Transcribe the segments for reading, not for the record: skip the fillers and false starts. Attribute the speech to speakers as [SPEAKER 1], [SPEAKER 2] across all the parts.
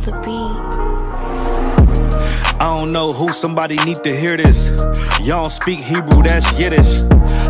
[SPEAKER 1] the beat.
[SPEAKER 2] I don't know who, somebody need to hear this. Y'all don't speak Hebrew, that's Yiddish.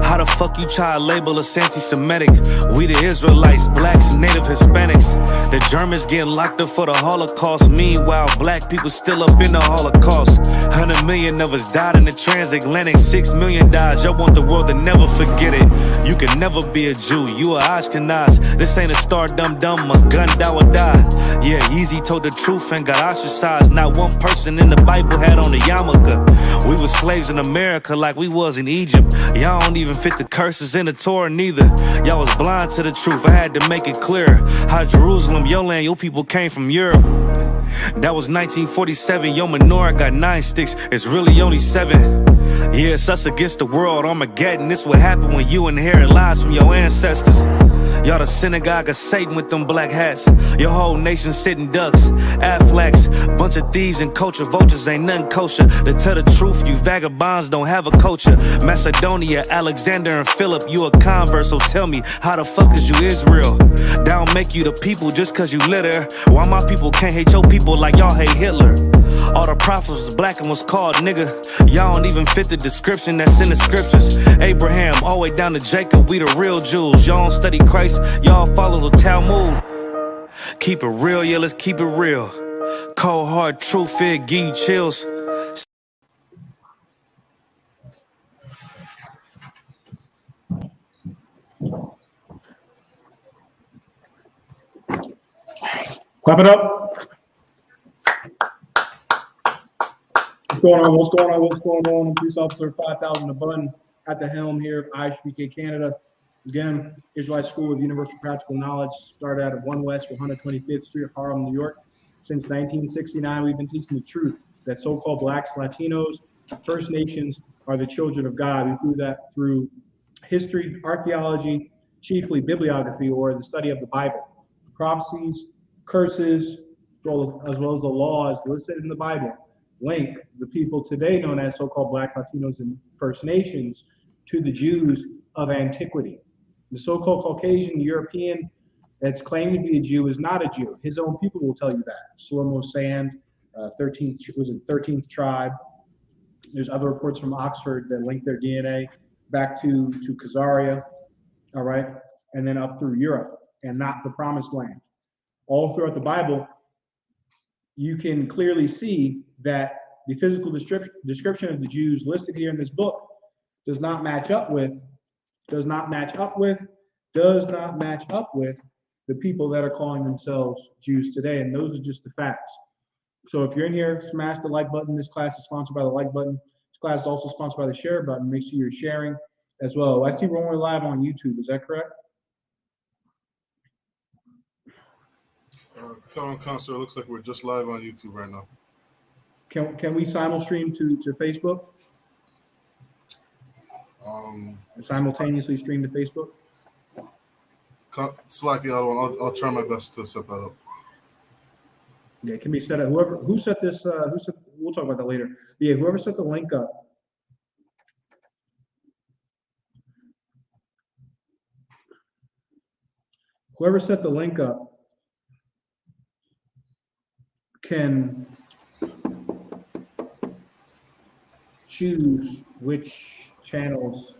[SPEAKER 2] How the fuck you try to label us anti-Semitic? We the Israelites, blacks, native Hispanics. The Germans getting locked up for the Holocaust. Meanwhile, black people still up in the Holocaust. 100 million of us died in the transatlantic. 6 million died, y'all want the world to never forget it. You can never be a Jew, you a Ashkenaz. This ain't a star dum-dum, a gun die or die. Yeah, Yeezy told the truth and got ostracized. Not one person in the Bible had on a yarmulke. We was slaves in America like we was in Egypt. Y'all don't even fit the curses in the Torah neither. Y'all was blind to the truth, I had to make it clear. How Jerusalem, your land, your people came from Europe. That was 1947, your menorah got 9 sticks, it's really only 7. Yeah, it's us against the world, Armageddon. This what happened when you inherit lies from your ancestors. Y'all the synagogue of Satan with them black hats. Your whole nation sitting ducks, Aflacs. Bunch of thieves and culture vultures, ain't nothing kosher. To tell the truth, you vagabonds don't have a culture. Macedonia, Alexander and Philip, you a convert, so tell me, how the fuck is you Israel? That don't make you the people just cause you litter. Why my people can't hate your people like y'all hate Hitler? All the prophets was black and was called nigga. Y'all don't even fit the description that's in the scriptures. Abraham, all the way down to Jacob, we the real Jews. Y'all don't study Christ, y'all follow the Talmud. Keep it real, yeah, let's keep it real. Cold hard truth, it give you chills.
[SPEAKER 3] Clap it up. What's going on? What's going on? What's going on? Police Officer 5000 a button at the helm here of I.S.U.P.K Canada. Again, Israelite School of Universal Practical Knowledge started out of 1 West 125th Street, Harlem, New York. Since 1969, we've been teaching the truth that so-called blacks, Latinos, First Nations are the children of God. We do that through history, archaeology, chiefly bibliography, or the study of the Bible. Prophecies, curses, as well as the laws listed in the Bible, link the people today known as so-called blacks, Latinos, and First Nations to the Jews of antiquity. The so-called Caucasian European that's claimed to be a Jew is not a Jew. His own people will tell you that. Shlomo Sand, 13th tribe. There's other reports from Oxford that link their DNA back to Khazaria, all right, and then up through Europe and not the Promised Land. All throughout the Bible, you can clearly see that the physical description of the Jews listed here in this book does not match up with the people that are calling themselves Jews today, and those are just the facts. So if you're in here, smash the like button. This class is sponsored by the like button. This class is also sponsored by the share button. Make sure you're sharing as well. I see we're only live on YouTube. Is that correct?
[SPEAKER 4] Come on, Counselor. It looks like we're just live on YouTube right now.
[SPEAKER 3] Can we simul stream to Facebook? Simultaneously stream to Facebook?
[SPEAKER 4] Slacky, I'll try my best to set that up.
[SPEAKER 3] Yeah, it can be set up. Who set this? We'll talk about that later. Yeah, whoever set the link up. Whoever set the link up can choose which channels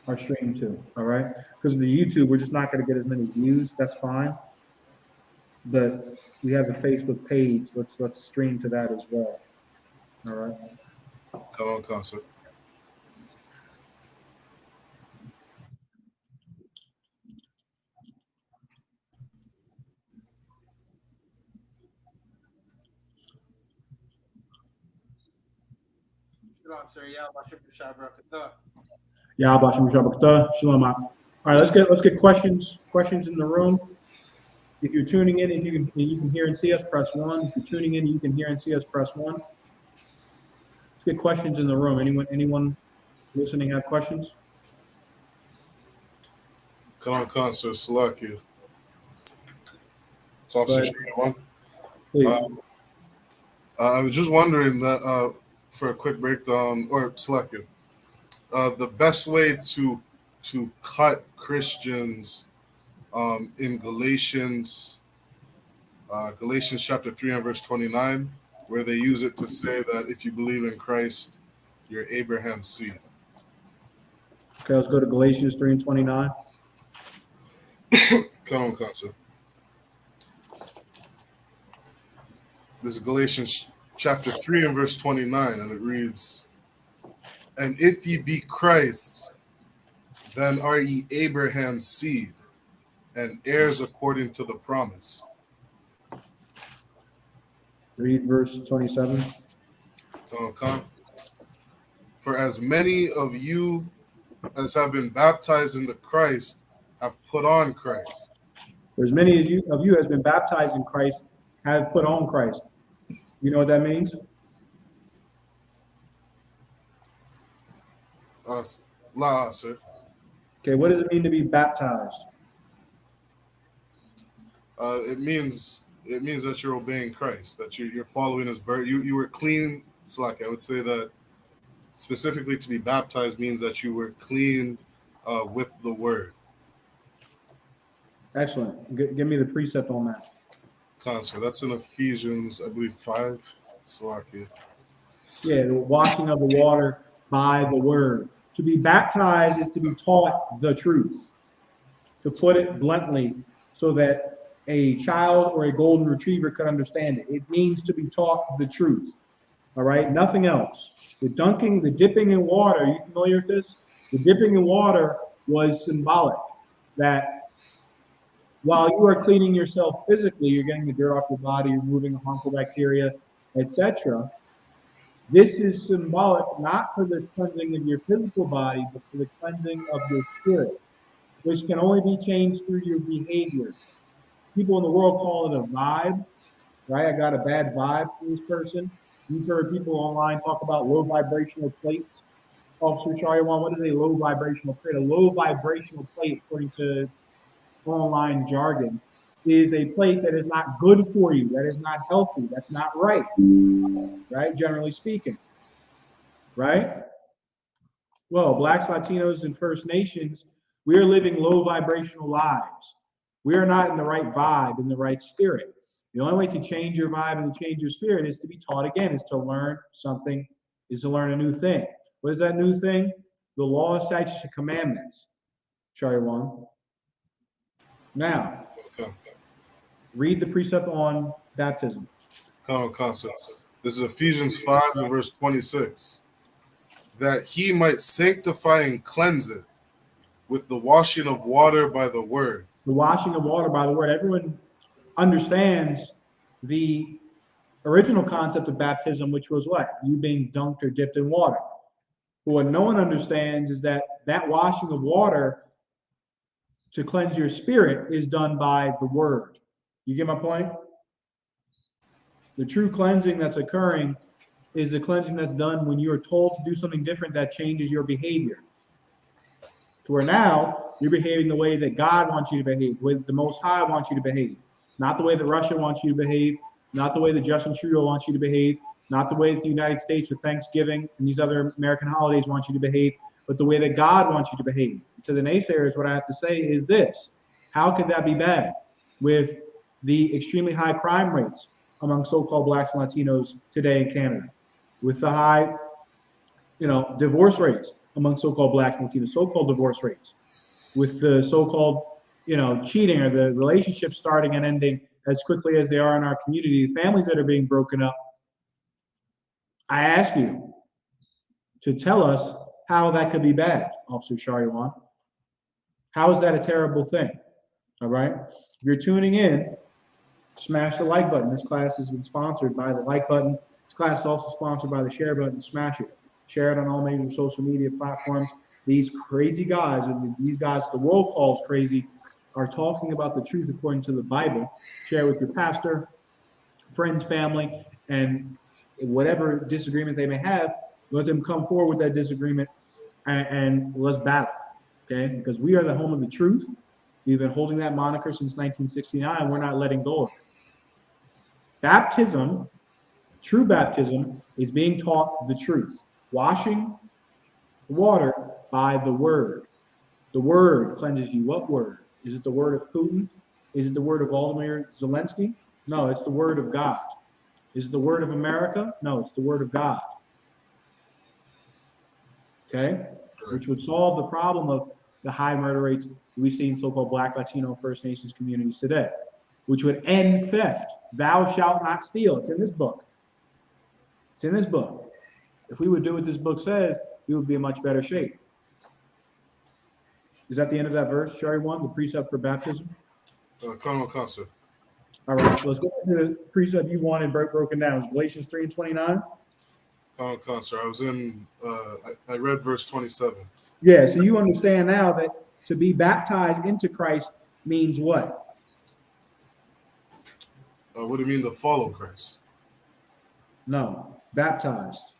[SPEAKER 3] are streamed to, all right? Because of the YouTube, we're just not going to get as many views. That's fine. But we have the Facebook page. Let's stream to that as well. All right.
[SPEAKER 4] Come on, Counselor.
[SPEAKER 5] Shalom, sir.
[SPEAKER 3] Shalom. All right, let's get questions in the room. If you're tuning in, if you can hear and see us, press 1. If you're tuning in, you can hear and see us, press 1. Let's get questions in the room. Anyone listening have questions?
[SPEAKER 4] Come on, Counselor. Slacky. It's Officer one. I was just wondering that for a quick breakdown, or Slacky, the best way to cut Christians in Galatians Galatians chapter 3 and verse 29, where they use it to say that if you believe in Christ, you're Abraham's seed.
[SPEAKER 3] Okay, let's go to Galatians 3 and 29.
[SPEAKER 4] Come on, Council. This is Galatians chapter 3 and verse 29, and it reads, "And if ye be Christ, then are ye Abraham's seed, and heirs according to the promise."
[SPEAKER 3] Read verse 27.
[SPEAKER 4] Come. "For as many of you as have been baptized into Christ have put on Christ."
[SPEAKER 3] For as many as you has been baptized in Christ have put on Christ. You know what that means?
[SPEAKER 4] Sir.
[SPEAKER 3] Okay, what does it mean to be baptized?
[SPEAKER 4] It means that you're obeying Christ, that you're following his birth. You were clean. So like I would say that specifically to be baptized means that you were clean with the word.
[SPEAKER 3] Excellent. Give me the precept on that.
[SPEAKER 4] Concert. That's in Ephesians, I believe, 5. Salakia.
[SPEAKER 3] Yeah, the washing of the water by the word. To be baptized is to be taught the truth. To put it bluntly, so that a child or a golden retriever could understand it. It means to be taught the truth. All right, nothing else. The dipping in water, are you familiar with this? The dipping in water was symbolic that while you are cleaning yourself physically, you're getting the dirt off your body, you're removing harmful bacteria, etc. This is symbolic not for the cleansing of your physical body, but for the cleansing of your spirit, which can only be changed through your behavior. People in the world call it a vibe, right? I got a bad vibe from this person. You've heard people online talk about low vibrational plates. Officer Shariwan, what is a low vibrational plate? A low vibrational plate, according to online jargon, is a plate that is not good for you, that is not healthy, that's not right, generally speaking, right? Well, Blacks, Latinos, and First Nations, we are living low vibrational lives. We are not in the right vibe, in the right spirit. The only way to change your vibe and to change your spirit is to be taught again, is to learn something, is to learn a new thing. What is that new thing? The law, statutes, and commandments. Shari one. Now, read the precept on baptism.
[SPEAKER 4] Concept. This is Ephesians 5 and verse 26. "That he might sanctify and cleanse it with the washing of water by the word."
[SPEAKER 3] The washing of water by the word. Everyone understands the original concept of baptism, which was what? You being dunked or dipped in water. But what no one understands is that washing of water to cleanse your spirit is done by the word. You get my point? The true cleansing that's occurring is the cleansing that's done when you are told to do something different that changes your behavior. To where now you're behaving the way that God wants you to behave, the way that the Most High wants you to behave, not the way that Russia wants you to behave, not the way that Justin Trudeau wants you to behave, not the way that the United States with Thanksgiving and these other American holidays want you to behave, but the way that God wants you to behave. To the naysayers, what I have to say is this: how could that be bad with the extremely high crime rates among so-called Blacks and Latinos today in Canada, with the high, divorce rates among so-called Blacks and Latinos, so-called divorce rates, with the so-called, cheating or the relationships starting and ending as quickly as they are in our community, the families that are being broken up? I ask you to tell us how that could be bad, Officer Shariwan. How is that a terrible thing? All right. If you're tuning in, smash the like button. This class has been sponsored by the like button. This class is also sponsored by the share button. Smash it. Share it on all major social media platforms. These crazy guys, and these guys the world calls crazy, are talking about the truth according to the Bible. Share with your pastor, friends, family, and whatever disagreement they may have, let them come forward with that disagreement and let's battle, okay? Because we are the home of the truth. We've been holding that moniker since 1969. We're not letting go of it. Baptism, true baptism, is being taught the truth. Washing the water by the word. The word cleanses you. What word? Is it the word of Putin? Is it the word of Volodymyr Zelensky? No, it's the word of God. Is it the word of America? No, it's the word of God. Okay? Which would solve the problem of the high murder rates we see in so-called Black, Latino, First Nations communities today, which would end theft. Thou shalt not steal. It's in this book. It's in this book. If we would do what this book says, we would be in much better shape. Is that the end of that verse, Shari 1, the precept for baptism?
[SPEAKER 4] Colonel Concert.
[SPEAKER 3] All right, so let's go to the precept you wanted broken down. It's Galatians 3:29.
[SPEAKER 4] Colonel Concert. I was in, I read verse 27.
[SPEAKER 3] Yeah, so you understand now that to be baptized into Christ means what?
[SPEAKER 4] What do you mean to follow Christ?
[SPEAKER 3] No, baptized.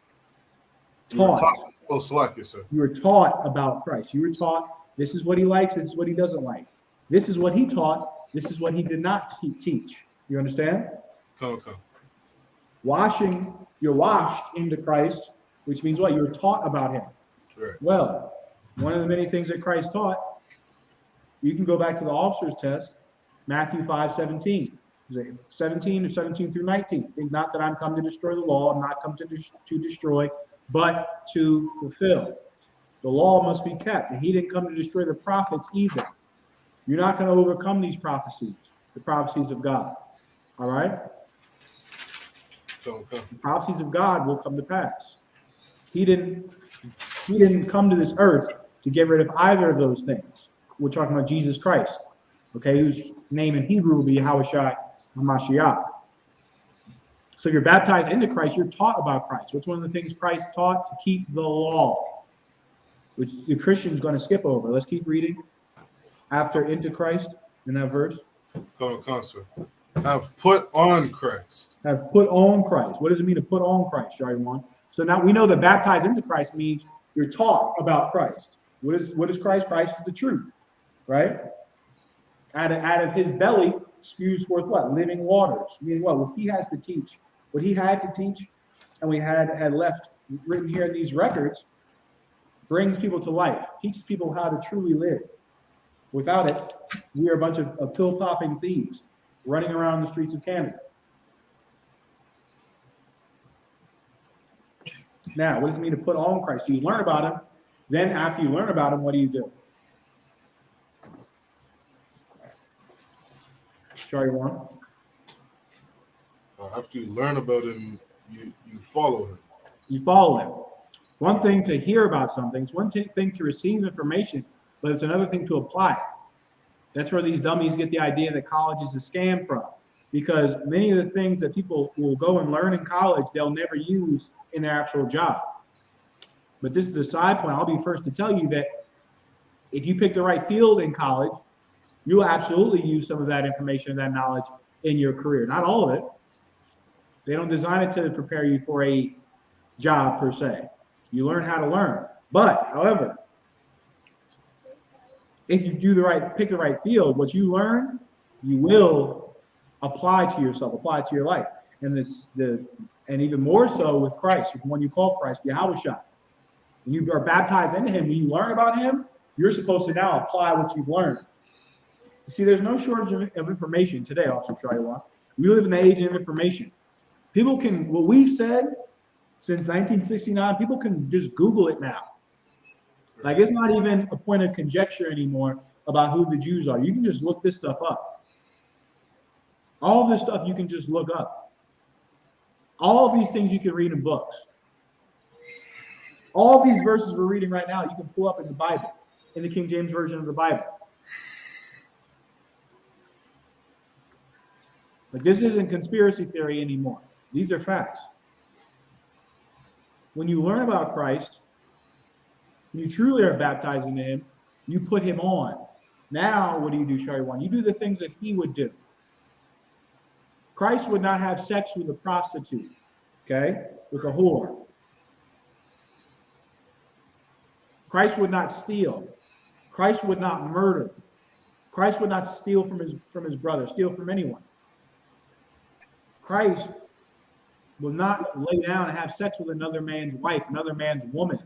[SPEAKER 4] You were
[SPEAKER 3] Taught.
[SPEAKER 4] taught. Oh, Salaki, sir.
[SPEAKER 3] You were taught about Christ. You were taught this is what he likes, this is what he doesn't like. This is what he taught, this is what he did not teach. You understand?
[SPEAKER 4] Come.
[SPEAKER 3] Washing, you're washed into Christ, which means what? You were taught about him.
[SPEAKER 4] Right.
[SPEAKER 3] Well, one of the many things that Christ taught, you can go back to the officer's test, Matthew 5:17. 17 or 17 through 19. Think not that I'm come to destroy the law. I'm not come to destroy, but to fulfill. The law must be kept. And he didn't come to destroy the prophets either. You're not going to overcome these prophecies, the prophecies of God. All right?
[SPEAKER 4] Come.
[SPEAKER 3] The prophecies of God will come to pass. He didn't come to this earth to get rid of either of those things. We're talking about Jesus Christ, okay, whose name in Hebrew will be YAHWH HaMashiach. So you're baptized into Christ, you're taught about Christ. What's one of the things Christ taught? To keep the law, which the Christian's going to skip over. Let's keep reading after into Christ in that verse.
[SPEAKER 4] Come, Concert. Have put on Christ.
[SPEAKER 3] Have put on Christ. What does it mean to put on Christ, Shari 1? So now we know that baptized into Christ means you're taught about Christ. What is Christ? Christ is the truth, right? Out of his belly spews forth what? Living waters. Meaning what he has to teach, what he had to teach, and we had left written here in these records, brings people to life, teaches people how to truly live. Without it, we are a bunch of pill-popping thieves running around the streets of Canada. Now, what does it mean to put on Christ? So you learn about him. Then after you learn about him, what do you do? Shari 1.
[SPEAKER 4] After you learn about him, you follow him.
[SPEAKER 3] You follow him. One thing to hear about something, it's one thing to receive information, but it's another thing to apply it. That's where these dummies get the idea that college is a scam from. Because many of the things that people will go and learn in college, they'll never use in their actual job. But this is a side point. I'll be first to tell you that if you pick the right field in college, you'll absolutely use some of that information and that knowledge in your career. Not all of it. They don't design it to prepare you for a job per se. You learn how to learn. But, however, if you pick the right field, what you learn, you will apply to yourself, apply to your life. And and even more so with Christ, the one you call Christ, YAHWH. When you are baptized into him, when you learn about him, you're supposed to now apply what you've learned. You see, there's no shortage of information today, Officer Shariwa. We live in the age of information. People can, what we've said since 1969, people can just Google it now. Like, it's not even a point of conjecture anymore about who the Jews are. You can just look this stuff up. All this stuff you can just look up. All of these things you can read in books. All these verses we're reading right now, you can pull up in the Bible, in the King James Version of the Bible. Like, this isn't conspiracy theory anymore. These are facts. When you learn about Christ, when you truly are baptized into him, you put him on. Now, what do you do, Shari 1? You do the things that he would do. Christ would not have sex with a prostitute, okay, with a whore. Christ would not steal. Christ would not murder. Christ would not steal from his brother, steal from anyone. Christ will not lay down and have sex with another man's wife, another man's woman.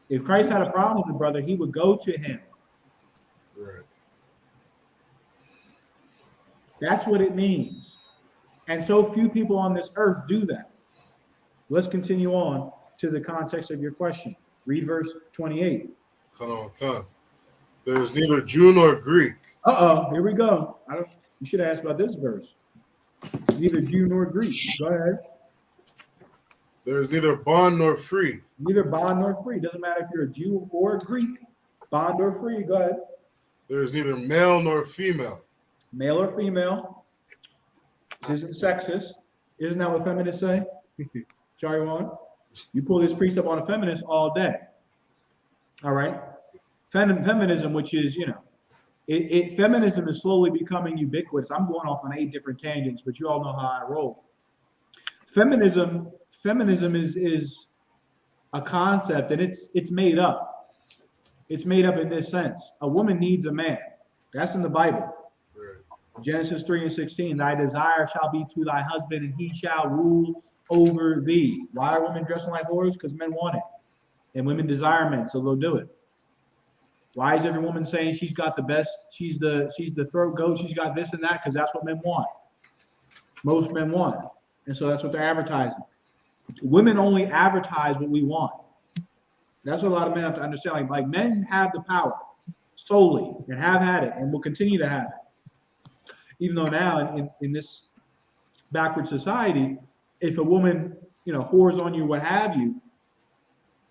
[SPEAKER 3] If Christ had a problem with a brother, he would go to him.
[SPEAKER 4] Right.
[SPEAKER 3] That's what it means. And so few people on this earth do that. Let's continue on to the context of your question. Read verse 28.
[SPEAKER 4] Come on. There is neither Jew nor Greek.
[SPEAKER 3] Here we go. You should have asked about this verse. Neither Jew nor Greek. Go ahead.
[SPEAKER 4] There is neither bond nor free.
[SPEAKER 3] Neither bond nor free. Doesn't matter if you're a Jew or a Greek. Bond or free. Go ahead.
[SPEAKER 4] There is neither male nor female.
[SPEAKER 3] Male or female. This isn't sexist. Isn't that what feminists say? Sorry, Juan. You pull this precept on a feminist all day. All right. Feminism, which is, feminism is slowly becoming ubiquitous. I'm going off on 8 different tangents, but you all know how I roll. Feminism is a concept, and it's made up. It's made up in this sense. A woman needs a man. That's in the Bible. Right. Genesis 3:16. Thy desire shall be to thy husband, and he shall rule over thee. Why are women dressing like whores? Because men want it, and women desire men, so they'll do it. Why is every woman saying she's got the best? She's the throat goat. She's got this and that because that's what men want. Most men want, and so that's what they're advertising. Women only advertise what we want. That's what a lot of men have to understand. Like men have the power solely and have had it and will continue to have it. Even though now in this backward society, if a woman whores on you, what have you,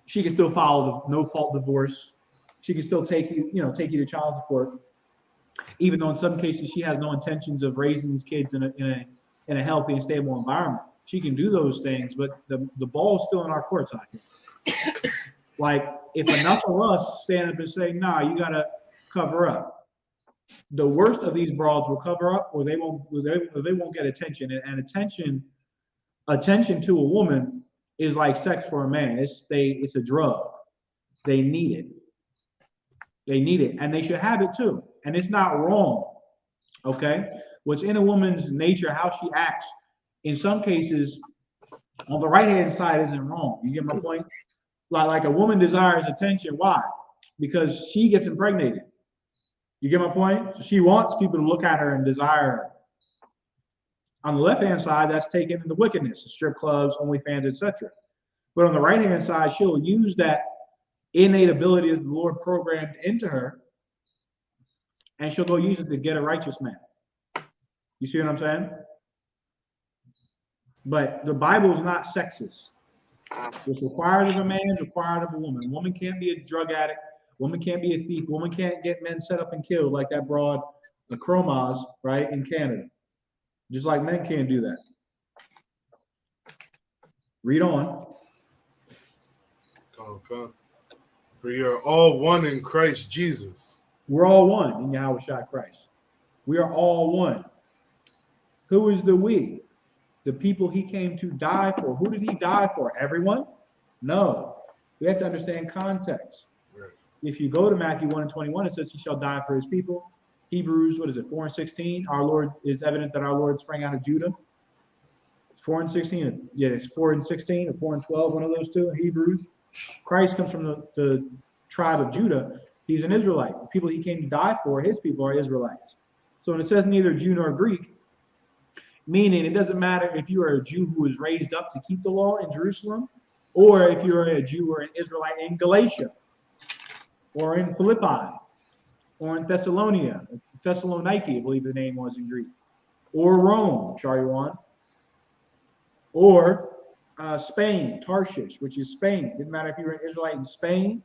[SPEAKER 3] she can still file the no-fault divorce. She can still take you to child support, even though in some cases she has no intentions of raising these kids in a healthy and stable environment. She can do those things, but the ball's still in our courts, I think. Like if enough of us stand up and say, "Nah, you gotta cover up," the worst of these broads will cover up, or they won't get attention. And attention to a woman is like sex for a man. It's a drug. They need it. They need it, and they should have it too. And it's not wrong, okay? What's in a woman's nature, how she acts, in some cases, on the right-hand side isn't wrong. You get my point? Like a woman desires attention. Why? Because she gets impregnated. You get my point? So she wants people to look at her and desire her. On the left-hand side, that's taken into wickedness, strip clubs, OnlyFans, etc. But on the right-hand side, she'll use that innate ability that the Lord programmed into her, and she'll go use it to get a righteous man. You see what I'm saying? But the Bible is not sexist. What's required of a man is required of a woman. A woman can't be a drug addict. A woman can't be a thief. A woman can't get men set up and killed like that broad, the Chromas, right, in Canada. Just like men can't do that. Read on.
[SPEAKER 4] Come. For you are all one in Christ Jesus.
[SPEAKER 3] We're all one in YAHANNA Christ. We are all one. Who is the we? The people he came to die for. Who did he die for? Everyone? No. We have to understand context. Right. If you go to Matthew 1:21, it says he shall die for his people. Hebrews, 4:16? Our Lord is evident that our Lord sprang out of Judah. 4:16. Yeah, it's 4:16 or 4:12, one of those two. Hebrews. Christ comes from the tribe of Judah. He's an Israelite. The people he came to die for, his people, are Israelites. So when it says neither Jew nor Greek, meaning it doesn't matter if you are a Jew who was raised up to keep the law in Jerusalem, or if you're a Jew or an Israelite in Galatia, or in Philippi, or in Thessaloniki, I believe the name was in Greek, or Rome, Shariwan, or Spain, Tarshish, which is Spain. It didn't matter if you were an Israelite in Spain,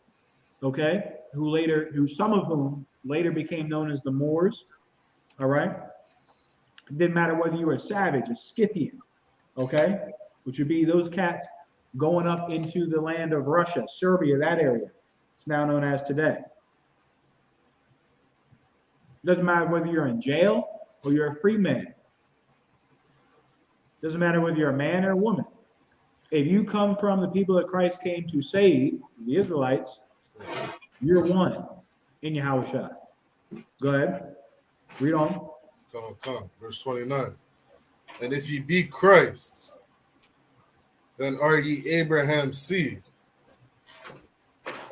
[SPEAKER 3] okay, some of whom later became known as the Moors, all right? It didn't matter whether you were a savage, a Scythian, okay, which would be those cats going up into the land of Russia, Serbia, that area. It's now known as today. It doesn't matter whether you're in jail or you're a free man. It doesn't matter whether you're a man or a woman. If you come from the people that Christ came to save, the Israelites, you're one in YAHANNA. Go ahead. Read on.
[SPEAKER 4] Come. Verse 29. And if ye be Christ's, then are ye Abraham's seed,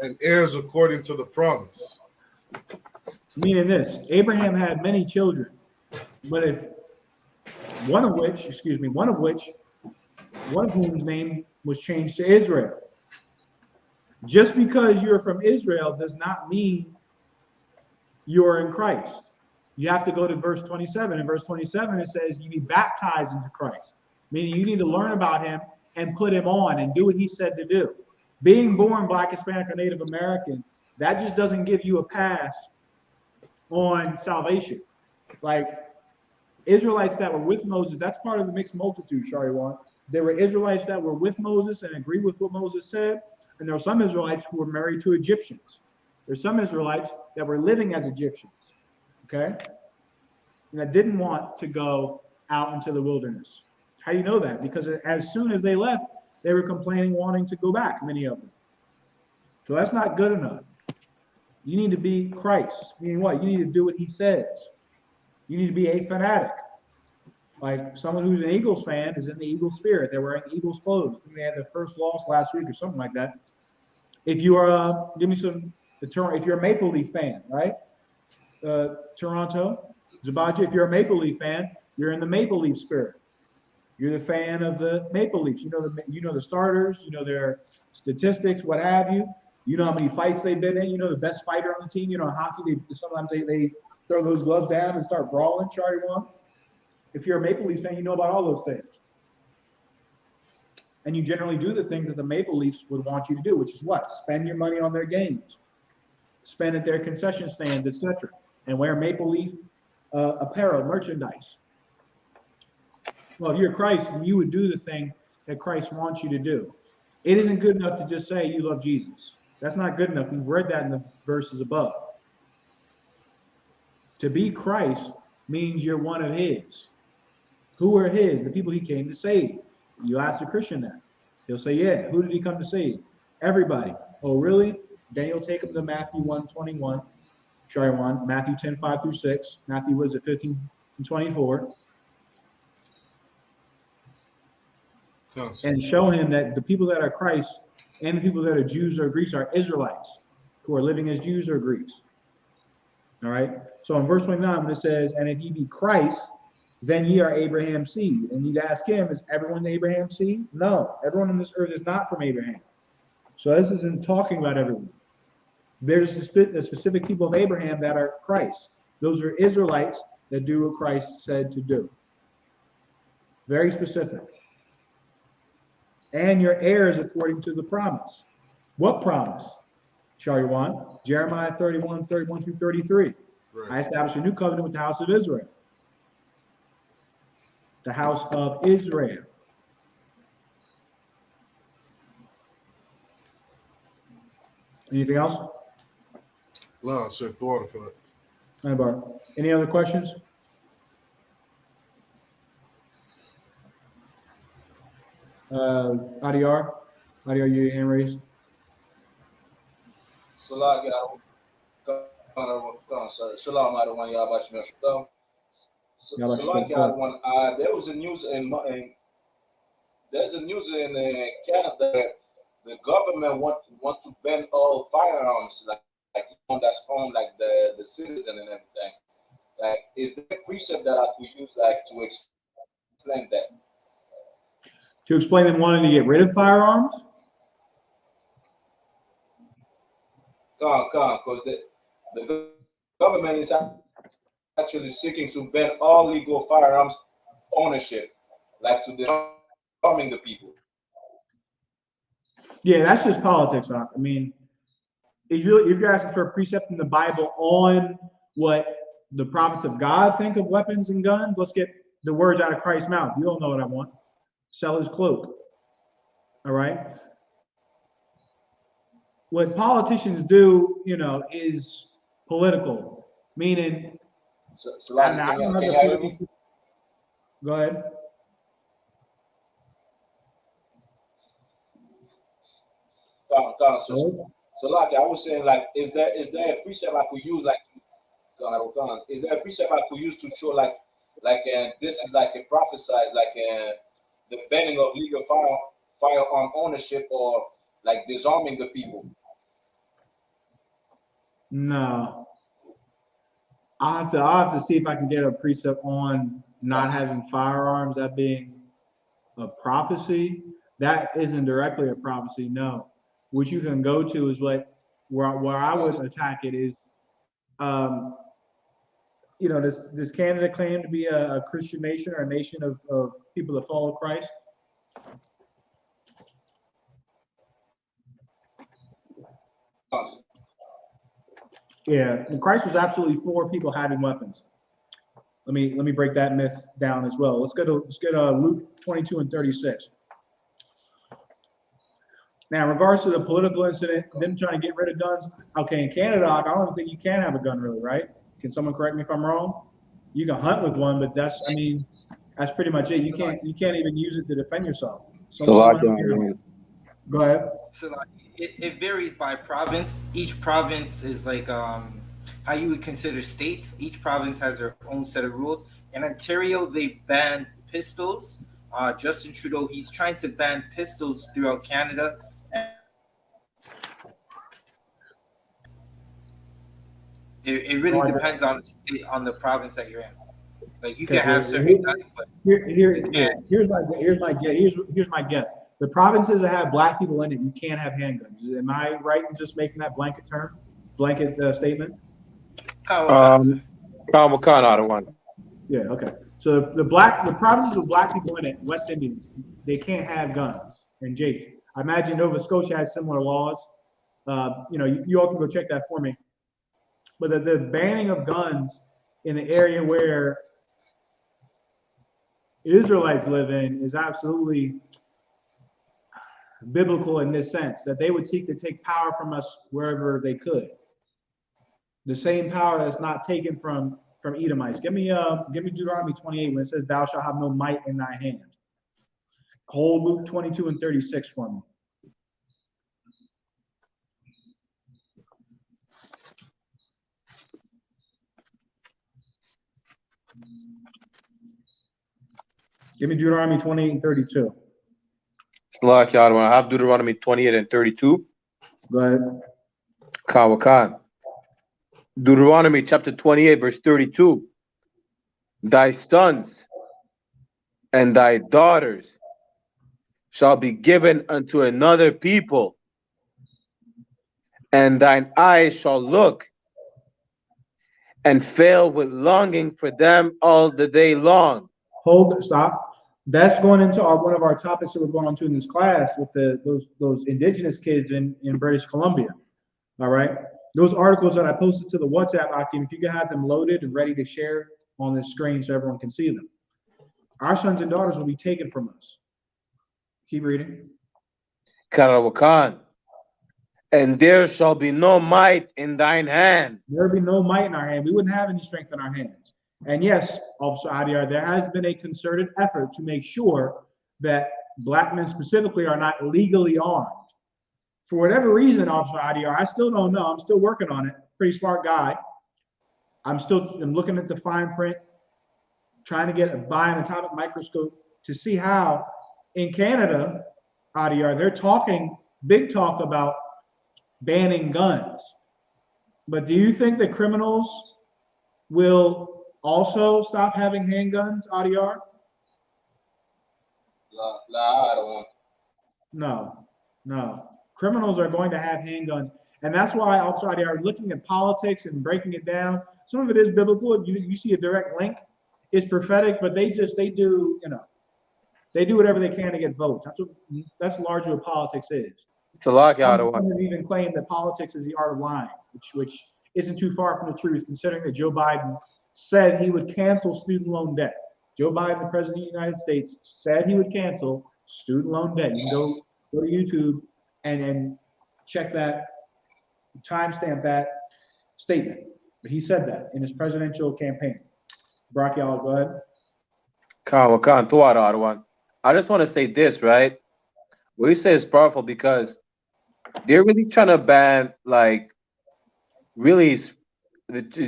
[SPEAKER 4] and heirs according to the promise.
[SPEAKER 3] Meaning this, Abraham had many children, but one of whom's name was changed to Israel. Just because you're from Israel does not mean you're in Christ. You have to go to verse 27. In verse 27, it says you be baptized into Christ, meaning you need to learn about him and put him on and do what he said to do. Being born Black, Hispanic, or Native American, that just doesn't give you a pass on salvation. Like Israelites that were with Moses, that's part of the mixed multitude, Shariwan. There were Israelites that were with Moses and agreed with what Moses said, and there were some Israelites who were married to Egyptians. There's some Israelites that were living as Egyptians, okay? And that didn't want to go out into the wilderness. How do you know that? Because as soon as they left, they were complaining, wanting to go back, many of them. So that's not good enough. You need to be Christ. Meaning what? You need to do what he says. You need to be a fanatic. Like someone who's an Eagles fan is in the Eagles spirit. They're wearing Eagles clothes. They had their first loss last week or something like that. If you are, if you're a Maple Leaf fan, right? Toronto, Zabaji, if you're a Maple Leaf fan, you're in the Maple Leaf spirit. You're the fan of the Maple Leafs. You know the starters, you know their statistics, what have you. You know how many fights they've been in. You know the best fighter on the team. You know hockey, sometimes they throw those gloves down and start brawling. Shariwan. If you're a Maple Leafs fan, you know about all those things. And you generally do the things that the Maple Leafs would want you to do, which is what? Spend your money on their games, spend at their concession stands, etc., and wear Maple Leaf apparel, merchandise. Well, if you're Christ, you would do the thing that Christ wants you to do. It isn't good enough to just say you love Jesus. That's not good enough. We've read that in the verses above. To be Christ means you're one of his. Who are his? The people he came to save. You ask a Christian that. He'll say, yeah. Who did he come to save? Everybody. Oh, really? Then you'll take him to Matthew 1:21. Shariwan, Matthew 10:5-6. Matthew was at 15:24. And show him that the people that are Christ and the people that are Jews or Greeks are Israelites who are living as Jews or Greeks. All right. So in verse 29, when it says, and if ye be Christ, then ye are Abraham's seed. And you'd ask him, is everyone Abraham's seed? No. Everyone on this earth is not from Abraham. So this isn't talking about everyone. There's the specific people of Abraham that are Christ. Those are Israelites that do what Christ said to do. Very specific. And your heirs according to the promise. What promise? Shariwan, Jeremiah 31:31-33. Right. I established a new covenant with the house of Israel. The house of Israel. Anything else?
[SPEAKER 4] No, sir. Thought for it.
[SPEAKER 3] Hi, Bart. Any other questions? Adiyar, your hand raised.
[SPEAKER 1] Shalom, there was a news there's a news in Canada. The government want to ban all firearms, like that's owned like the citizen and everything. Like, is there a precept that I could use like to explain that?
[SPEAKER 3] To explain them wanting to get rid of firearms?
[SPEAKER 1] Because the government is actually seeking to ban all legal firearms ownership, like to disarming the people.
[SPEAKER 3] Yeah, that's just politics. I mean, if you're asking for a precept in the Bible on what the prophets of God think of weapons and guns, let's get the words out of Christ's mouth. You all know what I want. Sell his cloak. All right. What politicians do, is political. Meaning,
[SPEAKER 1] so like,
[SPEAKER 3] go ahead.
[SPEAKER 1] So like I was saying, like, is there a precept I could use, like, is there a precept I could use to show like this is like a prophesied, like the banning of legal firearm ownership, or like disarming the people?
[SPEAKER 3] No. I'll have to see if I can get a precept on not having firearms, that being a prophecy, that isn't directly a prophecy. No, what you can go to is where I would attack it is, does Canada claim to be a Christian nation or a nation of people that follow Christ? Yeah, and Christ was absolutely for people having weapons. Let me break that myth down as well. Let's go to Luke 22 and 36. Now, in regards to the political incident, them trying to get rid of guns, okay, in Canada, I don't think you can have a gun really, right? Can someone correct me if I'm wrong? You can hunt with one, but that's pretty much it. You can't even use it to defend yourself. Go ahead.
[SPEAKER 5] So like, it varies by province. Each province is like how you would consider states. Each province has their own set of rules. In Ontario, they banned pistols. Justin Trudeau, he's trying to ban pistols throughout Canada. It really depends on the province that you're in. Like you can have certain guns, but
[SPEAKER 3] here's my guess. The provinces that have black people in it, you can't have handguns. Am I right in just making that blanket statement? Yeah, okay. So the provinces with black people in it, West Indians, they can't have guns. And Jake, I imagine Nova Scotia has similar laws. You all can go check that for me. But the banning of guns in the area where Israelites live in is absolutely biblical in this sense, that they would seek to take power from us wherever they could. The same power that's not taken from Edomites. Give me Deuteronomy 28 when it says, "Thou shalt have no might in thy hand." Hold Luke 22 and 36 for me. Give me Deuteronomy 28 and 32.
[SPEAKER 6] Slack, y'all. I have Deuteronomy 28 and 32.
[SPEAKER 3] Go ahead.
[SPEAKER 6] Kawakan. Deuteronomy chapter 28, verse 32. Thy sons and thy daughters shall be given unto another people, and thine eyes shall look and fail with longing for them all the day long.
[SPEAKER 3] Stop. That's going into one of our topics that we're going on to in this class with those indigenous kids in British Columbia. All right. Those articles that I posted to the WhatsApp, Akim, if you can have them loaded and ready to share on this screen so everyone can see them. Our sons and daughters will be taken from us. Keep reading.
[SPEAKER 6] Karawakan. And there shall be no might in thine hand.
[SPEAKER 3] There will be no might in our hand. We wouldn't have any strength in our hands. And yes, Officer Adiyar, there has been a concerted effort to make sure that black men specifically are not legally armed. For whatever reason, Officer Adiyar, I still don't know. I'm still working on it. Pretty smart guy. I'm looking at the fine print, trying to buy an atomic microscope to see how in Canada, Adiyar, they're talking big talk about banning guns. But do you think that criminals will also stop having handguns, Adiyar? No. Criminals are going to have handguns. And that's why Officer Adiyar, looking at politics and breaking it down, some of it is biblical. You see a direct link. It's prophetic, but they do whatever they can to get votes. That's largely what politics is. Some even claim that politics is the art of lying, which isn't too far from the truth, considering that Joe Biden said he would cancel student loan debt. Joe Biden, the president of the United States, said he would cancel student loan debt. You can go to YouTube and check that, timestamp that statement. But he said that in his presidential campaign. Brock, y'all, go ahead.
[SPEAKER 6] I just want to say this, right? What you say is powerful because they're really trying to ban, they're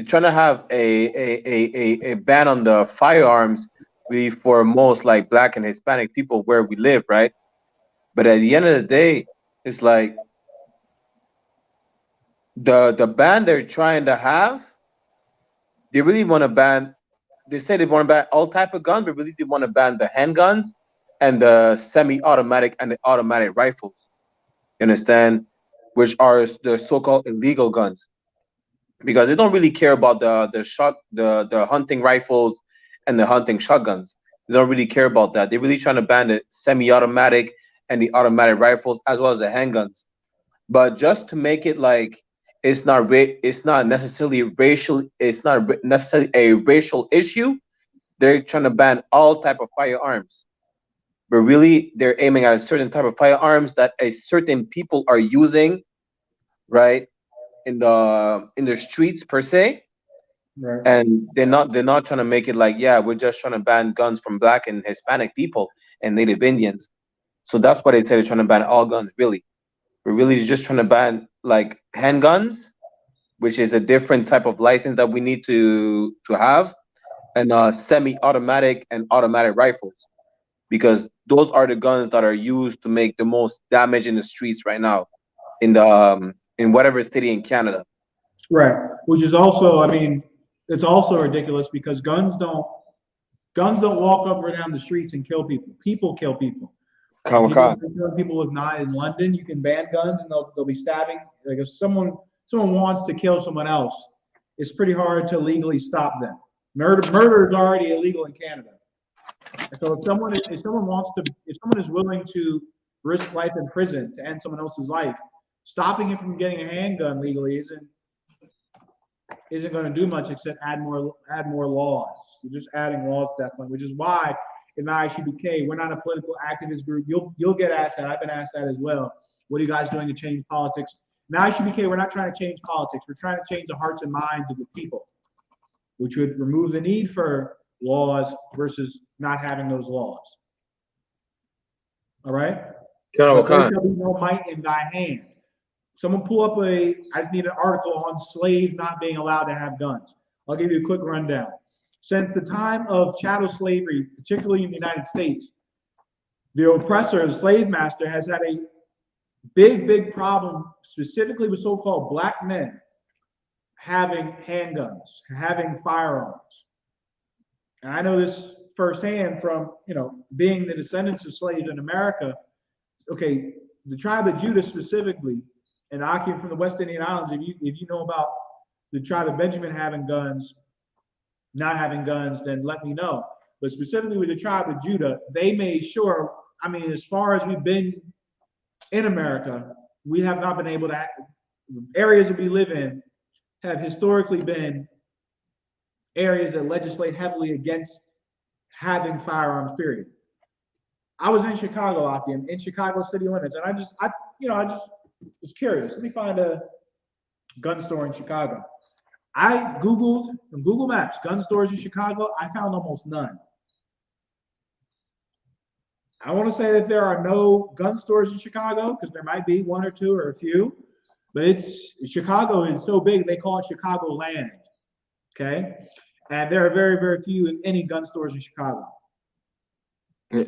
[SPEAKER 6] trying to have a ban on the firearms really for most black and Hispanic people where we live, right? But at the end of the day, it's like the ban they're trying to have, they really want to ban they say they want to ban all type of guns, but really they want to ban the handguns and the semi-automatic and the automatic rifles. You understand? Which are the so-called illegal guns, because they don't really care about the hunting rifles and the hunting shotguns. They don't really care about that. They're really trying to ban the semi-automatic and the automatic rifles as well as the handguns. But just to make it like it's not necessarily racial, it's not necessarily a racial issue. They're trying to ban all type of firearms, but really they're aiming at a certain type of firearms that a certain people are using, right, in the streets per se.
[SPEAKER 3] Right.
[SPEAKER 6] And they're not trying to make it like, yeah, we're just trying to ban guns from black and Hispanic people and Native Indians. So that's why they say they're trying to ban all guns. Really, we're really just trying to ban like handguns, which is a different type of license that we need to have, and semi-automatic and automatic rifles, because those are the guns that are used to make the most damage in the streets right now in whatever city in Canada.
[SPEAKER 3] Right. Which is also, I mean, it's also ridiculous because guns don't walk up or down the streets and kill people. People kill people. And people
[SPEAKER 6] Kawakan.
[SPEAKER 3] have been killing people with knives in London. You can ban guns and they'll be stabbing. Like if someone wants to kill someone else, it's pretty hard to legally stop them. Murder is already illegal in Canada. So if someone is willing to risk life in prison to end someone else's life, stopping him from getting a handgun legally isn't going to do much except add more laws. You're just adding laws at that point, which is why in the I.S.U.P.K, we're not a political activist group. You'll get asked that. I've been asked that as well. What are you guys doing to change politics? In the I.S.U.P.K, we're not trying to change politics. We're trying to change the hearts and minds of the people, which would remove the need for laws versus not having those laws. All right? But there shall be no might in thy hand. Someone pull up I just need an article on slaves not being allowed to have guns. I'll give you a quick rundown. Since the time of chattel slavery, particularly in the United States, the oppressor, the slave master, has had a big problem, specifically with so-called black men having handguns, having firearms. And I know this firsthand from, being the descendants of slaves in America. Okay, the tribe of Judah specifically, and I came from the West Indian Islands. If you know about the tribe of Benjamin having guns, not having guns, then let me know. But specifically with the tribe of Judah, they made sure, I mean, as far as we've been in America, we have not been able to, areas that we live in have historically been areas that legislate heavily against having firearms, period. I was in Chicago, Akim, in Chicago city limits, and I just was curious. Let me find a gun store in Chicago. I Googled from Google Maps, gun stores in Chicago. I found almost none. I want to say that there are no gun stores in Chicago because there might be one or two or a few, but Chicago is so big they call it Chicago land. Okay, and there are very few, if any, gun stores in Chicago.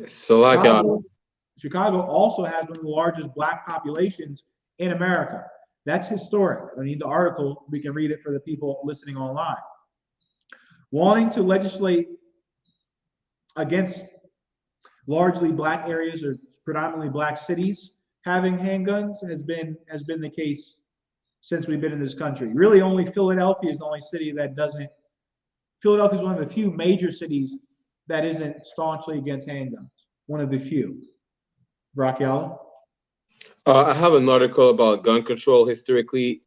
[SPEAKER 6] So
[SPEAKER 3] Chicago also has one of the largest black populations in America. That's historic. I need the article. We can read it for the people listening online. Wanting to legislate against largely black areas or predominantly black cities having handguns has been the case since we've been in this country. Really, only Philadelphia is the only city that doesn't. Philadelphia is one of the few major cities that isn't staunchly against handguns. One of the few. Bracchiala?
[SPEAKER 6] I have an article about gun control historically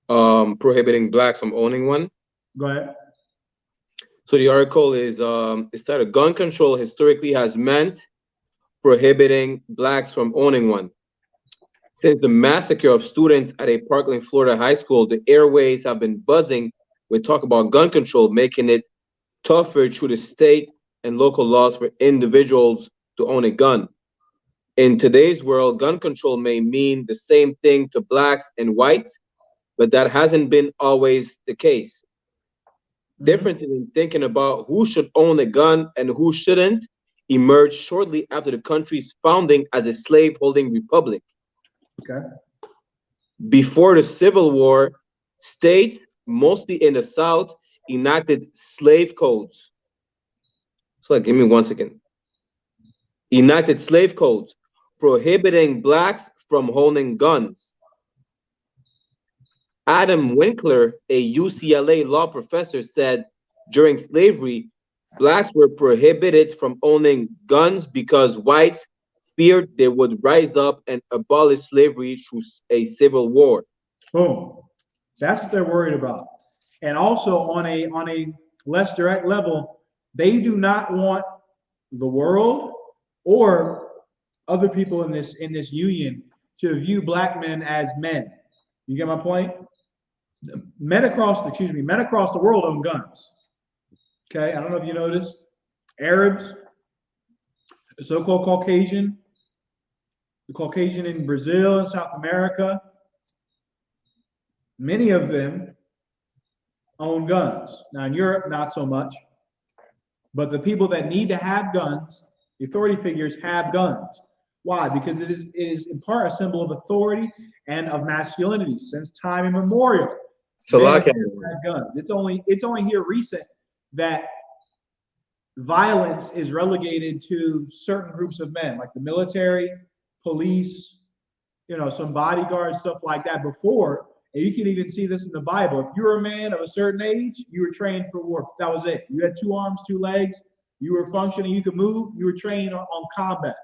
[SPEAKER 6] prohibiting blacks from owning one.
[SPEAKER 3] Go ahead.
[SPEAKER 6] So the article is that gun control historically has meant prohibiting blacks from owning one. Since the massacre of students at a Parkland, Florida high school, the airways have been buzzing with talk about gun control, making it tougher through the state and local laws for individuals to own a gun. In today's world, gun control may mean the same thing to blacks and whites, but that hasn't been always the case. Differences in thinking about who should own a gun and who shouldn't emerged shortly after the country's founding as a slave-holding republic.
[SPEAKER 3] Okay.
[SPEAKER 6] Before the Civil War, states, mostly in the South, enacted slave codes. So give me 1 second. Enacted slave codes prohibiting blacks from holding guns. Adam Winkler, a UCLA law professor, said during slavery, blacks were prohibited from owning guns because whites feared they would rise up and abolish slavery through a civil war.
[SPEAKER 3] Boom. That's what they're worried about. And also on a less direct level, they do not want the world or other people in this union to view black men as men. You get my point? Men across the world own guns. Okay, I don't know if you noticed. Arabs, the so-called Caucasian, the Caucasian in Brazil and South America, many of them own guns. Now in Europe, not so much. But the people that need to have guns, the authority figures, have guns. Why? Because it is in part a symbol of authority and of masculinity since time immemorial.
[SPEAKER 6] So
[SPEAKER 3] Men have guns. It's only here recent that violence is relegated to certain groups of men, like the military, police, some bodyguards, stuff like that. Before, and you can even see this in the Bible. If you were a man of a certain age, you were trained for war. That was it. You had 2 arms, 2 legs. You were functioning. You could move. You were trained on combat.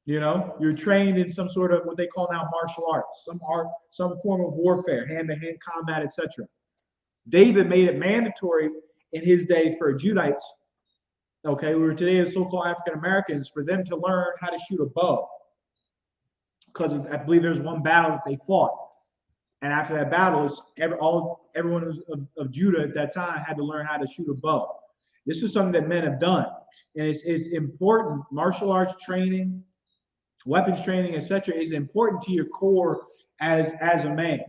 [SPEAKER 3] You're trained in some sort of what they call now martial arts, some form of warfare, hand-to-hand combat, etc. David made it mandatory in his day for Judites, okay, who are today as so-called African Americans, for them to learn how to shoot a bow. Because I believe there's one battle that they fought. And after that battle, everyone of Judah at that time had to learn how to shoot a bow. This is something that men have done. And it's important. Martial arts training, weapons training, etc., is important to your core as a man.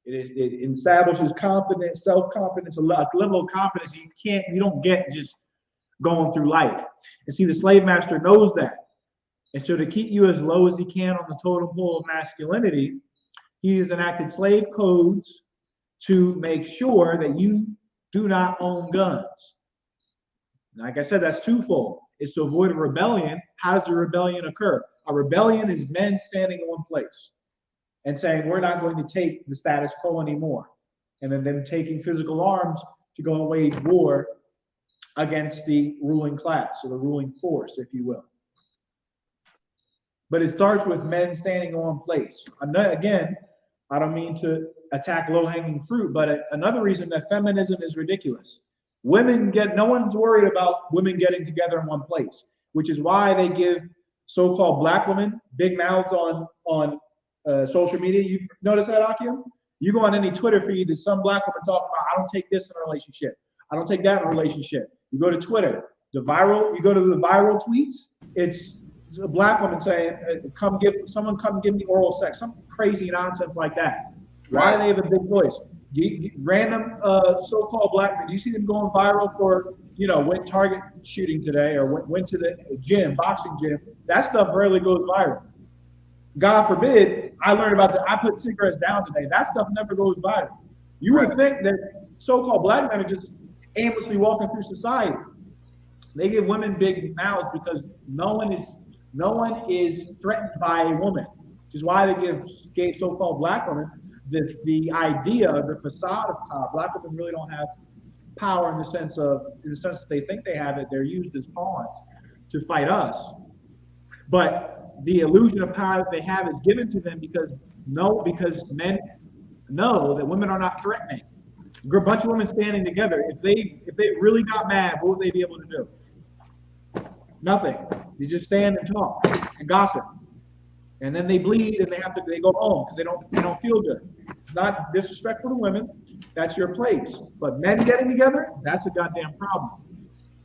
[SPEAKER 3] It establishes confidence, self-confidence, a level of confidence you don't get just going through life. And see, the slave master knows that. And so to keep you as low as he can on the totem pole of masculinity, he has enacted slave codes to make sure that you do not own guns. Like I said, that's twofold. It's to avoid a rebellion. How does a rebellion occur? A rebellion is men standing in one place and saying, we're not going to take the status quo anymore. And then them taking physical arms to go and wage war against the ruling class, or the ruling force, if you will. But it starts with men standing in one place. Again, I don't mean to attack low-hanging fruit, but another reason that feminism is ridiculous. No one's worried about women getting together in one place, which is why they give so-called black women big mouths on social media. You notice that, Akim? You go on any Twitter feed, there's some black woman talking about, I don't take this in a relationship. I don't take that in a relationship. You go to Twitter, you go to the viral tweets, it's a black woman saying, come give me oral sex, some crazy nonsense like that. Why do they have a big voice? Random so-called black men, do you see them going viral for, went target shooting today, or went to the gym, boxing gym? That stuff rarely goes viral. God forbid, I put cigarettes down today. That stuff never goes viral. You would think that so-called black men are just aimlessly walking through society. They give women big mouths because no one is threatened by a woman, which is why they gave so-called black women the idea, the facade of power. Black women really don't have power in the sense that they think they have it. They're used as pawns to fight us. But the illusion of power that they have is given to them because men know that women are not threatening. A bunch of women standing together, if they really got mad, what would they be able to do? Nothing. They just stand and talk and gossip. And then they bleed and they go home because they don't feel good. It's not disrespectful to women. That's your place. But men getting together, that's a goddamn problem.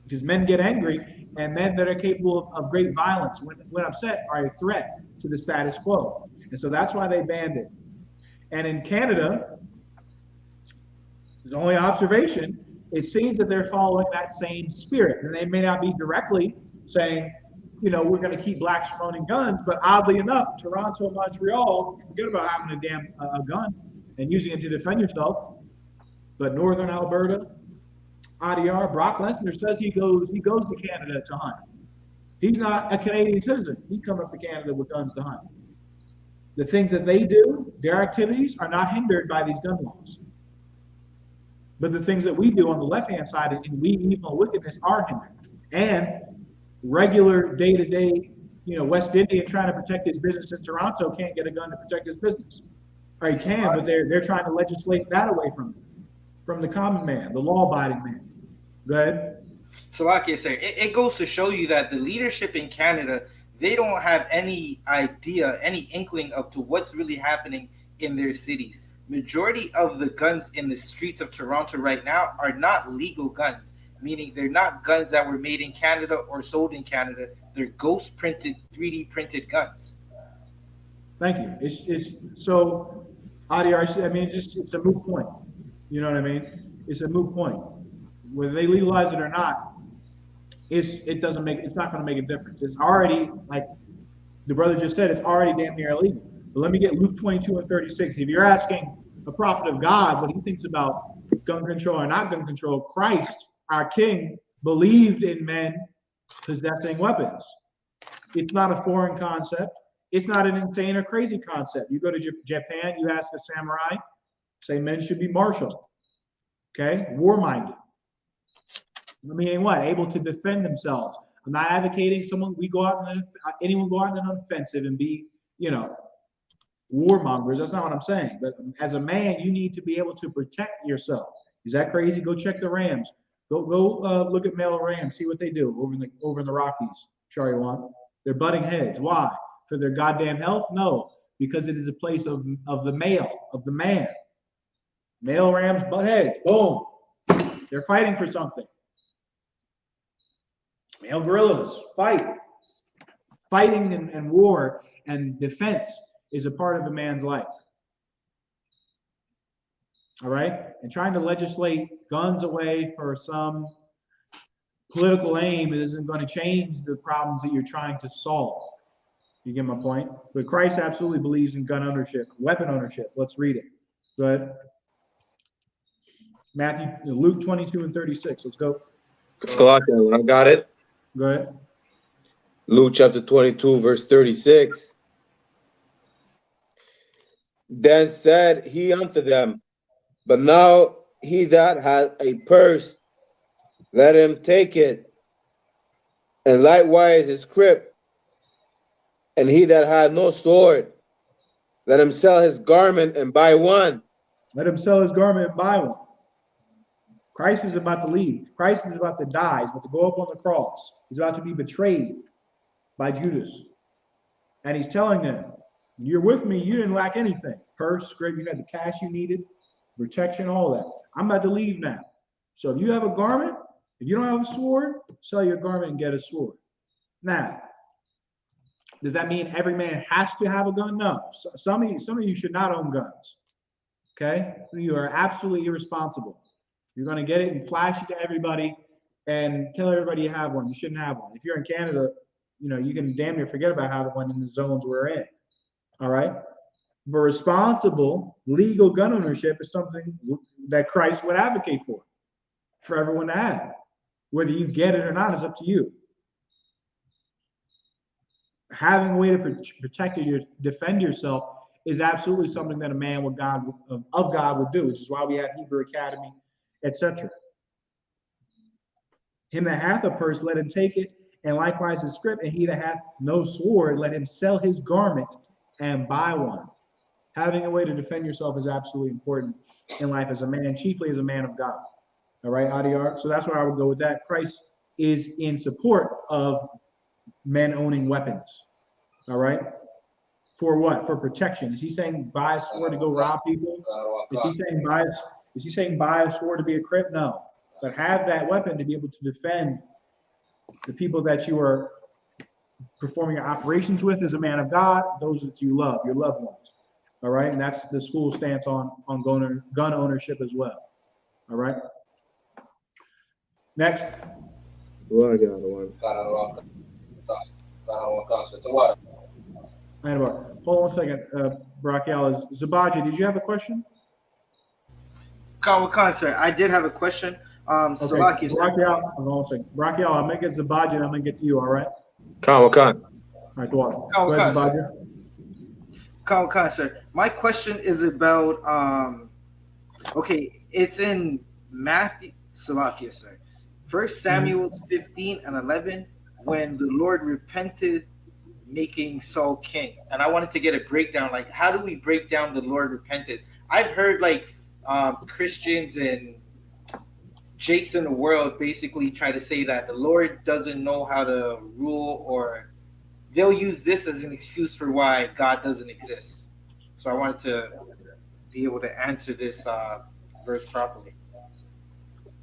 [SPEAKER 3] Because men get angry, and men that are capable of great violence when upset are a threat to the status quo. And so that's why they banned it. And in Canada, the only observation, it seems that they're following that same spirit. And they may not be directly saying, we're going to keep blacks from owning guns, but oddly enough, Toronto and Montreal, forget about having a gun and using it to defend yourself. But Northern Alberta, ADR, Brock Lesnar says he goes to Canada to hunt. He's not a Canadian citizen. He come up to Canada with guns to hunt. The things that they do, their activities, are not hindered by these gun laws. But the things that we do on the left-hand side in evil wickedness are hindered. And regular day-to-day, West Indian trying to protect his business in Toronto can't get a gun to protect his business. Or he can, but they're trying to legislate that away from the common man, the law-abiding man. Go ahead.
[SPEAKER 5] So, like I said, it goes to show you that the leadership in Canada, they don't have any idea, any inkling of to what's really happening in their cities. Majority of the guns in the streets of Toronto right now are not legal guns, meaning they're not guns that were made in Canada or sold in Canada. They're ghost printed, 3D printed guns.
[SPEAKER 3] Thank you. It's so, ADR, I mean, it's a moot point. You know what I mean? It's a moot point. Whether they legalize it or not, it's not going to make a difference. It's already, like the brother just said, it's already damn near illegal. But let me get Luke 22:36. If you're asking a prophet of God what he thinks about gun control or not gun control, Christ, our King, believed in men possessing weapons. It's not a foreign concept. It's not an insane or crazy concept. You go to Japan, you ask a samurai, say men should be martial. Okay? War-minded. Meaning what? Able to defend themselves. I'm not advocating anyone go out on an offensive and be, warmongers. That's not what I'm saying. But as a man, you need to be able to protect yourself. Is that crazy? Go check the Rams. Go look at male Rams. See what they do over in the Rockies. Shariwan. They're butting heads. Why? For their goddamn health? No, because it is a place of the male, of the man. Male Rams butt heads. Boom. They're fighting for something. Male gorillas fight. Fighting and war and defense is a part of a man's life. All right? And trying to legislate guns away for some political aim isn't going to change the problems that you're trying to solve. You get my point? But Christ absolutely believes in gun ownership, weapon ownership. Let's read it. Go ahead. Luke 22:36. Let's go.
[SPEAKER 6] I got it.
[SPEAKER 3] Go ahead.
[SPEAKER 6] Luke chapter 22, verse 36. Then said he unto them, but now he that hath a purse, let him take it, and likewise his scrip. And he that hath no sword, let him sell his garment and buy one.
[SPEAKER 3] Let him sell his garment and buy one. Christ is about to leave. Christ is about to die. He's about to go up on the cross. He's about to be betrayed by Judas. And he's telling them, you're with me, you didn't lack anything. Purse, scrip, you had the cash you needed, protection, all that. I'm about to leave now. So if you have a garment, if you don't have a sword, sell your garment and get a sword. Now, does that mean every man has to have a gun? No. Some of you should not own guns. Okay? You are absolutely irresponsible. You're going to get it and flash it to everybody and tell everybody you have one. You shouldn't have one. If you're in Canada, you can damn near forget about having one in the zones we're in. All right? But responsible, legal gun ownership is something that Christ would advocate for everyone to have. Whether you get it or not is up to you. Having a way to protect or defend yourself is absolutely something that a man of God would do, which is why we have Hebrew Academy, etc. Him that hath a purse, let him take it, and likewise his scrip, and he that hath no sword, let him sell his garment and buy one. Having a way to defend yourself is absolutely important in life as a man, chiefly as a man of God. All right, Adiyar? So that's where I would go with that. Christ is in support of men owning weapons. All right? For what? For protection. Is he saying buy a sword to go rob people? Is he saying buy a sword to be a crip? No. But have that weapon to be able to defend the people that you are performing your operations with as a man of God, those that you love, your loved ones. All right? And that's the school stance on gun ownership as well. All right? Next.
[SPEAKER 6] Well, I got one.
[SPEAKER 3] Hold on 1 second, Brachial. Zabaji, did you have a question?
[SPEAKER 5] Khan, sir, I did have a question.
[SPEAKER 3] Okay,
[SPEAKER 5] Salakia, sir.
[SPEAKER 3] Brachia, hold on a second. Brachia, I'm gonna get Zabaji and I'm gonna get to you, all right?
[SPEAKER 6] Khan, Khan.
[SPEAKER 3] All right, go on.
[SPEAKER 5] Khan,
[SPEAKER 3] Go ahead,
[SPEAKER 5] Khan,
[SPEAKER 3] Zabaji.
[SPEAKER 5] Khan, sir. My question is about okay, it's in Matthew, Salakia, sir. First Samuel 15 and 11, when the Lord repented making Saul king. And I wanted to get a breakdown, like how do we break down the Lord repented? I've heard like Christians and Jakes in the world basically try to say that the Lord doesn't know how to rule, or they'll use this as an excuse for why God doesn't exist. So I wanted to be able to answer this verse properly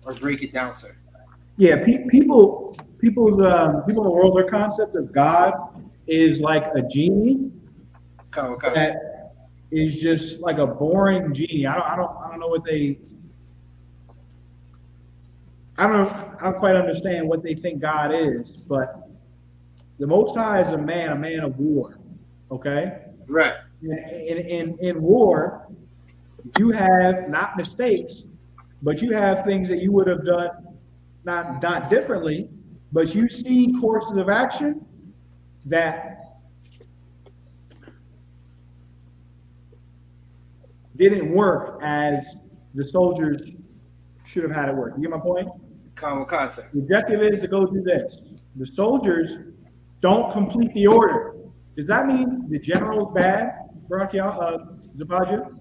[SPEAKER 5] or break it down, sir.
[SPEAKER 3] Yeah, people in the world, their concept of God is like a genie
[SPEAKER 5] Okay.
[SPEAKER 3] that is just like a boring genie. I don't know what I don't quite understand what they think God is, but the Most High is a man of war. Okay,
[SPEAKER 5] Right.
[SPEAKER 3] in war, you have not mistakes, but you have things that you would have done not differently, but you see courses of action that didn't work as the soldiers should have had it work. You get my point?
[SPEAKER 5] Sir.
[SPEAKER 3] The objective is to go do this. The soldiers don't complete the order. Does that mean the general's bad, Zabaja?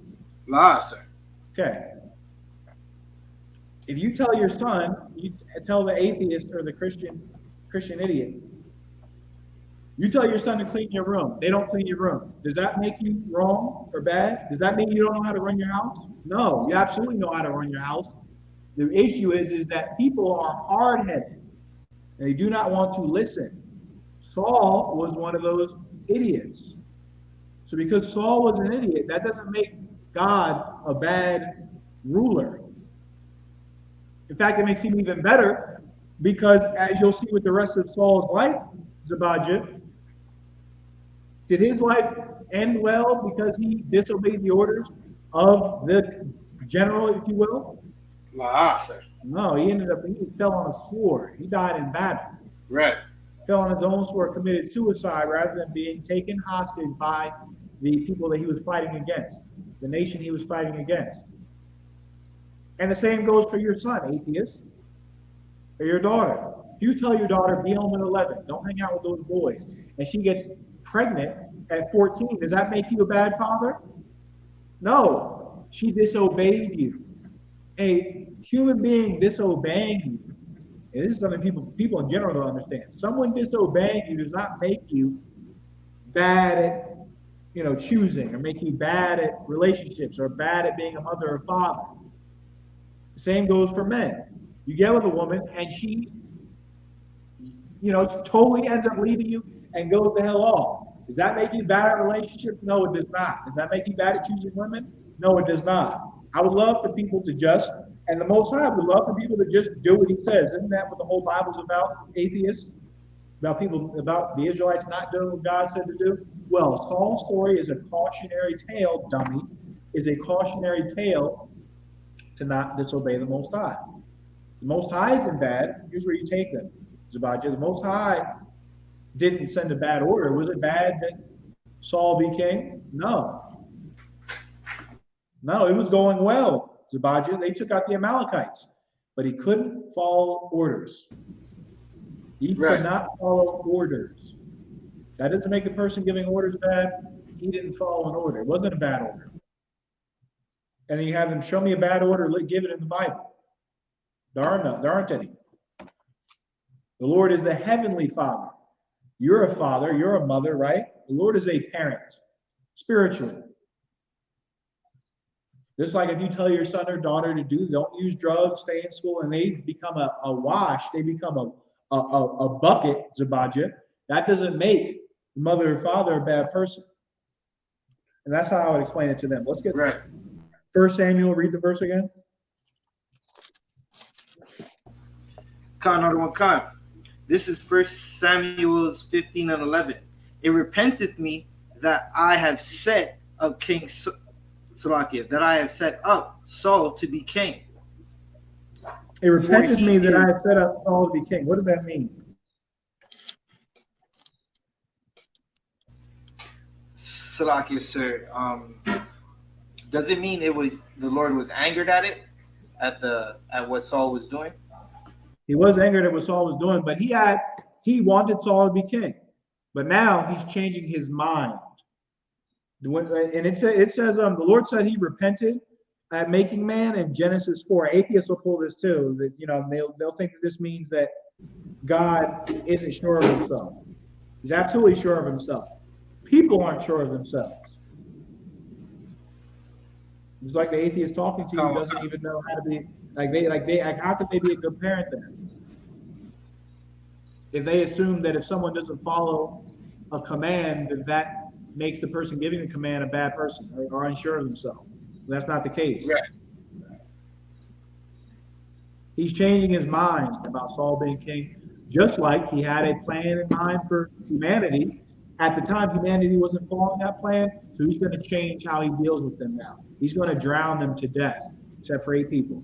[SPEAKER 5] La, sir.
[SPEAKER 3] Okay. If you tell your son, you tell the atheist or the Christian idiot, you tell your son to clean your room. They don't clean your room. Does that make you wrong or bad? Does that mean you don't know how to run your house? No, you absolutely know how to run your house. The issue is that people are hard-headed. They do not want to listen. Saul was one of those idiots. So because Saul was an idiot, that doesn't make God a bad ruler. In fact, it makes him even better because, as you'll see with the rest of Saul's life, Zabajah, did his life end well because he disobeyed the orders of the general, if you will?
[SPEAKER 5] La, sir.
[SPEAKER 3] No, he fell on a sword. He died in battle.
[SPEAKER 5] Right.
[SPEAKER 3] Fell on his own sword, committed suicide rather than being taken hostage by the people that he was fighting against, the nation he was fighting against. And the same goes for your son, atheist, or your daughter. If you tell your daughter, be home at 11, don't hang out with those boys, and she gets pregnant at 14, does that make you a bad father? No, she disobeyed you. A human being disobeying you, and this is something people in general don't understand. Someone disobeying you does not make you bad at choosing, or make you bad at relationships, or bad at being a mother or father. The same goes for men. You get with a woman and she totally ends up leaving you and goes the hell off. Does that make you bad at relationships? No, it does not. Does that make you bad at choosing women? No, it does not. I would love for people to just, and the Most High would love for people to just do what he says. Isn't that what the whole Bible's about, atheists? About the Israelites not doing what God said to do? Well, Saul's story is a cautionary tale, dummy, is a cautionary tale to not disobey the Most High. The Most High isn't bad. Here's where you take them, Zabajah. The Most High didn't send a bad order. Was it bad that Saul be king? No. No, it was going well, Zabajah. They took out the Amalekites, but he couldn't follow orders. He could not follow orders. That doesn't make the person giving orders bad. He didn't follow an order. It wasn't a bad order. And then you have them show me a bad order, give it in the Bible. There aren't any. The Lord is the heavenly Father. You're a father, you're a mother, right? The Lord is a parent, spiritually. Just like if you tell your son or daughter don't use drugs, stay in school, and they become a wash, they become a bucket, Zabajah, that doesn't make the mother or father a bad person. And that's how I would explain it to them. Let's get
[SPEAKER 5] right.
[SPEAKER 3] 1 Samuel, read the verse again.
[SPEAKER 5] Khan. This is 1 Samuel 15 and 11. It repenteth me that I have set up King Salakia, that I have set up Saul to be king.
[SPEAKER 3] It
[SPEAKER 5] For
[SPEAKER 3] repented
[SPEAKER 5] he
[SPEAKER 3] me that
[SPEAKER 5] is
[SPEAKER 3] I had set up Saul to be king. What does that mean?
[SPEAKER 5] Salakia, sir. Does it mean it was the Lord was angered at it, at what Saul was doing?
[SPEAKER 3] He was angered at what Saul was doing, but he wanted Saul to be king. But now he's changing his mind. And it says the Lord said he repented at making man in Genesis 4. Atheists will pull this too. That they'll think that this means that God isn't sure of himself. He's absolutely sure of himself. People aren't sure of themselves. It's like the atheist talking to you who doesn't even know how to be how could they be a good parent then? If they assume that if someone doesn't follow a command, that makes the person giving the command a bad person or unsure of themselves. That's not the case.
[SPEAKER 5] Right.
[SPEAKER 3] He's changing his mind about Saul being king, just like he had a plan in mind for humanity. At the time, humanity wasn't following that plan, so he's going to change how he deals with them now. He's going to drown them to death, except for 8 people.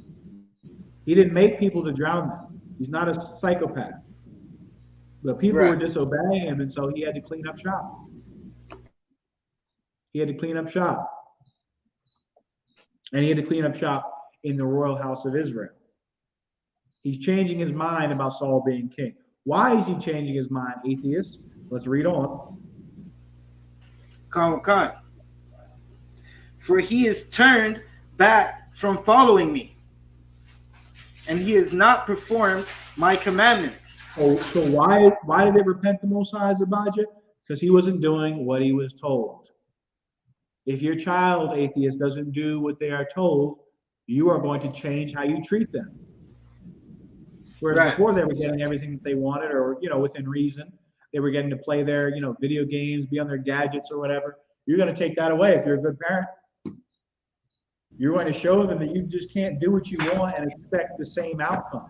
[SPEAKER 3] He didn't make people to drown them. He's not a psychopath. But people were disobeying him, and so he had to clean up shop. He had to clean up shop. And he had to clean up shop in the royal house of Israel. He's changing his mind about Saul being king. Why is he changing his mind, atheist? Let's read on.
[SPEAKER 5] Khan. For he is turned back from following me, and he has not performed my commandments.
[SPEAKER 3] So why did they repent the Most High, Abijah? Because he wasn't doing what he was told. If your child, atheist, doesn't do what they are told, you are going to change how you treat them. Whereas before they were getting everything that they wanted, or within reason, they were getting to play their video games, be on their gadgets or whatever. You're going to take that away if you're a good parent. You're going to show them that you just can't do what you want and expect the same outcome.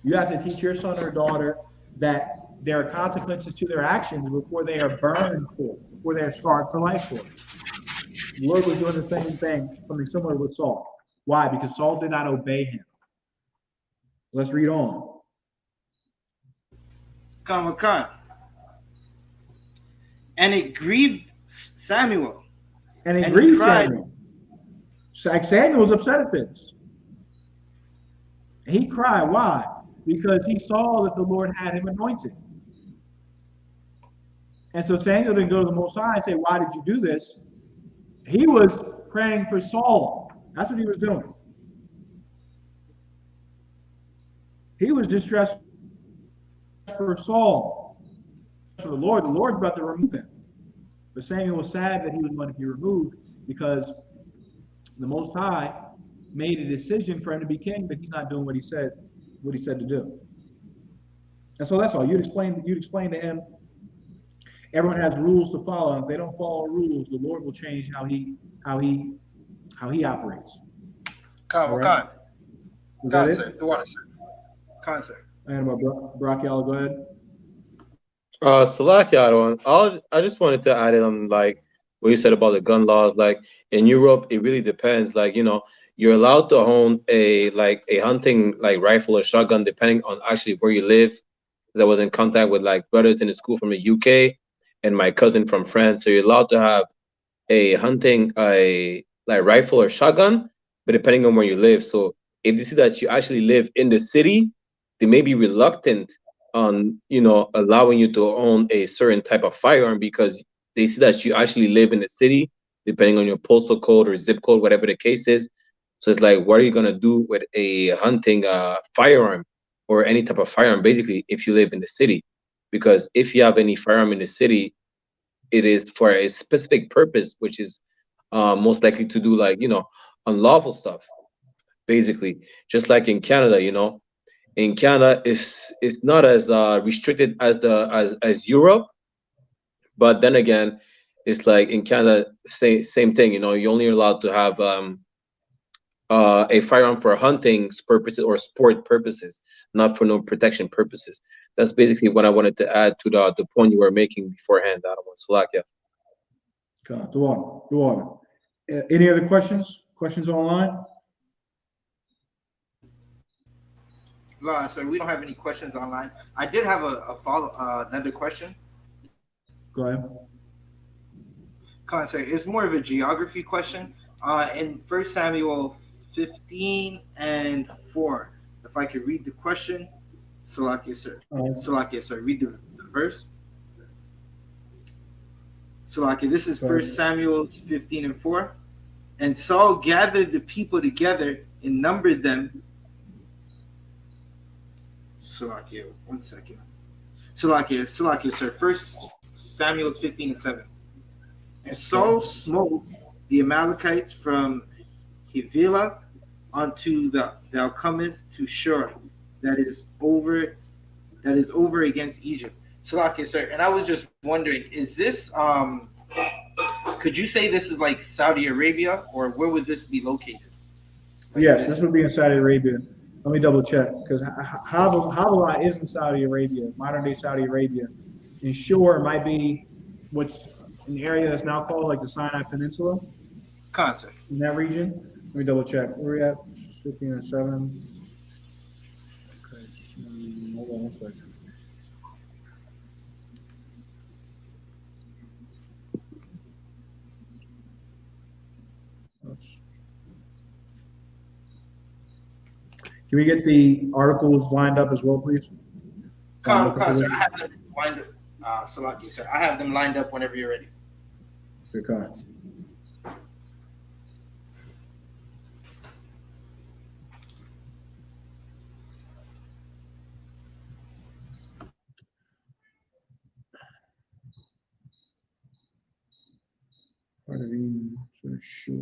[SPEAKER 3] You have to teach your son or daughter that there are consequences to their actions before they are burned for it, before they are scarred for life for it. The Lord was doing the same thing, something similar with Saul. Why? Because Saul did not obey him. Let's read on.
[SPEAKER 5] Khan. And it grieved Samuel.
[SPEAKER 3] And it grieved Samuel. Samuel was upset at this. He cried. Why? Because he saw that the Lord had him anointed. And so Samuel didn't go to the Most High and say, why did you do this? He was praying for Saul. That's what he was doing. He was distressed for Saul, for the Lord. The Lord's about to remove him. But Samuel was sad that he was going to be removed because the Most High made a decision for him to be king, but he's not doing what he said to do. And so that's all. You'd explain to him. Everyone has rules to follow, and if they don't follow rules, the Lord will change how he operates.
[SPEAKER 5] Khan, sir. If you want to, sir. Khan, sir.
[SPEAKER 3] And Brachel, go ahead.
[SPEAKER 6] Salakia, I just wanted to add on like what you said about the gun laws. Like in Europe, it really depends. Like you're allowed to own a hunting rifle or shotgun depending on actually where you live. Because I was in contact with brothers in the school from the UK and my cousin from France. So you're allowed to have a hunting rifle or shotgun, but depending on where you live. So if they see that you actually live in the city, they may be reluctant on allowing you to own a certain type of firearm because they see that you actually live in the city, depending on your postal code or zip code, whatever the case is. So it's like, what are you gonna do with a hunting firearm or any type of firearm, basically, if you live in the city? Because if you have any firearm in the city, it is for a specific purpose, which is most likely to do unlawful stuff, basically. Just like in Canada, in Canada, it's not as restricted as Europe, but then again, it's like in Canada, same thing. You're only allowed to have a firearm for hunting purposes or sport purposes, not for no protection purposes. That's basically what I wanted to add to the point you were making beforehand. I don't want Salakia.
[SPEAKER 3] Go on. Any other questions? Questions online?
[SPEAKER 5] So we don't have any questions online. I did have a follow another question.
[SPEAKER 3] Go ahead.
[SPEAKER 5] Sorry, it's more of a geography question. In First Samuel 15:4, if I could read the question, Salakia, sir. Salakia, sir. Read the verse. Salakia, this is First Samuel 15:4. And Saul gathered the people together and numbered them. Salakia, 1 second. Salakia, sir. First Samuel 15:7. And Saul smote the Amalekites from Havilah unto thou comest to Shur, that is over against Egypt. Salakia, sir. And I was just wondering, is this could you say this is like Saudi Arabia, or where would this be located? Like
[SPEAKER 3] yes, this would be in Saudi Arabia. Let me double check, because Havilah is in Saudi Arabia, modern day Saudi Arabia. And Shur might be what's an area that's now called like the Sinai Peninsula.
[SPEAKER 5] Concept.
[SPEAKER 3] In that region. Let me double check. Where are we at? 15:7. Okay. Hold on 1 second. Can we get the articles lined up as well, please?
[SPEAKER 5] Sir, I have them lined up. Salakia, sir. I have them lined up whenever you're ready.
[SPEAKER 3] Okay. Sure.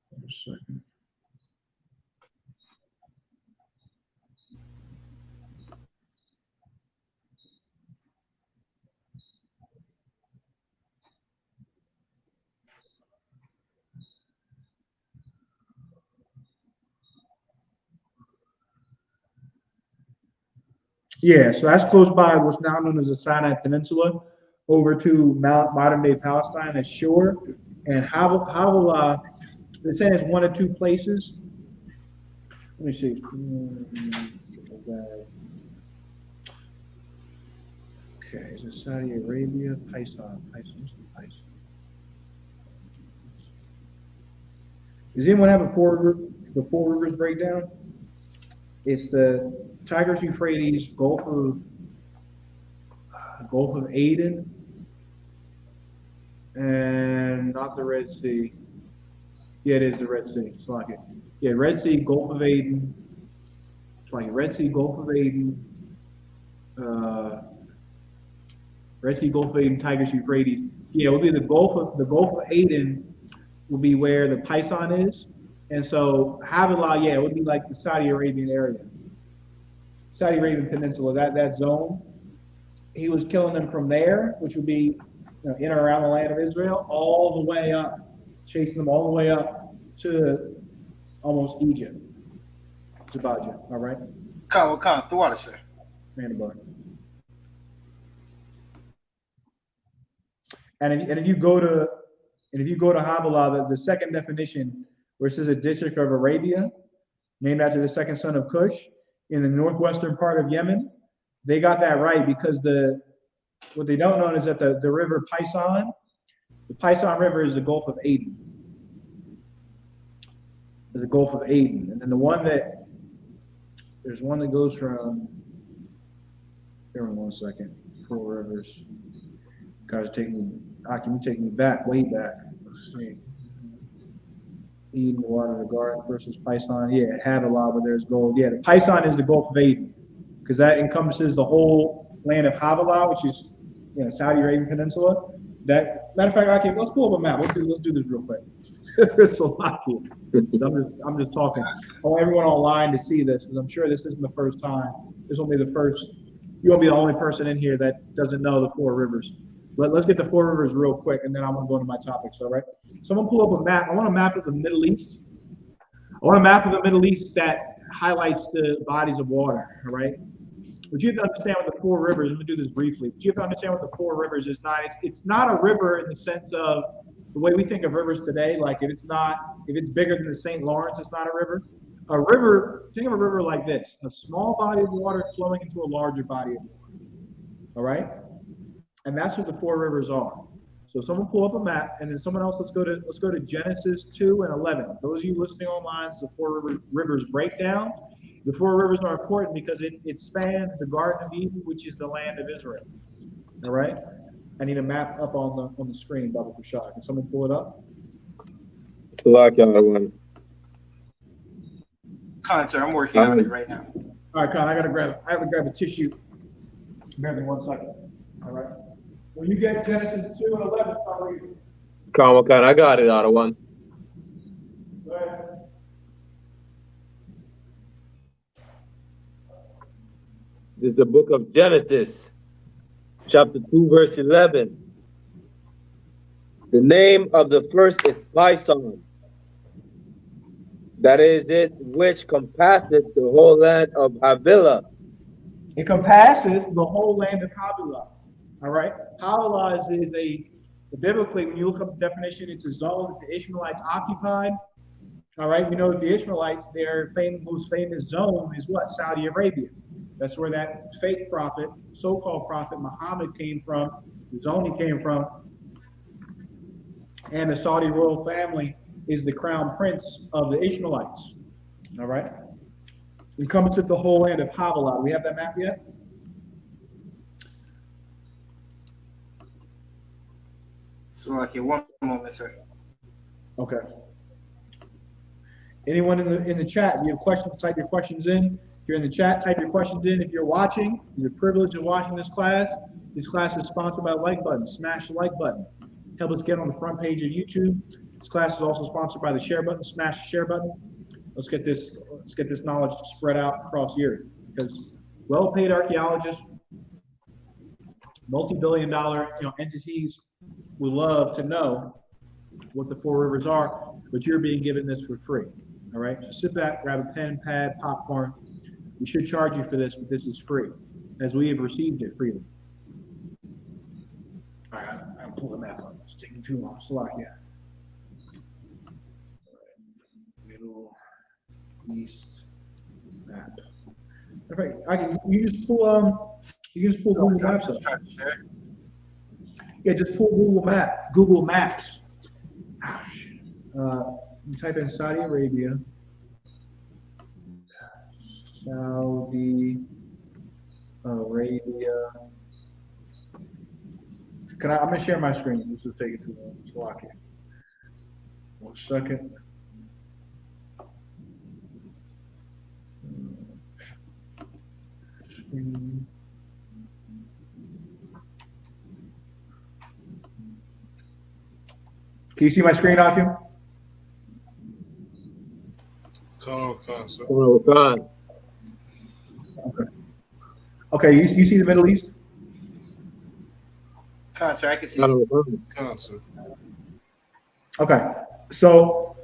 [SPEAKER 3] 1 second. Yeah, so that's close by what's now known as the Sinai Peninsula, over to modern day Palestine as Shur. And Havilah, they're saying it's 1 or 2 places. Let me see. Okay, is it Saudi Arabia? Paisan. Does anyone have the four rivers breakdown? It's the Tigris, Euphrates, Gulf of Aden, and not the Red Sea. Yeah, it is the Red Sea. It's like it. Yeah, Red Sea, Gulf of Aden. It's like Red Sea, Gulf of Aden. Red Sea, Gulf of Aden, Tigris, Euphrates. Yeah, it would be the Gulf of Aden will be where the Paisan is, and so Havilah, yeah, it would be like the Saudi Arabian area, Saudi Arabian Peninsula, that zone. He was killing them from there, which would be in or around the land of Israel, all the way up, chasing them all the way up to almost Egypt. It's about you, all right?
[SPEAKER 5] Khan, the water, sir.
[SPEAKER 3] Man above. And if you go to Havilah, the second definition, where it says a district of Arabia, named after the second son of Cush, in the northwestern part of Yemen, they got that right, because what they don't know is that the river Paisan, the Paisan River is the Gulf of Aden. The Gulf of Aden. And then there's one that goes from, here in 1 second, 4 rivers. Guys, taking me back, way back. Let's see. Eden, the water of the garden versus Paisan. Yeah, Havilah, but there's gold. Yeah, the Paisan is the Gulf of Aden, because that encompasses the whole land of Havilah, which is Saudi Arabian Peninsula. That matter of fact, okay, let's pull up a map. Let's do this real quick. It's a lot here. I'm just talking. I want everyone online to see this, because I'm sure this isn't the first time. This will be the first. You won't be the only person in here that doesn't know the 4 rivers. Let's get the 4 rivers real quick, and then I'm going to go into my topics, all right? So I'm going to pull up a map. I want a map of the Middle East. I want a map of the Middle East that highlights the bodies of water, all right? But you have to understand what the 4 rivers, I'm going to do this briefly, but you have to understand what the 4 rivers is not. It's not a river in the sense of the way we think of rivers today. Like if it's bigger than the St. Lawrence, it's not a river. a river, think of a river like this, a small body of water flowing into a larger body of water. All right? And that's what the four rivers are. So someone pull up a map, and then someone else, let's go to Genesis 2 and 11. Those of you listening online, it's the four rivers breakdown. The four rivers are important because it spans the Garden of Eden, which is the land of Israel. All right? I need a map up on the screen, Baba Prashad. Can someone pull it up?
[SPEAKER 5] Khan, sir, I'm working on it right now.
[SPEAKER 3] All right, Con, I have to grab a tissue. Bear with me 1 second. All right. When you get Genesis 2 and 11, start reading.
[SPEAKER 6] Con, I got it, Otto one.
[SPEAKER 3] Go ahead.
[SPEAKER 6] This is the book of Genesis, chapter 2, verse 11. The name of the first is Pison. That is it which compasseth the whole land of Havilah.
[SPEAKER 3] It compasses the whole land of Havilah. All right. Havilah is biblically, when you look up the definition, it's a zone that the Ishmaelites occupied. All right. We know that the Ishmaelites, their most famous zone is what? Saudi Arabia. That's where that fake prophet, so-called prophet Muhammad came from, the zone he came from. And the Saudi royal family is the crown prince of the Ishmaelites. All right. Encompasses the whole land of Havilah. We have that map yet?
[SPEAKER 5] So, okay, one moment, sir.
[SPEAKER 3] Okay. Anyone in the chat, if you have questions, type your questions in. If you're in the chat, type your questions in. If you're watching, you're privileged of watching this class. This class is sponsored by the like button. Smash the like button. Help us get on the front page of YouTube. This class is also sponsored by the share button. Smash the share button. Let's get this knowledge spread out across the earth, because well-paid archaeologists, multi-billion-dollar entities would love to know what the four rivers are, but you're being given this for free. All right, so sit back, grab a pen, pad, popcorn. We should charge you for this, but this is free, as we have received it freely. All right, I'm pulling the map up. It's taking too long. Slovakia. Middle East map. Okay, you just pull Google Maps up. Yeah, just pull Google Maps. You type in Saudi Arabia. Saudi Arabia. I'm gonna share my screen. This is taking too long. Slovakia. 1 second. Can you see my screen, Akim?
[SPEAKER 4] Sir.
[SPEAKER 3] Okay, you see the Middle East?
[SPEAKER 5] Khan, sir, I can see.
[SPEAKER 4] Sir.
[SPEAKER 3] Okay, so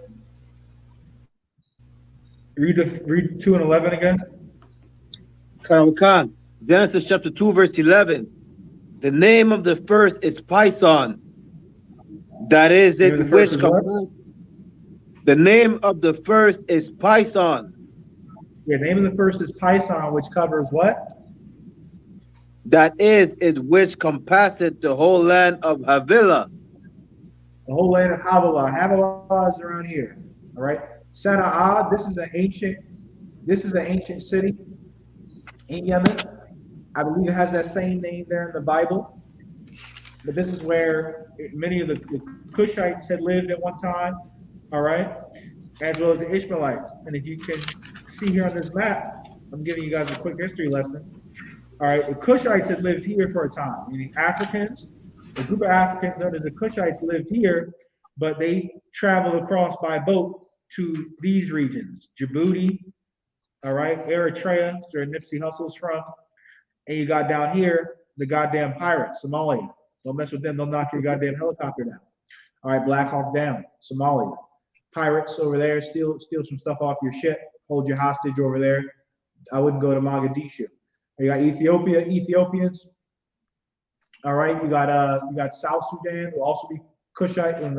[SPEAKER 3] read 2 and 11 again.
[SPEAKER 6] Khan, Genesis chapter 2, verse 11. The name of the first is Pison. That is it which the name of the first is Pison.
[SPEAKER 3] Yeah, the name of the first is Pison, which covers what?
[SPEAKER 6] That is it which compasseth the whole land of Havilah.
[SPEAKER 3] The whole land of Havilah. Havilah is around here. All right. Sana'a, this is an ancient city in Yemen. I believe it has that same name there in the Bible. But this is where many of the Cushites had lived at one time, all right, as well as the Ishmaelites. And if you can see here on this map, I'm giving you guys a quick history lesson. All right, the Cushites had lived here for a time, meaning Africans. A group of Africans known as the Cushites lived here, but they traveled across by boat to these regions, Djibouti, all right, Eritrea, where Nipsey Hussle's from, and you got down here the goddamn pirates, Somalia. Don't mess with them, they'll knock your goddamn helicopter down. All right, Black Hawk Down, Somalia. Pirates over there, steal some stuff off your ship, hold you hostage over there. I wouldn't go to Mogadishu. You got Ethiopia, Ethiopians. All right, you got South Sudan, will also be Cushite, and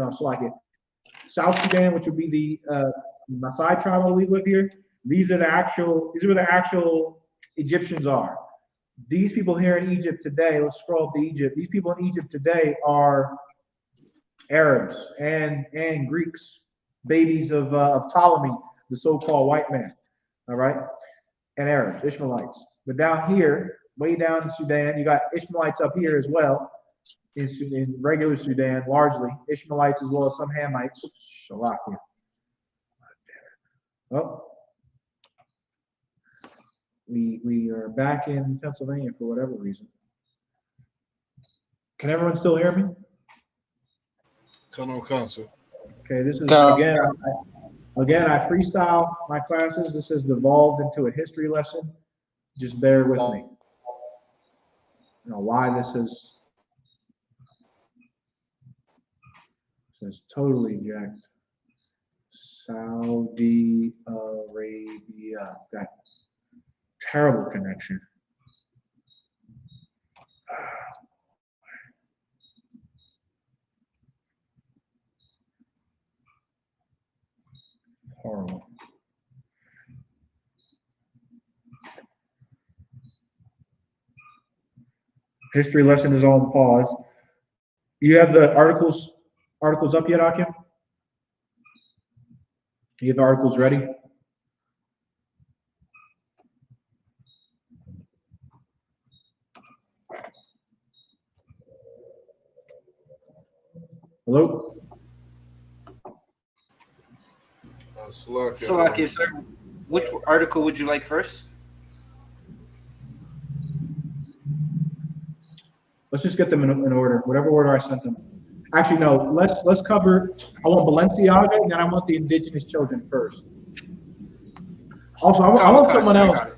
[SPEAKER 3] South Sudan, which would be the Maasai tribe I believe live here. These are where the actual Egyptians are. These people here in Egypt today, let's scroll up to Egypt. These people in Egypt today are Arabs and Greeks, babies of Ptolemy, the so-called white man, all right, and Arabs, Ishmaelites. But down here, way down in Sudan, you got Ishmaelites up here as well, in regular Sudan, largely Ishmaelites as well as some Hamites. Shalakia. Oh, we are back in Pennsylvania for whatever reason. Can everyone still hear me?
[SPEAKER 4] Come on, council.
[SPEAKER 3] Okay, this is
[SPEAKER 6] Come.
[SPEAKER 3] again, I freestyle my classes. This has devolved into a history lesson. Just bear with me. You know why this is totally jacked. Saudi Arabia. Got terrible connection. Horrible. History lesson is on pause. You have the articles up yet, Akim? You have the articles ready? Hello?
[SPEAKER 5] Salakia, sir. Which article would you like first?
[SPEAKER 3] Let's just get them in order, whatever order I sent them. Actually, no. Let's cover. I want Balenciaga, and then I want the indigenous children first. Also, I want someone else. I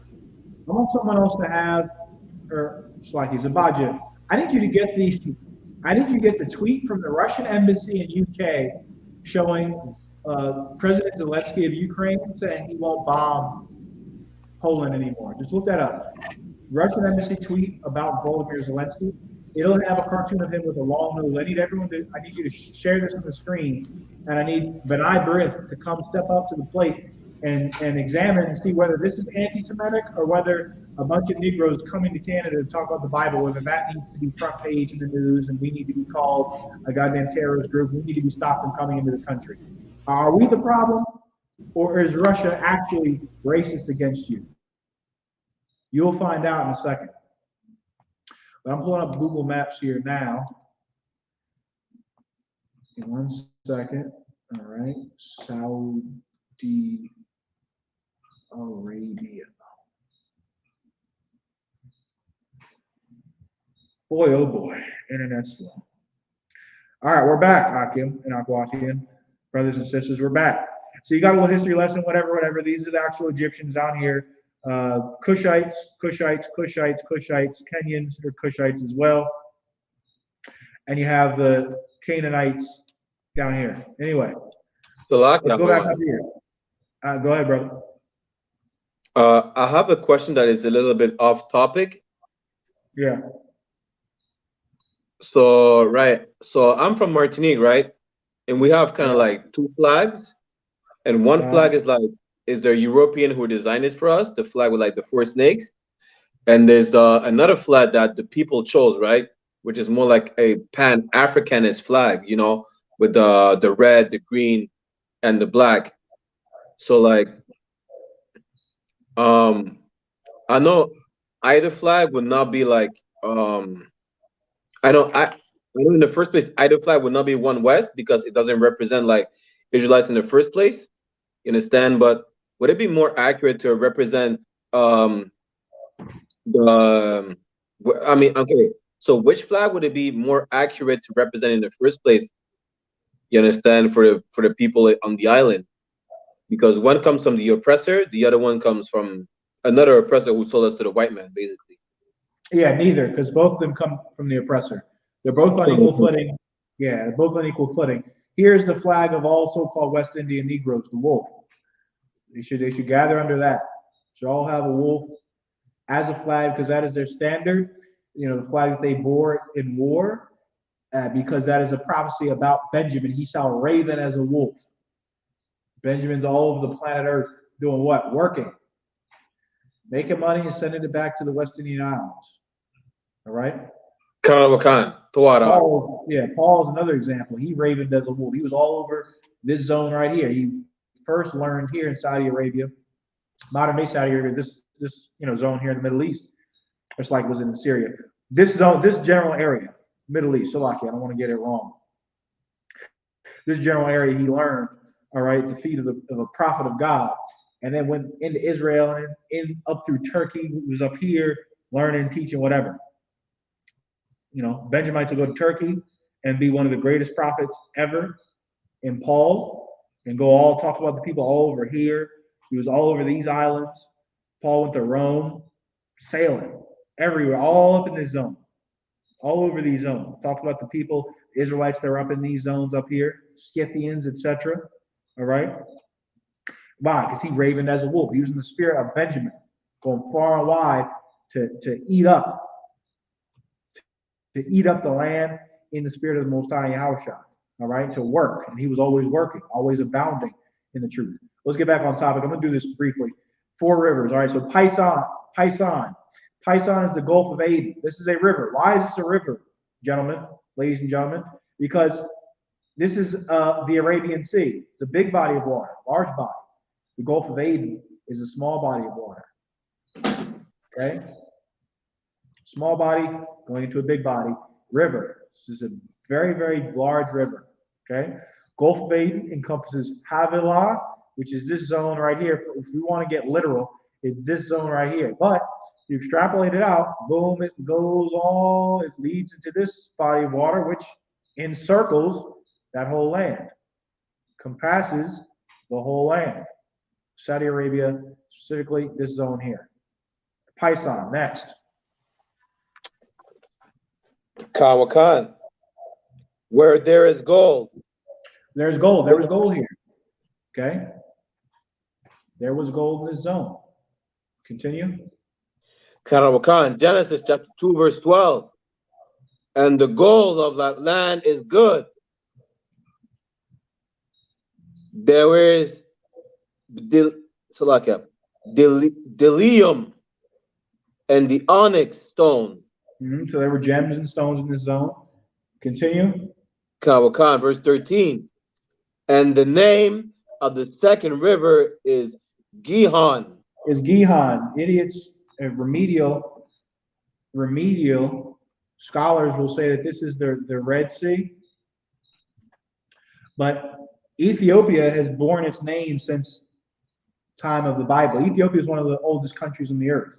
[SPEAKER 3] want someone else to have, or Slaki Zabaja. I need you to get the tweet from the Russian embassy in UK showing President Zelensky of Ukraine saying he won't bomb Poland anymore. Just look that up. Russian embassy tweet about Volodymyr Zelensky. It'll have a cartoon of him with a long nose. I need you to share this on the screen, and I need Benai Brith to come step up to the plate and examine and see whether this is anti-Semitic or whether a bunch of Negroes coming to Canada to talk about the Bible, whether that needs to be front page in the news and we need to be called a goddamn terrorist group. We need to be stopped from coming into the country. Are we the problem, or is Russia actually racist against you? You'll find out in a second. But I'm pulling up Google Maps here now. In 1 second. All right. Saudi Arabia. Boy, oh boy. Internet's slow. All right, we're back, Hakim and Akwafian. Brothers and sisters, we're back. So you got a little history lesson, whatever. These are the actual Egyptians down here. Cushites, Kenyans are Cushites as well. And you have the Canaanites down here. Anyway, let's go back up here. Go ahead, brother.
[SPEAKER 6] I have a question that is a little bit off topic.
[SPEAKER 3] Yeah.
[SPEAKER 6] So I'm from Martinique, right? And we have kind of like two flags, and one flag is the European who designed it for us, the flag with like the 4 snakes, and there's another flag that the people chose, right, which is more like a Pan-Africanist flag, you know, with the red, the green, and the black. So like, I know either flag would not be like I know in the first place, either flag would not be one West because it doesn't represent like Israelites in the first place. You understand? But would it be more accurate to represent okay. So which flag would it be more accurate to represent in the first place? You understand, for the people on the island? Because one comes from the oppressor, the other one comes from another oppressor who sold us to the white man, basically.
[SPEAKER 3] Yeah, neither, because both of them come from the oppressor. They're both on equal footing. Yeah, they're both on equal footing. Here's the flag of all so-called West Indian Negroes, the wolf. They should gather under that. Should all have a wolf as a flag because that is their standard. You know, the flag that they bore in war, because that is a prophecy about Benjamin. He shall raven as a wolf. Benjamin's all over the planet Earth. Doing what? Working. Making money and sending it back to the West Indian Islands. All right? Paul is another example. He ravened as a wolf. He was all over this zone right here. He first learned here in Saudi Arabia, modern day Saudi Arabia, this zone here in the Middle East. Just like it was in Syria. This zone, this general area, Middle East, Salaki, I don't want to get it wrong. This general area he learned, all right, the feet of a prophet of God. And then went into Israel and up through Turkey, he was up here learning, teaching, whatever. Benjamites will go to Turkey and be one of the greatest prophets ever in Paul and talk about the people all over here. He was all over these islands. Paul went to Rome, sailing everywhere, all up in this zone, all over these zones. Talked about the people, the Israelites that are up in these zones up here, Scythians, etc. All right. Why? Because he ravened as a wolf. He was in the spirit of Benjamin, going far and wide to eat up the land in the spirit of the Most High Yahushua. All right, to work, and he was always working, always abounding in the truth. Let's get back on topic. I'm going to do this briefly. 4 rivers. All right, so Paisan is the Gulf of Aden. This is a river. Why is this a river, ladies and gentlemen? Because this is the Arabian Sea. It's a big body of water, large body. The Gulf of Aden is a small body of water. Okay? Small body going into a big body. River. This is a very, very large river. Okay? Gulf of Aden encompasses Havilah, which is this zone right here. If we want to get literal, it's this zone right here. But you extrapolate it out, boom, it leads into this body of water, which encircles that whole land, compasses the whole land. Saudi Arabia, specifically this zone here. Paisan, next.
[SPEAKER 6] Kawakan. Where there is gold.
[SPEAKER 3] There's gold. There was gold here. Okay? There was gold in this zone. Continue.
[SPEAKER 6] Kawakan. Genesis chapter 2, verse 12. And the gold of that land is good. There is Delium and the onyx stone.
[SPEAKER 3] So there were gems and stones in this zone. Continue.
[SPEAKER 6] Kawakan, verse 13. And the name of the second river is Gihon.
[SPEAKER 3] Is Gihon. Idiots, remedial scholars will say that this is the Red Sea. But Ethiopia has borne its name since time of the Bible. Ethiopia is one of the oldest countries on the earth.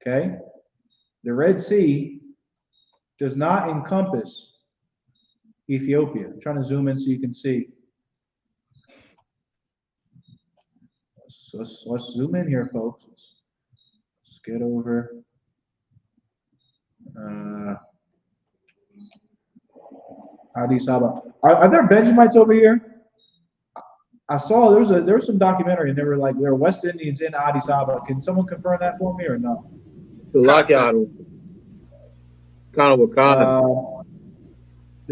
[SPEAKER 3] Okay? The Red Sea does not encompass Ethiopia. I'm trying to zoom in so you can see. So let's zoom in here, folks. Let's get over. Addis Ababa. Are there Benjamites over here? I saw there was some documentary and they were West Indians in Addis Ababa. Can someone confirm that for me or no? There's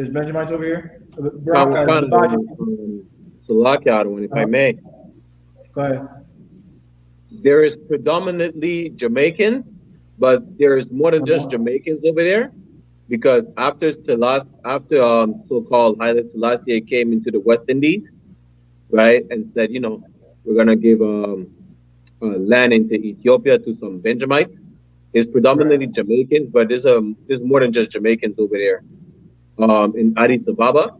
[SPEAKER 3] Benjamites over here.
[SPEAKER 6] If I may.
[SPEAKER 3] Go ahead.
[SPEAKER 6] There is predominantly Jamaicans, but there's more than just Jamaicans over there, because after so-called Haile Selassie came into the West Indies, right, and said, we're gonna give land into Ethiopia to some Benjamites. It's predominantly Jamaicans, but there's more than just Jamaicans over there. In Addis Ababa,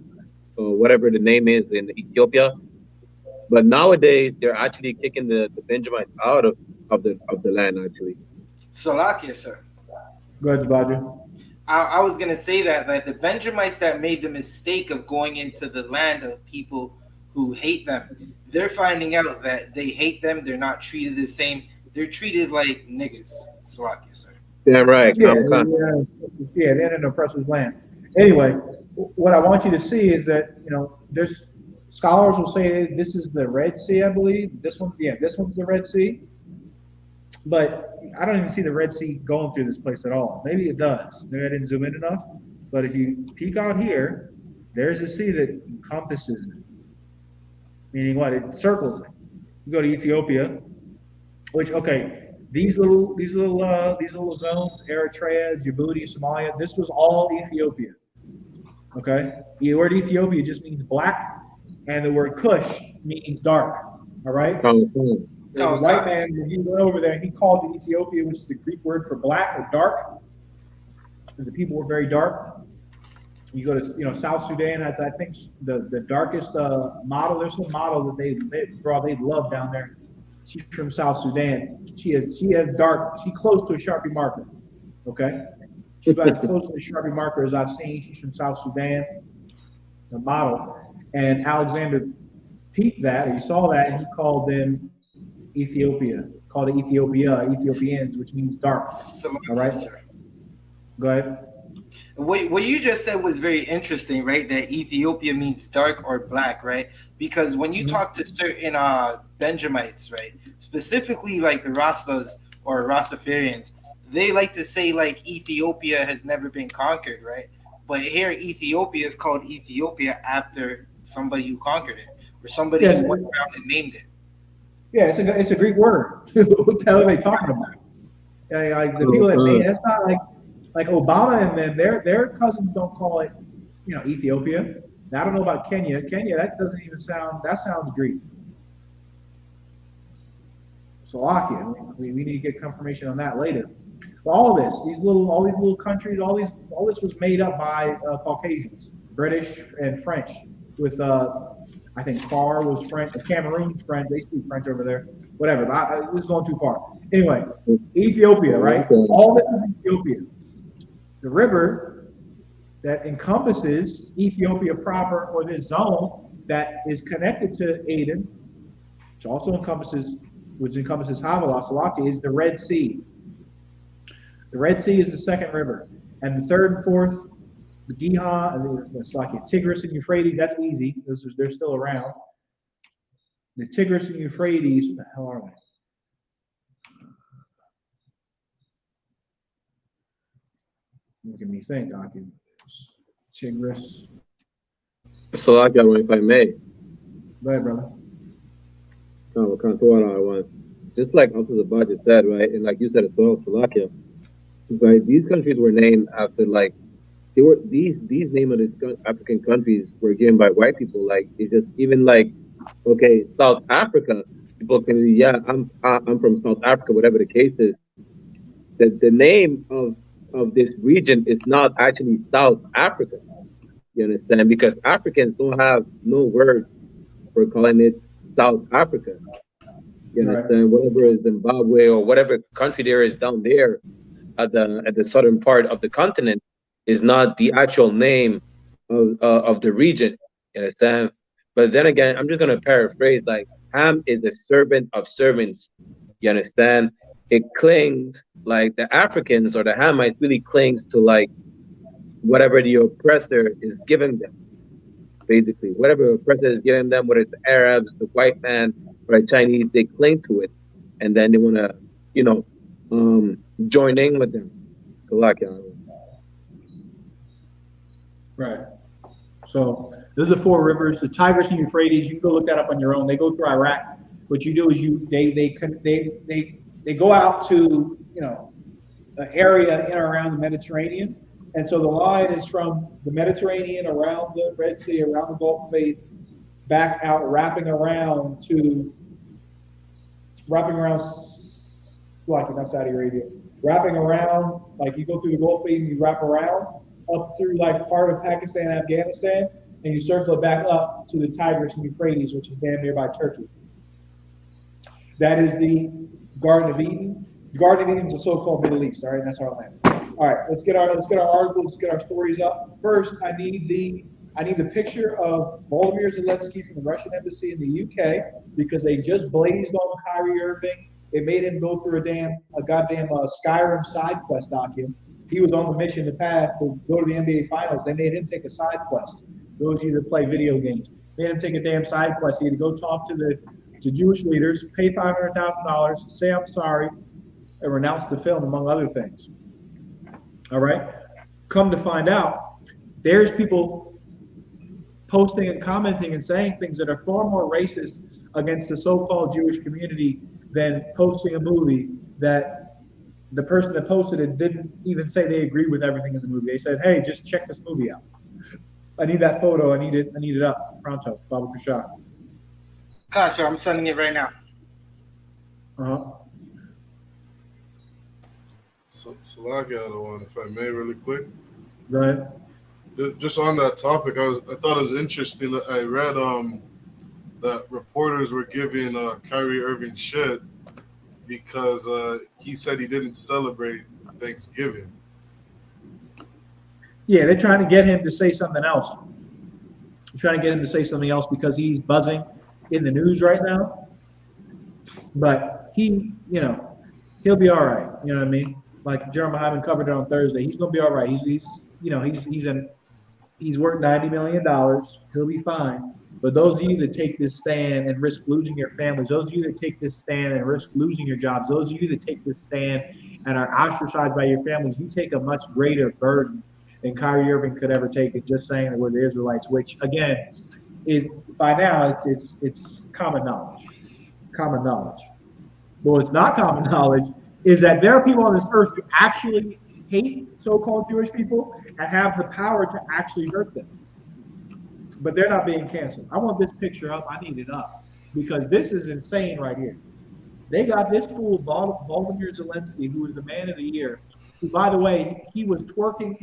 [SPEAKER 6] or whatever the name is in Ethiopia. But nowadays they're actually kicking the Benjamites out of the land actually.
[SPEAKER 5] Salakia, sir.
[SPEAKER 3] Go ahead, Badger.
[SPEAKER 5] I was gonna say that the Benjamites that made the mistake of going into the land of people who hate them, they're finding out that they hate them. They're not treated the same. They're treated like niggas. Salakia, sir.
[SPEAKER 6] Yeah, right.
[SPEAKER 3] They're in an oppressor's land. Anyway, what I want you to see is that there's scholars will say this is the Red Sea, I believe. This one's the Red Sea. But I don't even see the Red Sea going through this place at all. Maybe it does. Maybe I didn't zoom in enough. But if you peek out here, there's a sea that encompasses it. Meaning what? It circles it. You go to Ethiopia, which okay, these little zones, Eritrea, Djibouti, Somalia, this was all Ethiopia. Okay, the word Ethiopia just means black, and the word Kush means dark. All right. So the white man, when he went over there, he called it Ethiopia, which is the Greek word for black or dark, and the people were very dark. You go to South Sudan. That's I think the darkest model. There's some model that they love down there. She's from South Sudan. She has dark. She's close to a Sharpie marker. Okay, she's about as close to a Sharpie marker as I've seen. She's from South Sudan. The model, and Alexander peeped that, or he saw that, and he called them Ethiopia. Called it Ethiopia, Ethiopians, which means dark. All right. Go ahead.
[SPEAKER 5] What you just said was very interesting, right? That Ethiopia means dark or black, right? Because when you talk to certain Benjamites, right, specifically like the Rastas or Rastafarians, they like to say like Ethiopia has never been conquered, right? But here Ethiopia is called Ethiopia after somebody who conquered it, or somebody who went around and named it.
[SPEAKER 3] Yeah, it's a Greek word. What the hell are they talking about? Yeah, like the people that made that's not like Obama and them. Their cousins don't call it, Ethiopia. Now, I don't know about Kenya. Kenya, that doesn't even sound. That sounds Greek. Slovakia. We need to get confirmation on that later. But all these little countries, all this was made up by Caucasians, British and French. With I think Far was French, Cameroon's French. They speak French over there. Whatever. This is going too far. Anyway, Ethiopia, right? All this is Ethiopia. The river that encompasses Ethiopia proper, or this zone that is connected to Aden, which also encompasses Havilah, Salakia, is the Red Sea. The Red Sea is the second river, and the third and fourth, the Gihon, Tigris and Euphrates. That's easy. They're still around. The Tigris and Euphrates. What the hell are they? Making me think, Tigris.
[SPEAKER 6] So I got one, if I may.
[SPEAKER 3] Go ahead, brother.
[SPEAKER 6] Just like Uncle Zabad just said, right, and like you said as well, Slovakia, right? These countries were named after these name of these African countries were given by white people. Like it's just even like, okay, South Africa, people can I'm from South Africa, whatever the case is. The name of this region is not actually South Africa. You understand? Because Africans don't have no word for calling it South Africa. You understand? Whatever is Zimbabwe or whatever country there is down there at the southern part of the continent is not the actual name of the region. You understand? But then again, I'm just gonna paraphrase, like Ham is a servant of servants. You understand? It clings, like the Africans or the Hamites really clings to like whatever the oppressor is giving them. Basically, whatever the oppressor is giving them, whether it's the Arabs, the white man, or the Chinese, they cling to it, and then they want to, join in with them. So like,
[SPEAKER 3] right. So those are the four rivers: the Tigris and Euphrates. You can go look that up on your own. They go through Iraq. What you do is they go out to an area in and around the Mediterranean, and so the line is from the Mediterranean around the Red Sea, around the Gulf of Aden, back out, wrapping around, like that's Saudi Arabia, wrapping around, like you go through the Gulf of Aden, you wrap around up through like part of Pakistan and Afghanistan, and you circle it back up to the Tigris and Euphrates, which is damn nearby Turkey. That is the Garden of Eden. The Garden of Eden is the so-called Middle East. All right, that's our land. All right, let's get our articles, let's get our stories up. First, I need the picture of Volodymyr Zelensky from the Russian embassy in the UK, because they just blazed on Kyrie Irving. They made him go through a goddamn Skyrim side quest document. He was on the mission to go to the NBA Finals. They made him take a side quest. Those of you that play video games, made him take a damn side quest. He had to go talk to Jewish leaders, pay $500,000, say I'm sorry, and renounce the film, among other things. All right. Come to find out, there's people posting and commenting and saying things that are far more racist against the so-called Jewish community than posting a movie that the person that posted it didn't even say they agreed with everything in the movie. They said, "Hey, just check this movie out. I need that photo. I need it up. Pronto, Baba Kushak."
[SPEAKER 5] Sir, I'm sending it right now.
[SPEAKER 3] Uh-huh.
[SPEAKER 4] So I got one, if I may, really quick.
[SPEAKER 3] Go ahead.
[SPEAKER 4] Just on that topic, I thought it was interesting that I read that reporters were giving Kyrie Irving shit because he said he didn't celebrate Thanksgiving.
[SPEAKER 3] Yeah, they're trying to get him to say something else. They're trying to get him to say something else because he's buzzing in the news right now. But he, he'll be all right. You know what I mean? Like Jeremiah Hyman covered it on Thursday. He's gonna be all right. He's worth $90 million. He'll be fine. But those of you that take this stand and risk losing your families, those of you that take this stand and risk losing your jobs, those of you that take this stand and are ostracized by your families, you take a much greater burden than Kyrie Irving could ever take it just saying that we're the Israelites, which again is by now it's common knowledge. Common knowledge. But what's not common knowledge is that there are people on this earth who actually hate so-called Jewish people and have the power to actually hurt them. But they're not being canceled. I want this picture up. I need it up because this is insane right here. They got this fool, Volodymyr Zelensky, who was the man of the year, who, by the way, he was twerking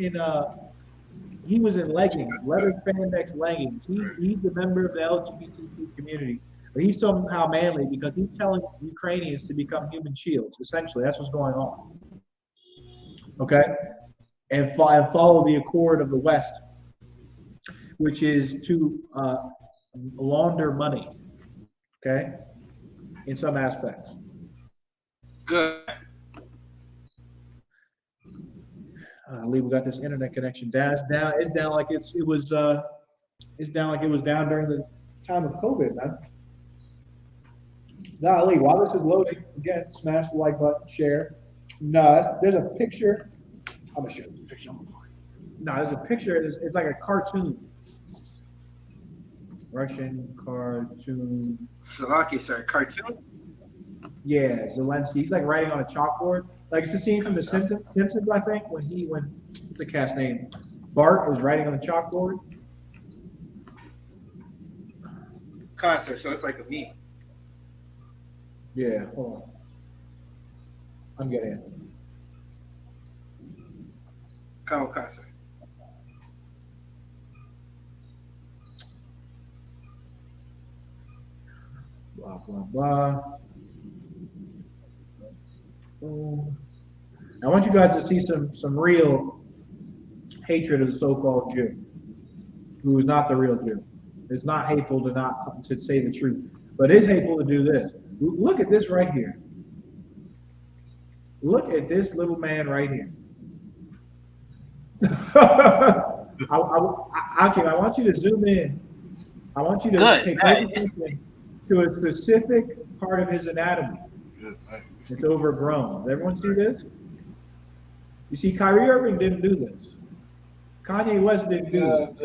[SPEAKER 3] he was in leggings, leather spandex leggings. He's a member of the LGBT community. But he's somehow manly because he's telling Ukrainians to become human shields. Essentially, that's what's going on. Okay? And follow the accord of the West, which is to launder money, okay, in some aspects.
[SPEAKER 5] Good.
[SPEAKER 3] We got this internet connection down. It's down like it was down during the time of COVID, man. Golly, while this is loading, again, smash the like button, share. No, there's a picture. I'm gonna show you the picture. No, there's a picture. It's like a cartoon. Russian cartoon.
[SPEAKER 5] Salaki, sir, cartoon?
[SPEAKER 3] Yeah, Zelensky. He's like writing on a chalkboard. Like it's the scene from The Simpsons, I think, when the cast name Bart was writing on the chalkboard.
[SPEAKER 5] Concert, so it's like a meme.
[SPEAKER 3] Yeah, hold on. I'm getting it.
[SPEAKER 5] Concert.
[SPEAKER 3] Blah blah blah. I want you guys to see some real hatred of the so-called Jew, who is not the real Jew. It's not hateful to say the truth, but it is hateful to do this. Look at this right here. Look at this little man right here. I want you to zoom in. I want you to pay close attention to a specific part of his anatomy. It's overgrown. Does everyone see this? You see, Kyrie Irving didn't do this. Kanye West didn't do this.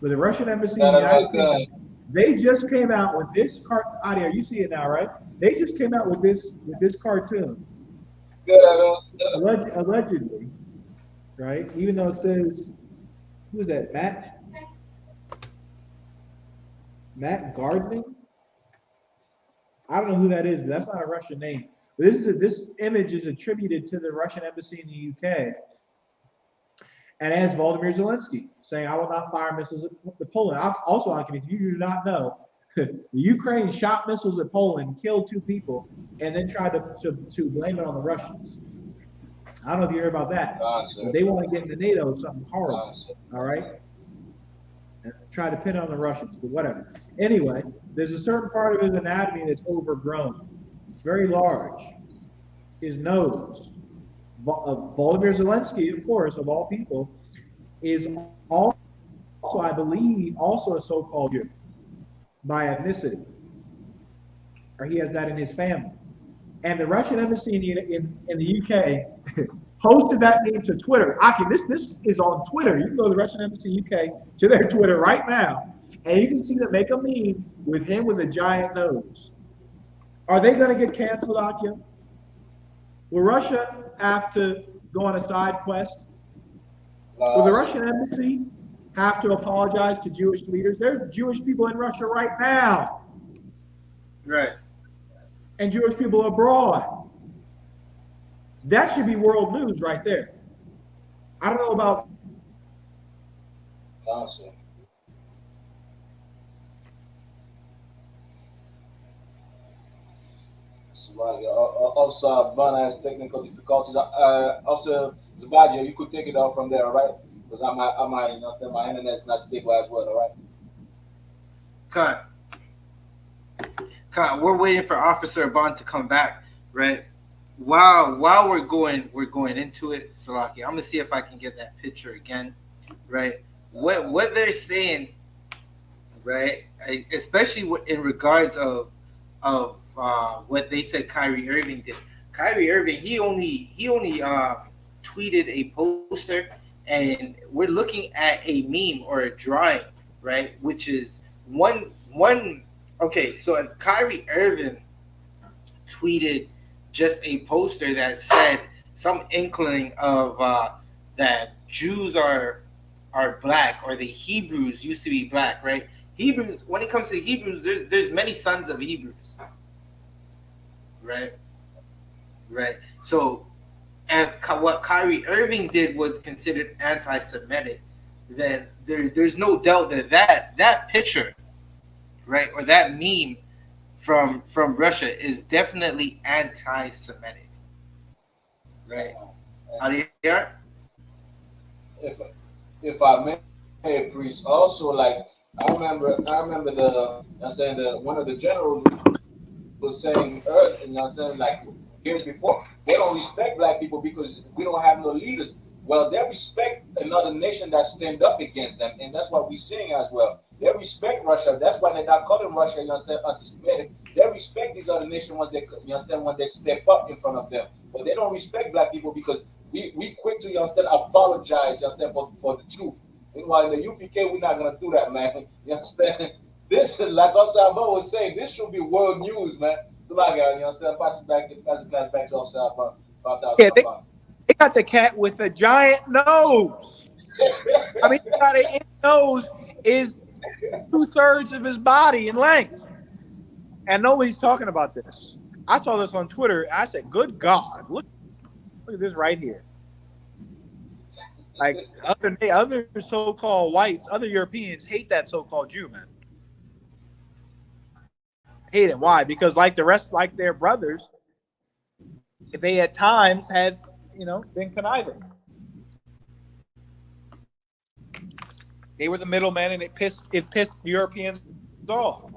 [SPEAKER 3] But the Russian embassy in the United States, they just came out with this cartoon. Audio, you see it now, right? They just came out with this cartoon. Allegedly, right? Even though it says, who is that? Matt Gardening? I don't know who that is, but that's not a Russian name. But this image is attributed to the Russian embassy in the UK, and has Volodymyr Zelensky saying, "I will not fire missiles at Poland." Also, if you do not know, the Ukraine shot missiles at Poland, killed 2 people, and then tried to blame it on the Russians. I don't know if you heard about that. But they want to get into NATO, something horrible. All right, and try to pin it on the Russians, but whatever. Anyway, there's a certain part of his anatomy that's overgrown. It's very large. His nose. Volodymyr Zelensky, of course, of all people, is also, I believe, also a so-called Jew by ethnicity. Or he has that in his family. And the Russian embassy in the UK posted that name to Twitter. Aki, this is on Twitter. You can go to the Russian embassy UK to their Twitter right now And you can see them make a meme with him with a giant nose. Are they going to get canceled, Akia? Will Russia have to go on a side quest? Will the Russian embassy have to apologize to Jewish leaders? There's Jewish people in Russia right now.
[SPEAKER 5] Right.
[SPEAKER 3] And Jewish people abroad. That should be world news right there. I don't know about.
[SPEAKER 1] Awesome. Also, Bana has technical difficulties. Also, Zabadia, you could take it out from there, all right? Because you know, my internet's not stable as well, all right?
[SPEAKER 5] Cut. We're waiting for Officer Bond to come back, right? While we're going into it, Salaki. I'm gonna see if I can get that picture again, right? What they're saying, right? Especially in regards of what they said Kyrie Irving did. Kyrie Irving, he only tweeted a poster, and we're looking at a meme or a drawing, right? Which is one. Okay, so if Kyrie Irving tweeted just a poster that said some inkling of that Jews are black, or the Hebrews used to be black, right? Hebrews, when it comes to Hebrews, there's many sons of Hebrews, right? So if what Kyrie Irving did was considered anti-Semitic, then there's no doubt that picture, right, or that meme from Russia is definitely anti-Semitic, right?
[SPEAKER 1] If if I may, priest, also like I remember I'm saying one of the generals was saying earlier, you know, saying like years before, they don't respect black people because we don't have no leaders. Well, they respect another nation that stand up against them, and that's what we're seeing as well. They respect Russia. That's why they're not calling Russia, you understand, anti-Semitic. They respect these other nations when they, you understand, when they step up in front of them. But they don't respect black people because we quick to, you understand, apologize, you understand, for the truth. Meanwhile, in the UPK, we're not gonna do that, man. You understand? This, like Osaba was saying, this should be world news, man. So, like, you understand, pass the class back to Osaba.
[SPEAKER 7] Yeah, they got the cat with a giant nose. I mean, his nose is 2/3 of his body in length. And nobody's talking about this. I saw this on Twitter. And I said, good God, look at this right here. Like other so-called whites, other Europeans hate that so-called Jew, man. Hate him. Why? Because like the rest, like their brothers, they at times had, been conniving. They were the middlemen, and it pissed Europeans off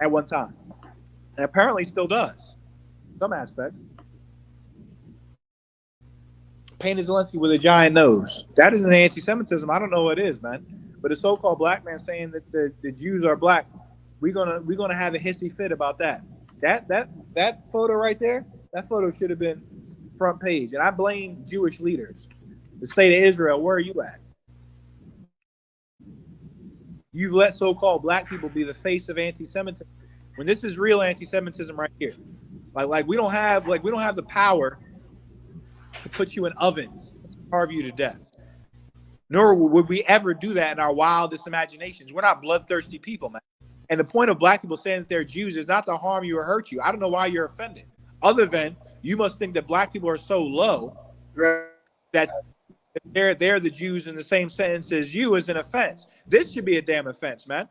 [SPEAKER 7] at one time, and apparently still does in some aspects. Painted Zelensky with a giant nose. That is an anti-Semitism. I don't know what it is, man. But a so-called black man saying that the Jews are black, we're gonna have a hissy fit about that. That photo right there, that photo should have been front page. And I blame Jewish leaders. The state of Israel, where are you at? You've let so-called black people be the face of anti-Semitism when this is real anti-Semitism right here. Like we don't have the power to put you in ovens, carve you to death. Nor would we ever do that in our wildest imaginations. We're not bloodthirsty people, man. And the point of black people saying that they're Jews is not to harm you or hurt you. I don't know why you're offended. Other than you must think that black people are so low that they're the Jews in the same sentence as you is an offense. This should be a damn offense, man.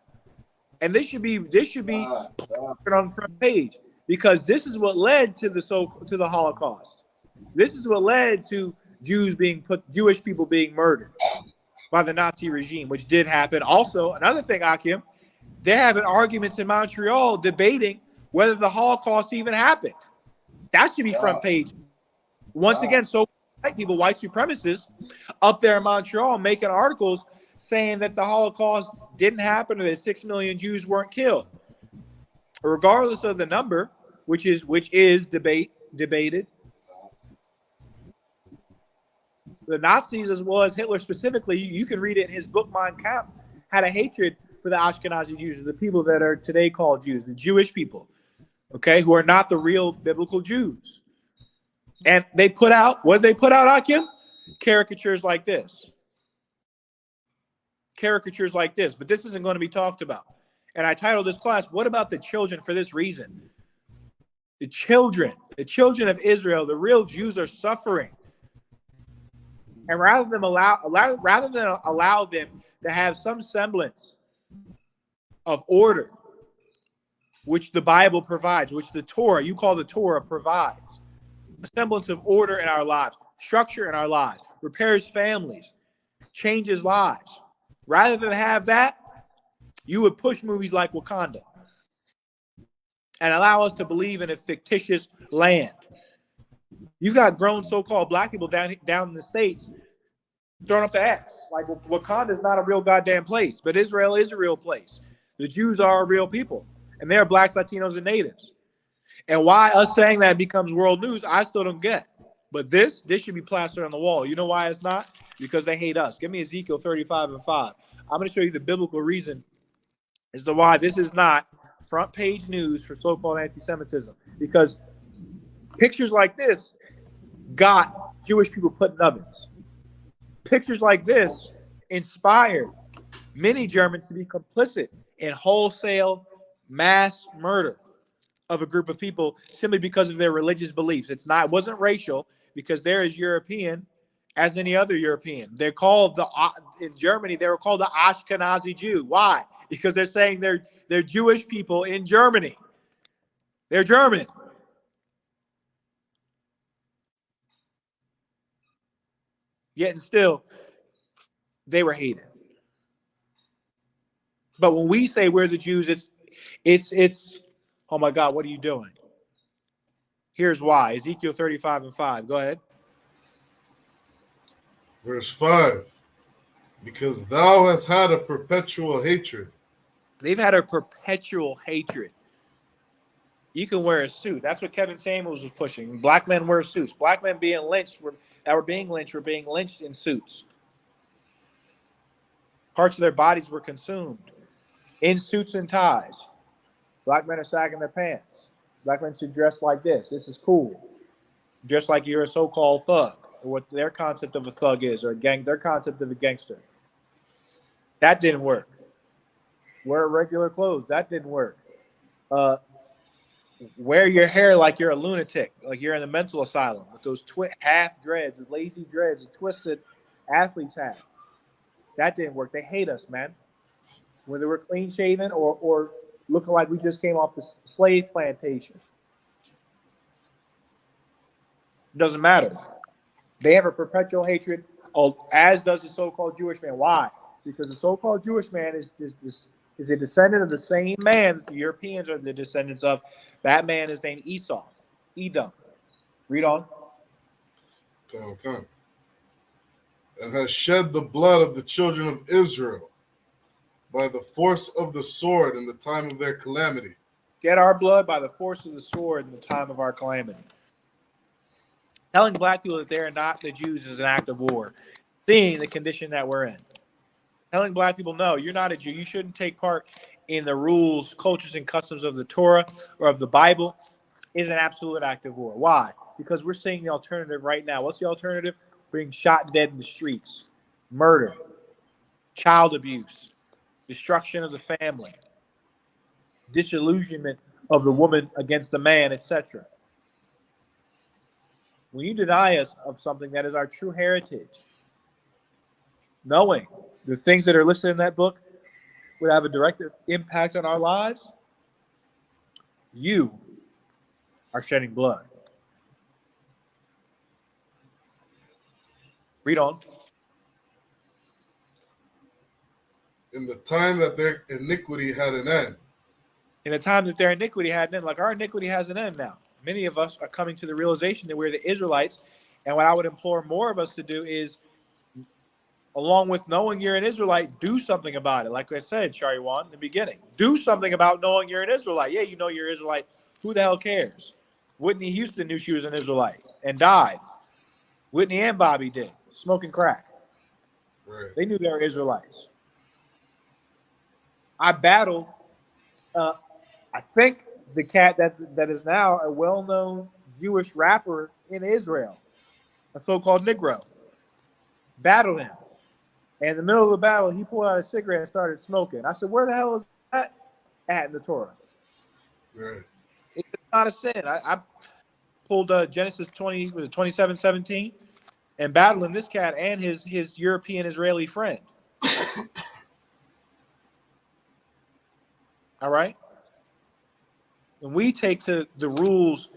[SPEAKER 7] And this should be put on the front page, because this is what led to the Holocaust. This is what led to Jewish people being murdered by the Nazi regime, which did happen. Also, another thing, Akim, they're having arguments in Montreal debating whether the Holocaust even happened. That should be front page. Once again, so white people, white supremacists, up there in Montreal making articles saying that the Holocaust didn't happen or that 6 million Jews weren't killed. Regardless of the number, which is debated, the Nazis, as well as Hitler specifically, you can read it in his book Mein Kampf, had a hatred for the Ashkenazi Jews, the people that are today called Jews, the Jewish people, okay, who are not the real biblical Jews. And they put out, what did they put out, Akim? Caricatures like this. Caricatures like this. But this isn't going to be talked about. And I titled this class, What About the Children, for this reason. The children of Israel, the real Jews, are suffering. And rather than allow them to have some semblance of order, which the Bible provides, which the Torah, you call the Torah, provides, a semblance of order in our lives, structure in our lives, repairs families, changes lives. Rather than have that, you would push movies like Wakanda and allow us to believe in a fictitious land. You've got grown so-called black people down in the States throwing up the X. Like, Wakanda is not a real goddamn place, but Israel is a real place. The Jews are a real people, and they're blacks, Latinos, and natives. And why us saying that becomes world news, I still don't get. But this should be plastered on the wall. You know why it's not? Because they hate us. Give me Ezekiel 35:5. I'm going to show you the biblical reason as to why this is not front page news for so-called anti-Semitism. Because pictures like this got Jewish people put in ovens. Pictures like this inspired many Germans to be complicit in wholesale mass murder of a group of people simply because of their religious beliefs. It wasn't racial, because they're as European as any other European. They're called in Germany, they were called the Ashkenazi Jew. Why? Because they're saying they're Jewish people in Germany. They're German. Yet and still, they were hated. But when we say we're the Jews, it's oh my God, what are you doing? Here's why. Ezekiel 35:5. Go ahead.
[SPEAKER 4] Verse 5. Because thou hast had a perpetual hatred.
[SPEAKER 7] They've had a perpetual hatred. You can wear a suit. That's what Kevin Samuels was pushing. Black men wear suits. Black men were being lynched in suits. Parts of their bodies were consumed in suits and ties. Black men are sagging their pants. Black men should dress like this. This is cool. Just like you're a so-called thug, or what their concept of a thug is, or their concept of a gangster. That didn't work. Wear regular clothes. That didn't work. Wear your hair like you're a lunatic, like you're in the mental asylum, with those half dreads, with lazy dreads, and twisted athletes have. That didn't work. They hate us, man. Whether we're clean shaven or looking like we just came off the slave plantation. Doesn't matter. They have a perpetual hatred, as does the so-called Jewish man. Why? Because the so-called Jewish man is a descendant of the same man that the Europeans are the descendants of. That man is named Esau, Edom. Read on.
[SPEAKER 4] Come. And has shed the blood of the children of Israel by the force of the sword in the time of their calamity.
[SPEAKER 7] Shed our blood by the force of the sword in the time of our calamity. Telling black people that they're not the Jews is an act of war. Seeing the condition that we're in. Telling black people, no, you're not a Jew. You shouldn't take part in the rules, cultures, and customs of the Torah or of the Bible is an absolute act of war. Why? Because we're seeing the alternative right now. What's the alternative? Being shot dead in the streets. Murder. Child abuse. Destruction of the family. Disillusionment of the woman against the man, etc. When you deny us of something that is our true heritage, knowing the things that are listed in that book would have a direct impact on our lives, you are shedding blood. Read on.
[SPEAKER 4] In the time that their iniquity had an end.
[SPEAKER 7] In the time that their iniquity had an end, like our iniquity has an end now. Many of us are coming to the realization that we're the Israelites. And what I would implore more of us to do is, along with knowing you're an Israelite, do something about it. Like I said, Shariwan, in the beginning, do something about knowing you're an Israelite. Yeah, you know you're Israelite. Who the hell cares? Whitney Houston knew she was an Israelite and died. Whitney and Bobby did, smoking crack.
[SPEAKER 4] Right.
[SPEAKER 7] They knew they were Israelites. I battled. I think the cat that is now a well-known Jewish rapper in Israel, a so-called Negro. Battled him. And in the middle of the battle, he pulled out a cigarette and started smoking. I said, "Where the hell is that at in the Torah?"
[SPEAKER 4] Right.
[SPEAKER 7] It's not a sin. I pulled Genesis 20, was it 27:17, and battling this cat and his European Israeli friend. All right. When we take to the rules,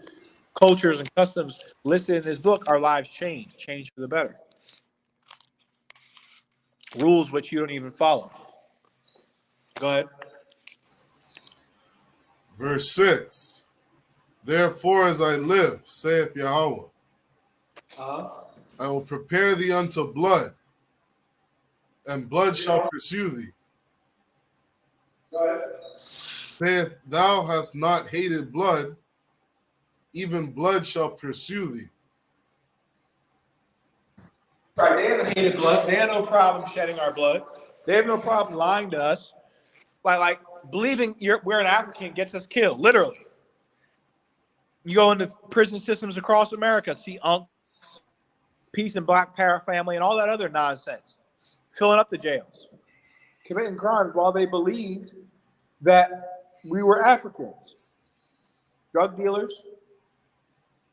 [SPEAKER 7] cultures, and customs listed in this book, our lives change for the better. Rules which you don't even follow. Go ahead.
[SPEAKER 4] Verse 6. Therefore, as I live, saith Yahweh, I will prepare thee unto blood, and blood shall pursue thee. Saith, thou hast not hated blood, even blood shall pursue thee.
[SPEAKER 7] Right, they haven't hated blood. They have no problem shedding our blood. They have no problem lying to us. Like believing we're an African gets us killed, literally. You go into prison systems across America, see UNCs, Peace and Black Power Family, and all that other nonsense, filling up the jails, committing crimes while they believed that we were Africans, drug dealers,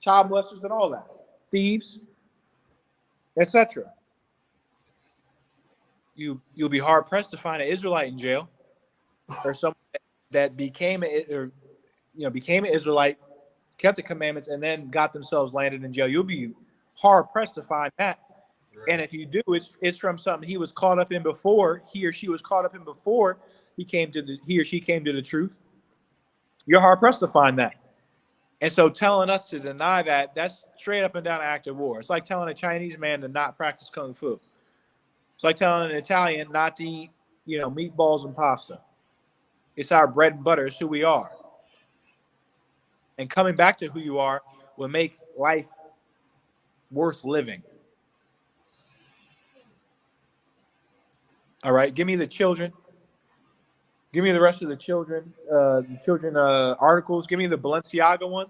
[SPEAKER 7] child molesters, and all that, thieves, etc. You'll be hard pressed to find an Israelite in jail, or someone that became an Israelite, kept the commandments, and then got themselves landed in jail. You'll be hard pressed to find that. Right. And if you do, it's from something he was caught up in before. He or she was caught up in before he or she came to the truth. You're hard pressed to find that. And so telling us to deny that, that's straight up and down an act of war. It's like telling a Chinese man to not practice kung fu. It's like telling an Italian not to eat, meatballs and pasta. It's our bread and butter. It's who we are. And coming back to who you are will make life worth living. All right, give me the children. Give me the rest of the children articles. Give me the Balenciaga one.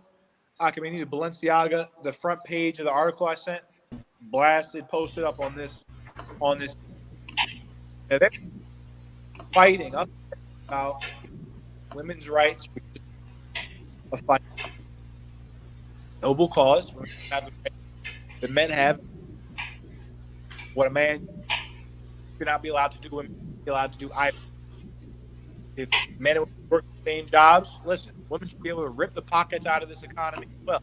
[SPEAKER 7] Give me the Balenciaga, the front page of the article I sent, blasted, posted up on this. And they're fighting up about women's rights, which is a fight. Noble cause. The men have what a man should not be allowed to do. Women should be allowed to do either. If men and women work the same jobs, listen, women should be able to rip the pockets out of this economy as well.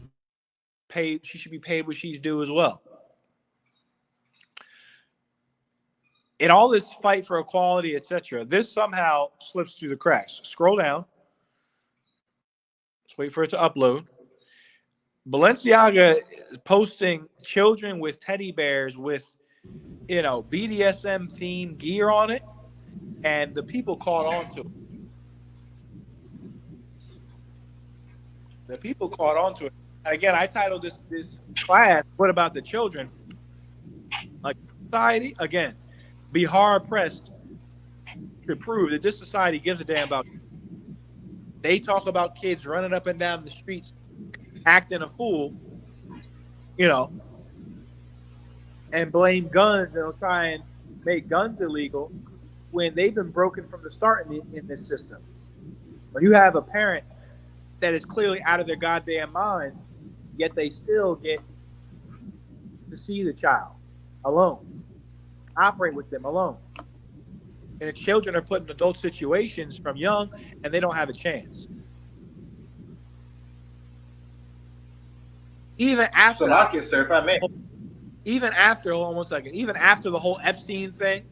[SPEAKER 7] She should be paid what she's due as well. In all this fight for equality, etc., this somehow slips through the cracks. Scroll down. Let's wait for it to upload. Balenciaga is posting children with teddy bears with, BDSM themed gear on it, and the people caught on to it. And again, I titled this class, "What About the Children?" Like society, again, be hard pressed to prove that this society gives a damn about. They talk about kids running up and down the streets, acting a fool, and blame guns and they'll try and make guns illegal when they've been broken from the start in this system. When you have a parent that is clearly out of their goddamn minds, yet they still get to see the child alone, operate with them alone. And the children are put in adult situations from young, and they don't have a chance. Even after,
[SPEAKER 5] sir, if I may.
[SPEAKER 7] Hold on 1 second. Even after the whole Epstein thing,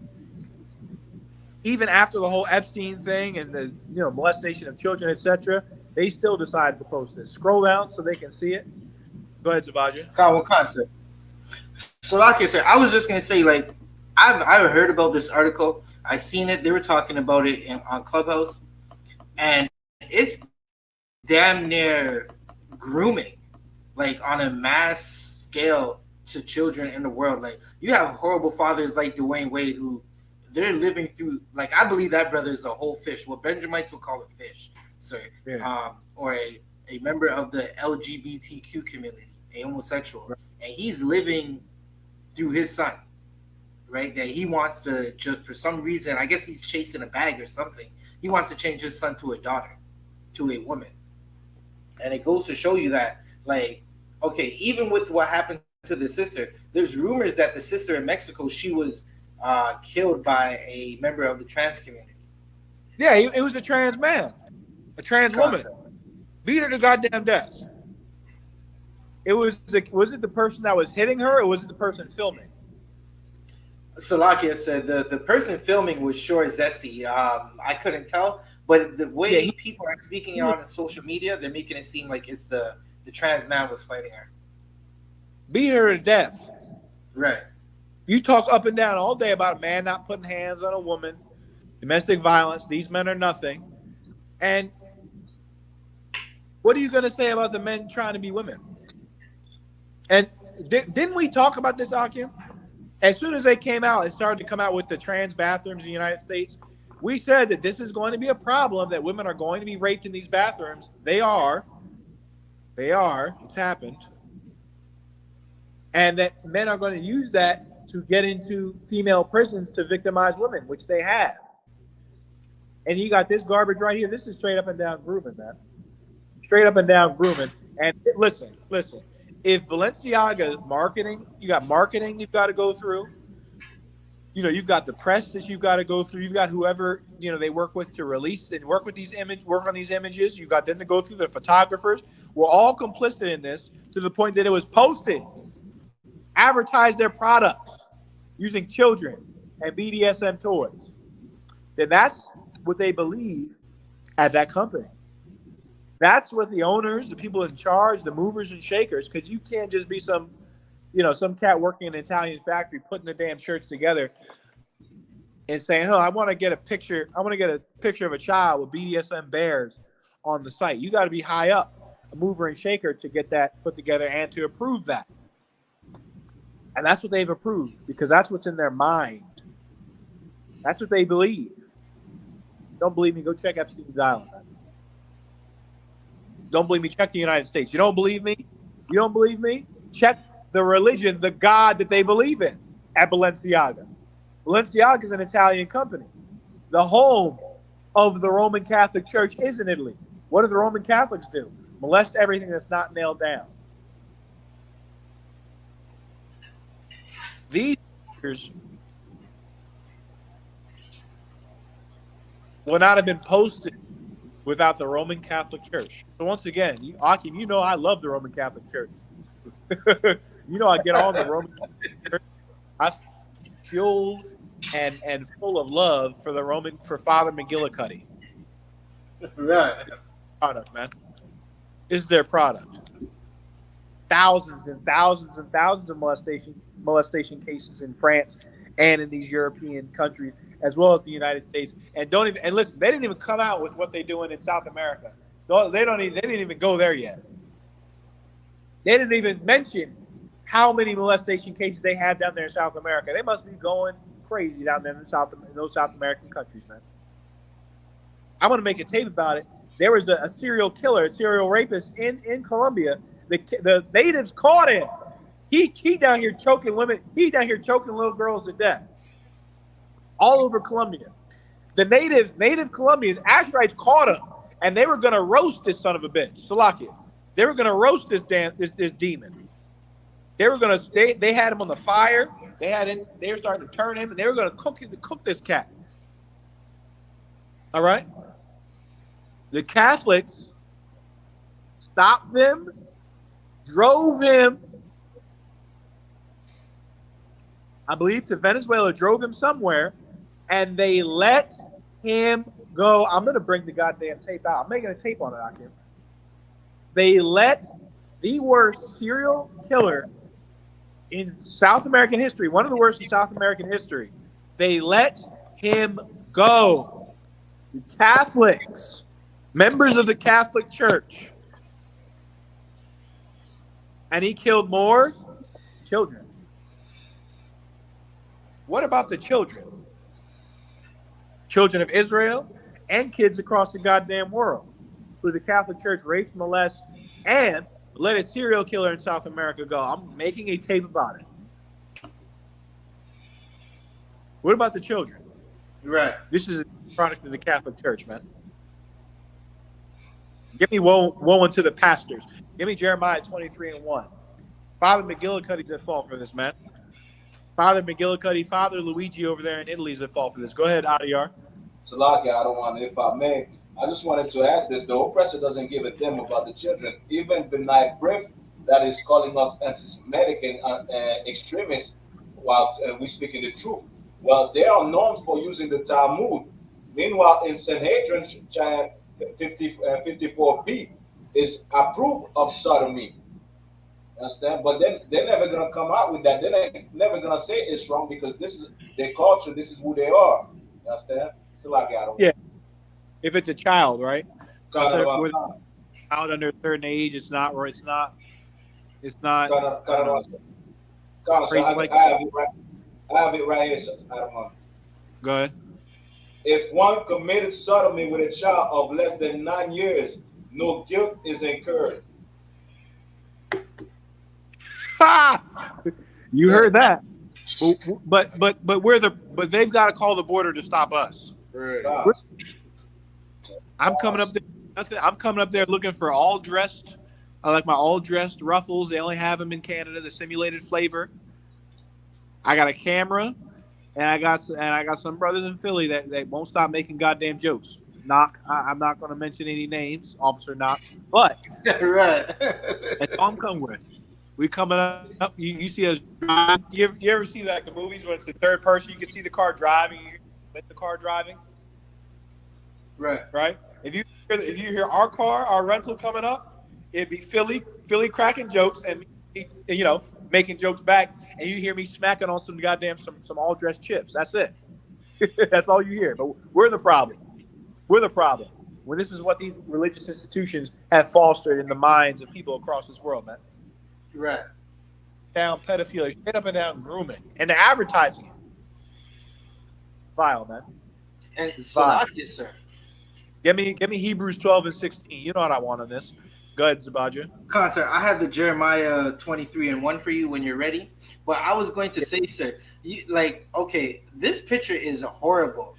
[SPEAKER 7] and the molestation of children, etc., they still decided to post this. Scroll down so they can see it. Go ahead, Zabaja.
[SPEAKER 5] Sir. Sir, I was just gonna say, I've heard about this article. I seen it. They were talking about it on Clubhouse, and it's damn near grooming, on a mass scale to children in the world. You have horrible fathers like Dwayne Wade who they're living through, like, I believe that brother is a whole fish, what Benjamites would call a fish, sir.
[SPEAKER 7] Yeah.
[SPEAKER 5] Or a member of the LGBTQ community, a homosexual,
[SPEAKER 7] Right.
[SPEAKER 5] and he's living through his son, right? That he wants to, just for some reason, I guess he's chasing a bag or something. He wants to change his son to a daughter, to a woman. And it goes to show you that, like, okay, even with what happened to the sister, there's rumors that the sister in Mexico, she was killed by a member of the trans community.
[SPEAKER 7] Yeah, it was a trans man, a trans woman. Beat her to goddamn death. Was it the person that was hitting her, or was it the person filming?
[SPEAKER 5] Salakia said the person filming was sure zesty. I couldn't tell, but the way people are speaking on social media, they're making it seem like it's the trans man was fighting her.
[SPEAKER 7] Beat her to death.
[SPEAKER 5] Right.
[SPEAKER 7] You talk up and down all day about a man not putting hands on a woman, domestic violence. These men are nothing. And what are you going to say about the men trying to be women? And didn't we talk about this, Akim? As soon as they came out, it started to come out with the trans bathrooms in the United States. We said that this is going to be a problem, that women are going to be raped in these bathrooms. They are. It's happened. And that men are going to use that to get into female prisons to victimize women, which they have. And you got this garbage right here. This is straight up and down grooming, man. Straight up and down grooming. And listen. If Balenciaga marketing, you got marketing you've got to go through. You know, you've got the press that you've got to go through. You've got whoever, they work with to release and work on these images. You got them to go through, the photographers. We're all complicit in this to the point that it was posted. Advertise their products using children and BDSM toys. Then that's what they believe at that company. That's what the owners, the people in charge, the movers and shakers, because you can't just be some cat working in an Italian factory putting the damn shirts together and saying, "Oh, I want to get a picture. I want to get a picture of a child with BDSM bears on the site." You got to be high up, a mover and shaker, to get that put together and to approve that. And that's what they've approved, because that's what's in their mind. That's what they believe. Don't believe me? Go check Epstein's Island. Don't believe me? Check the United States. You don't believe me? You don't believe me? Check the religion, the God that they believe in at Balenciaga. Balenciaga is an Italian company. The home of the Roman Catholic Church is in Italy. What do the Roman Catholics do? Molest everything that's not nailed down. These pictures would not have been posted without the Roman Catholic Church. So once again, Akim, I love the Roman Catholic Church. I get on the Roman Catholic Church. I'm fueled and full of love for Father McGillicuddy.
[SPEAKER 5] Right.
[SPEAKER 7] Product, man. This is their product. Thousands and thousands and thousands of molestation cases in France and in these European countries, as well as the United States. And listen, they didn't even come out with what they're doing in South America. They didn't even go there yet. They didn't even mention how many molestation cases they have down there in South America. They must be going crazy down there in those South American countries, man. I'm going to make a tape about it. There was a serial killer, a serial rapist in Colombia. The natives caught him. He down here choking women. He's down here choking little girls to death. All over Colombia. The native Colombians, Asherites, caught him, and they were going to roast this son of a bitch, Salakia. They were going to roast this demon. They were going to. They had him on the fire. They were starting to turn him, and they were going to cook this cat. All right. The Catholics stopped them, drove him, I believe, to Venezuela, drove him somewhere, and they let him go. I'm going to bring the goddamn tape out. I'm making a tape on it, Akim. They let the worst serial killer in South American history, one of the worst in South American history, they let him go. The Catholics, members of the Catholic Church. And he killed more children. What about the children? children of Israel and kids across the goddamn world who the Catholic Church rapes, molests, and let a serial killer in South America go. I'm making a tape about it. What about the children?
[SPEAKER 5] Right.
[SPEAKER 7] This is a product of the Catholic Church, man. Give me woe unto the pastors. Give me Jeremiah 23:1. Father McGillicuddy's at fault for this, man. Father McGillicuddy, Father Luigi over there in Italy is at fault for this. Go ahead, Adiyar.
[SPEAKER 1] Salaki, I don't want, if I may, I just wanted to add this. The oppressor doesn't give a damn about the children. Even the night brief that is calling us anti-Semitic and extremists while we speaking the truth. Well, they are known for using the Talmud. Meanwhile, in Sanhedrin 54b is approved of sodomy. Understand? But then they're never gonna come out with that. They're never gonna say it's wrong because this is their culture. This is who they are. You understand? So like I don't.
[SPEAKER 7] Yeah. If it's a child, right?
[SPEAKER 1] Kind of,
[SPEAKER 7] With child under a certain age, it's not. Or it's not. It's not. Crazy like
[SPEAKER 1] I have it right. I have it right here. So I don't know.
[SPEAKER 7] Go ahead.
[SPEAKER 1] If one committed sodomy with a child of less than 9 years, no guilt is incurred.
[SPEAKER 7] You heard that. But they've got to call the border to stop us.
[SPEAKER 4] Right.
[SPEAKER 7] I'm coming up there. I'm coming up there looking for all dressed. I like my all dressed ruffles. They only have them in Canada. The simulated flavor. I got a camera, and I got some brothers in Philly that won't stop making goddamn jokes. Knock. I'm not going to mention any names, Officer Knock. But
[SPEAKER 5] right.
[SPEAKER 7] That's all I'm coming with. We coming up. You see us. You ever see like the movies when it's the third person? You can see the car driving. You hear the car driving. Right. If you hear our car, our rental coming up, it'd be Philly cracking jokes and making jokes back, and you hear me smacking on some goddamn some all dressed chips. That's it. That's all you hear. But we're the problem. We're the problem. When this is what these religious institutions have fostered in the minds of people across this world, man.
[SPEAKER 5] Right.
[SPEAKER 7] Down pedophilia, straight up and down grooming, and the advertising. Vile, man.
[SPEAKER 5] And Salakia, sir.
[SPEAKER 7] Give me Hebrews 12:16. You know what I want on this. Go ahead, Zabadja.
[SPEAKER 5] Sir, I have the Jeremiah 23:1 for you when you're ready. But I was going to say, sir, this picture is horrible.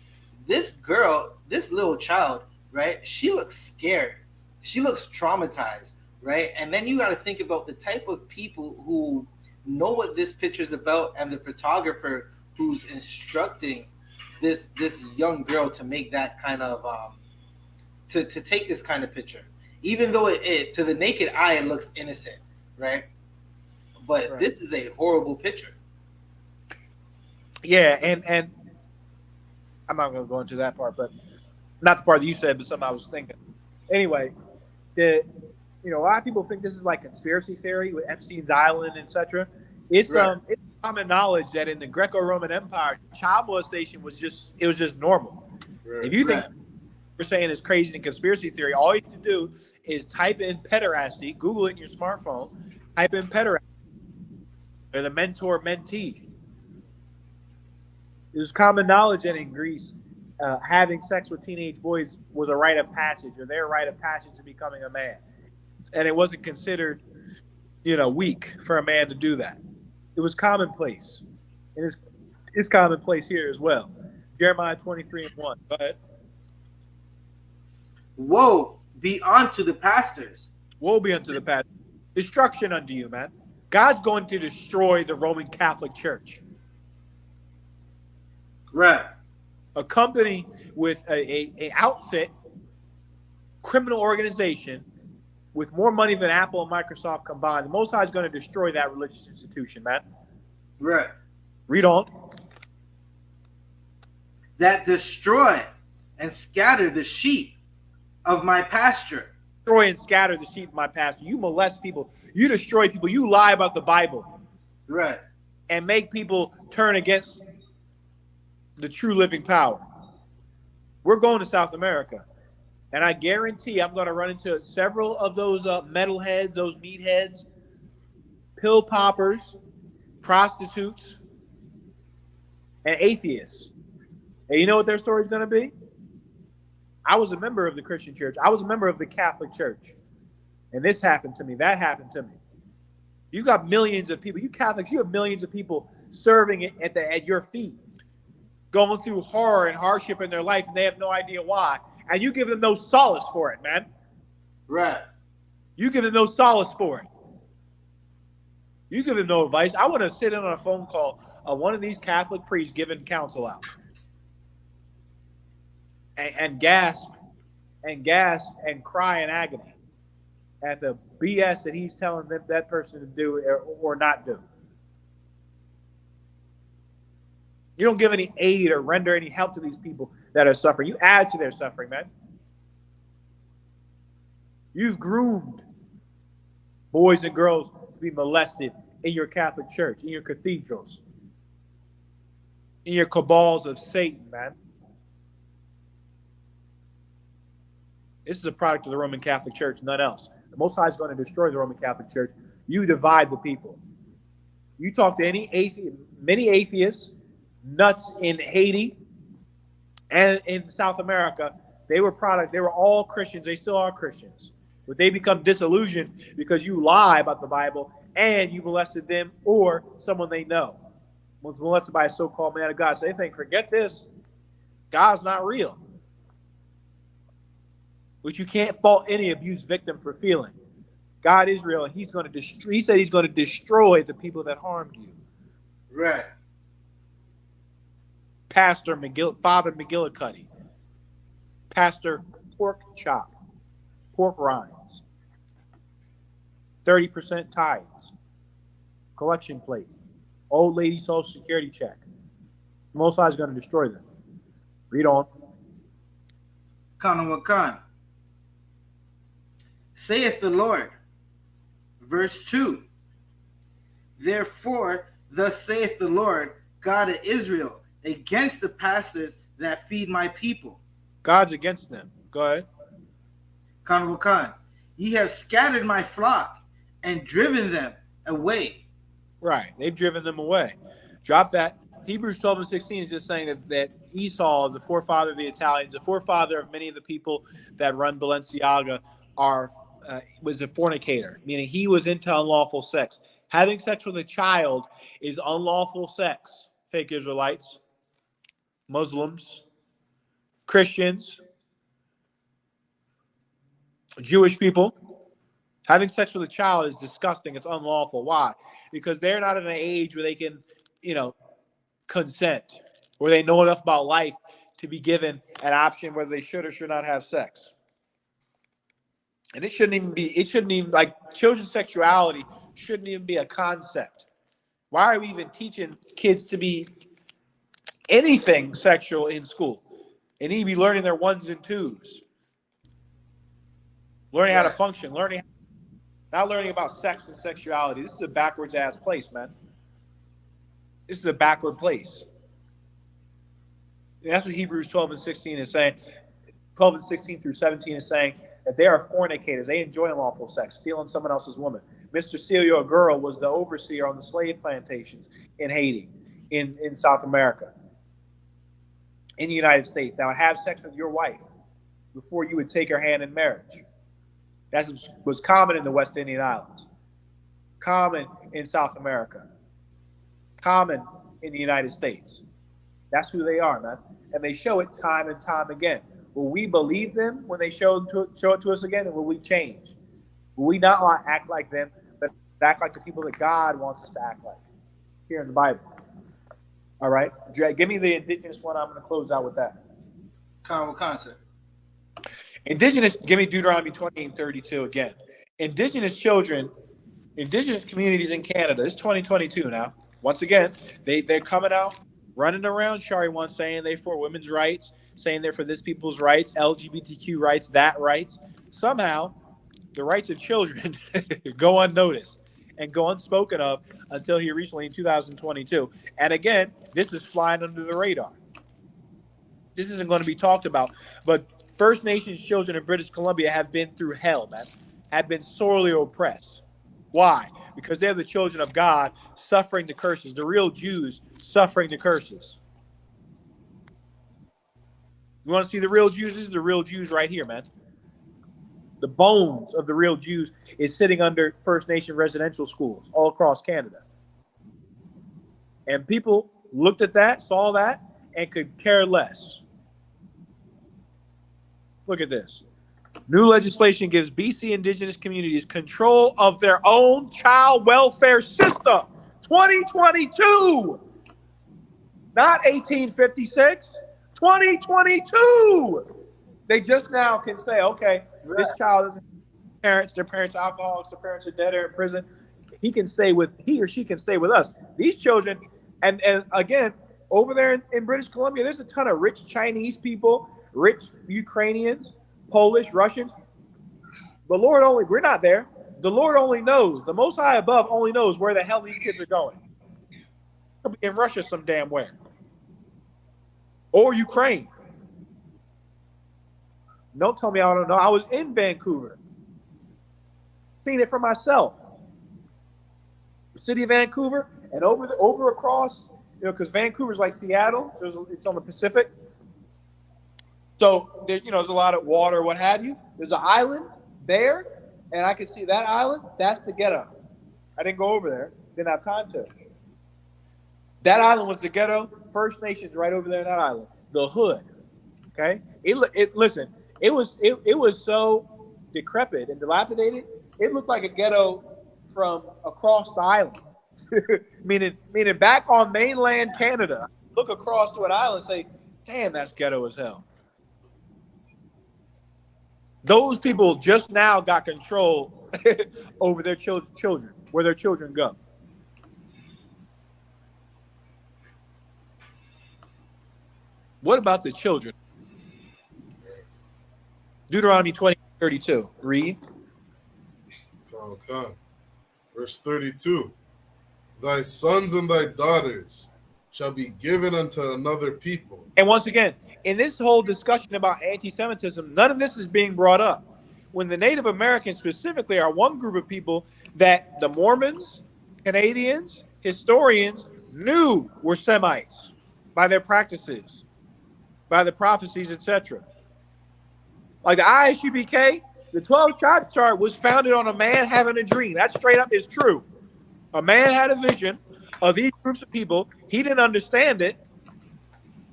[SPEAKER 5] This girl, this little child, right? She looks scared. She looks traumatized, right? And then you got to think about the type of people who know what this picture is about, and the photographer who's instructing this young girl to make that kind of to take this kind of picture. Even though it to the naked eye it looks innocent, right? But right. This is a horrible picture.
[SPEAKER 7] Yeah, and I'm not going to go into that part, but not the part that you said, but something I was thinking. Anyway, a lot of people think this is like conspiracy theory with Epstein's Island, etc. It's right. It's common knowledge that in the Greco-Roman Empire, child molestation was just normal. Right. If you think we're saying is crazy and conspiracy theory, all you have to do is type in pederasty, Google it in your smartphone, type in pederasty, or the mentor-mentee. It was common knowledge that in Greece, having sex with teenage boys was a rite of passage, or their rite of passage to becoming a man. And it wasn't considered, weak for a man to do that. It was commonplace. And it's commonplace here as well. Jeremiah 23:1. Go ahead.
[SPEAKER 5] Woe be unto the pastors.
[SPEAKER 7] Woe be unto the pastors. Destruction unto you, man. God's going to destroy the Roman Catholic Church.
[SPEAKER 5] Right.
[SPEAKER 7] A company with a outfit, criminal organization, with more money than Apple and Microsoft combined. The Most High is going to destroy that religious institution, man.
[SPEAKER 5] Right.
[SPEAKER 7] Read on.
[SPEAKER 5] That destroy and scatter the sheep of my pasture.
[SPEAKER 7] Destroy and scatter the sheep of my pasture. You molest people. You destroy people. You lie about the Bible.
[SPEAKER 5] Right.
[SPEAKER 7] And make people turn against the true living power. We're going to South America. And I guarantee I'm going to run into several of those metalheads, those meatheads, pill poppers, prostitutes, and atheists. And you know what their story's going to be? I was a member of the Christian church. I was a member of the Catholic Church. And this happened to me. That happened to me. You got millions of people. You Catholics, you have millions of people serving at your feet, going through horror and hardship in their life, and they have no idea why. And you give them no solace for it, man.
[SPEAKER 5] Right.
[SPEAKER 7] You give them no solace for it. You give them no advice. I want to sit in on a phone call of one of these Catholic priests giving counsel out. And gasp and cry in agony at the BS that he's telling that person to do or not do. You don't give any aid or render any help to these people that are suffering. You add to their suffering, man. You've groomed boys and girls to be molested in your Catholic Church, in your cathedrals, in your cabals of Satan, man. This is a product of the Roman Catholic Church, none else. The Most High is going to destroy the Roman Catholic Church. You divide the people. You talk to many atheists, nuts in Haiti and in South America. They were all Christians. They still are Christians. But they become disillusioned because you lie about the Bible and you molested them or someone they know was molested by a so-called man of God. So they think, forget this. God's not real. Which you can't fault any abuse victim for feeling. God is real, and He said He's going to destroy the people that harmed you.
[SPEAKER 5] Right.
[SPEAKER 7] Father McGillicuddy, Pastor Pork Rinds, 30% tithes, collection plate, old lady Social Security check. The Most High is going to destroy them. Read on.
[SPEAKER 5] Wakan. Saith the Lord, verse 2. Therefore, thus saith the Lord, God of Israel, against the pastors that feed my people.
[SPEAKER 7] God's against them. Go ahead.
[SPEAKER 5] Wakan. Ye have scattered my flock and driven them away.
[SPEAKER 7] Right. They've driven them away. Drop that. Hebrews 12 and 16 is just saying that Esau, the forefather of the Italians, the forefather of many of the people that run Balenciaga, was a fornicator, meaning he was into unlawful sex. Having sex with a child is unlawful sex. Fake Israelites, Muslims, Christians, Jewish people. Having sex with a child is disgusting. It's unlawful. Why? Because they're not in an age where they can, consent, where they know enough about life to be given an option whether they should or should not have sex. And it shouldn't even like children's sexuality shouldn't even be a concept. Why are we even teaching kids to be anything sexual in school? They need to be learning their ones and twos. Learning how to function, not learning about sex and sexuality. This is a backwards ass place, man. This is a backward place. And that's what Hebrews 12 and 16 is saying. 12 and 16 through 17 is saying that they are fornicators. They enjoy unlawful sex, stealing someone else's woman. Mr. Steal Your Girl was the overseer on the slave plantations in Haiti, in South America, in the United States. That would have sex with your wife before you would take her hand in marriage. That was common in the West Indian Islands, common in South America, common in the United States. That's who they are, man. And they show it time and time again. Will we believe them when they show it to us again, and will we change? Will we not act like them, but act like the people that God wants us to act like here in the Bible? All right? Give me the indigenous one. I'm going to close out with that.
[SPEAKER 5] Concept.
[SPEAKER 7] Indigenous, give me Deuteronomy 20 and 32 again. Indigenous children, indigenous communities in Canada, this is 2022 now. Once again, they're coming out, running around, Shari once saying they're for women's rights, saying they're for this people's rights, LGBTQ rights, that rights. Somehow, the rights of children go unnoticed and go unspoken of until here recently in 2022. And again, this is flying under the radar. This isn't going to be talked about. But First Nations children in British Columbia have been through hell, man, have been sorely oppressed. Why? Because they're the children of God suffering the curses, the real Jews suffering the curses. You want to see the real Jews? This is the real Jews right here, man. The bones of the real Jews is sitting under First Nation residential schools all across Canada. And people looked at that, saw that, and could care less. Look at this. New legislation gives BC Indigenous communities control of their own child welfare system. 2022. Not 1856. 2022. They just now can say, okay, this child doesn't have parents, their parents are alcoholics, their parents are dead or in prison. He or she can stay with us. These children, and again, over there in British Columbia, there's a ton of rich Chinese people, rich Ukrainians, Polish, Russians. We're not there. The Lord only knows. The Most High above only knows where the hell these kids are going. They'll be in Russia some damn where. Or Ukraine. Don't tell me I don't know. I was in Vancouver. Seen it for myself. The city of Vancouver and over across, because Vancouver's like Seattle, so it's on the Pacific. So there's a lot of water, what have you. There's an island there, and I can see that island. That's the ghetto. I didn't go over there. Didn't have time to. That island was the ghetto. First Nations right over there in that island. The hood. Okay. Listen. It was so decrepit and dilapidated. It looked like a ghetto from across the island. meaning back on mainland Canada. Look across to an island and say, damn, that's ghetto as hell. Those people just now got control over their children, where their children go. What about the children? Deuteronomy 20:32. Read.
[SPEAKER 4] Okay. Verse 32. Thy sons and thy daughters shall be given unto another people.
[SPEAKER 7] And once again, in this whole discussion about anti-Semitism, none of this is being brought up. When the Native Americans specifically are one group of people that the Mormons, Canadians, historians knew were Semites by their practices, by the prophecies, etc. Like the I.S.U.P.K, the 12 tribes chart was founded on a man having a dream. That straight up is true. A man had a vision of these groups of people. He didn't understand it.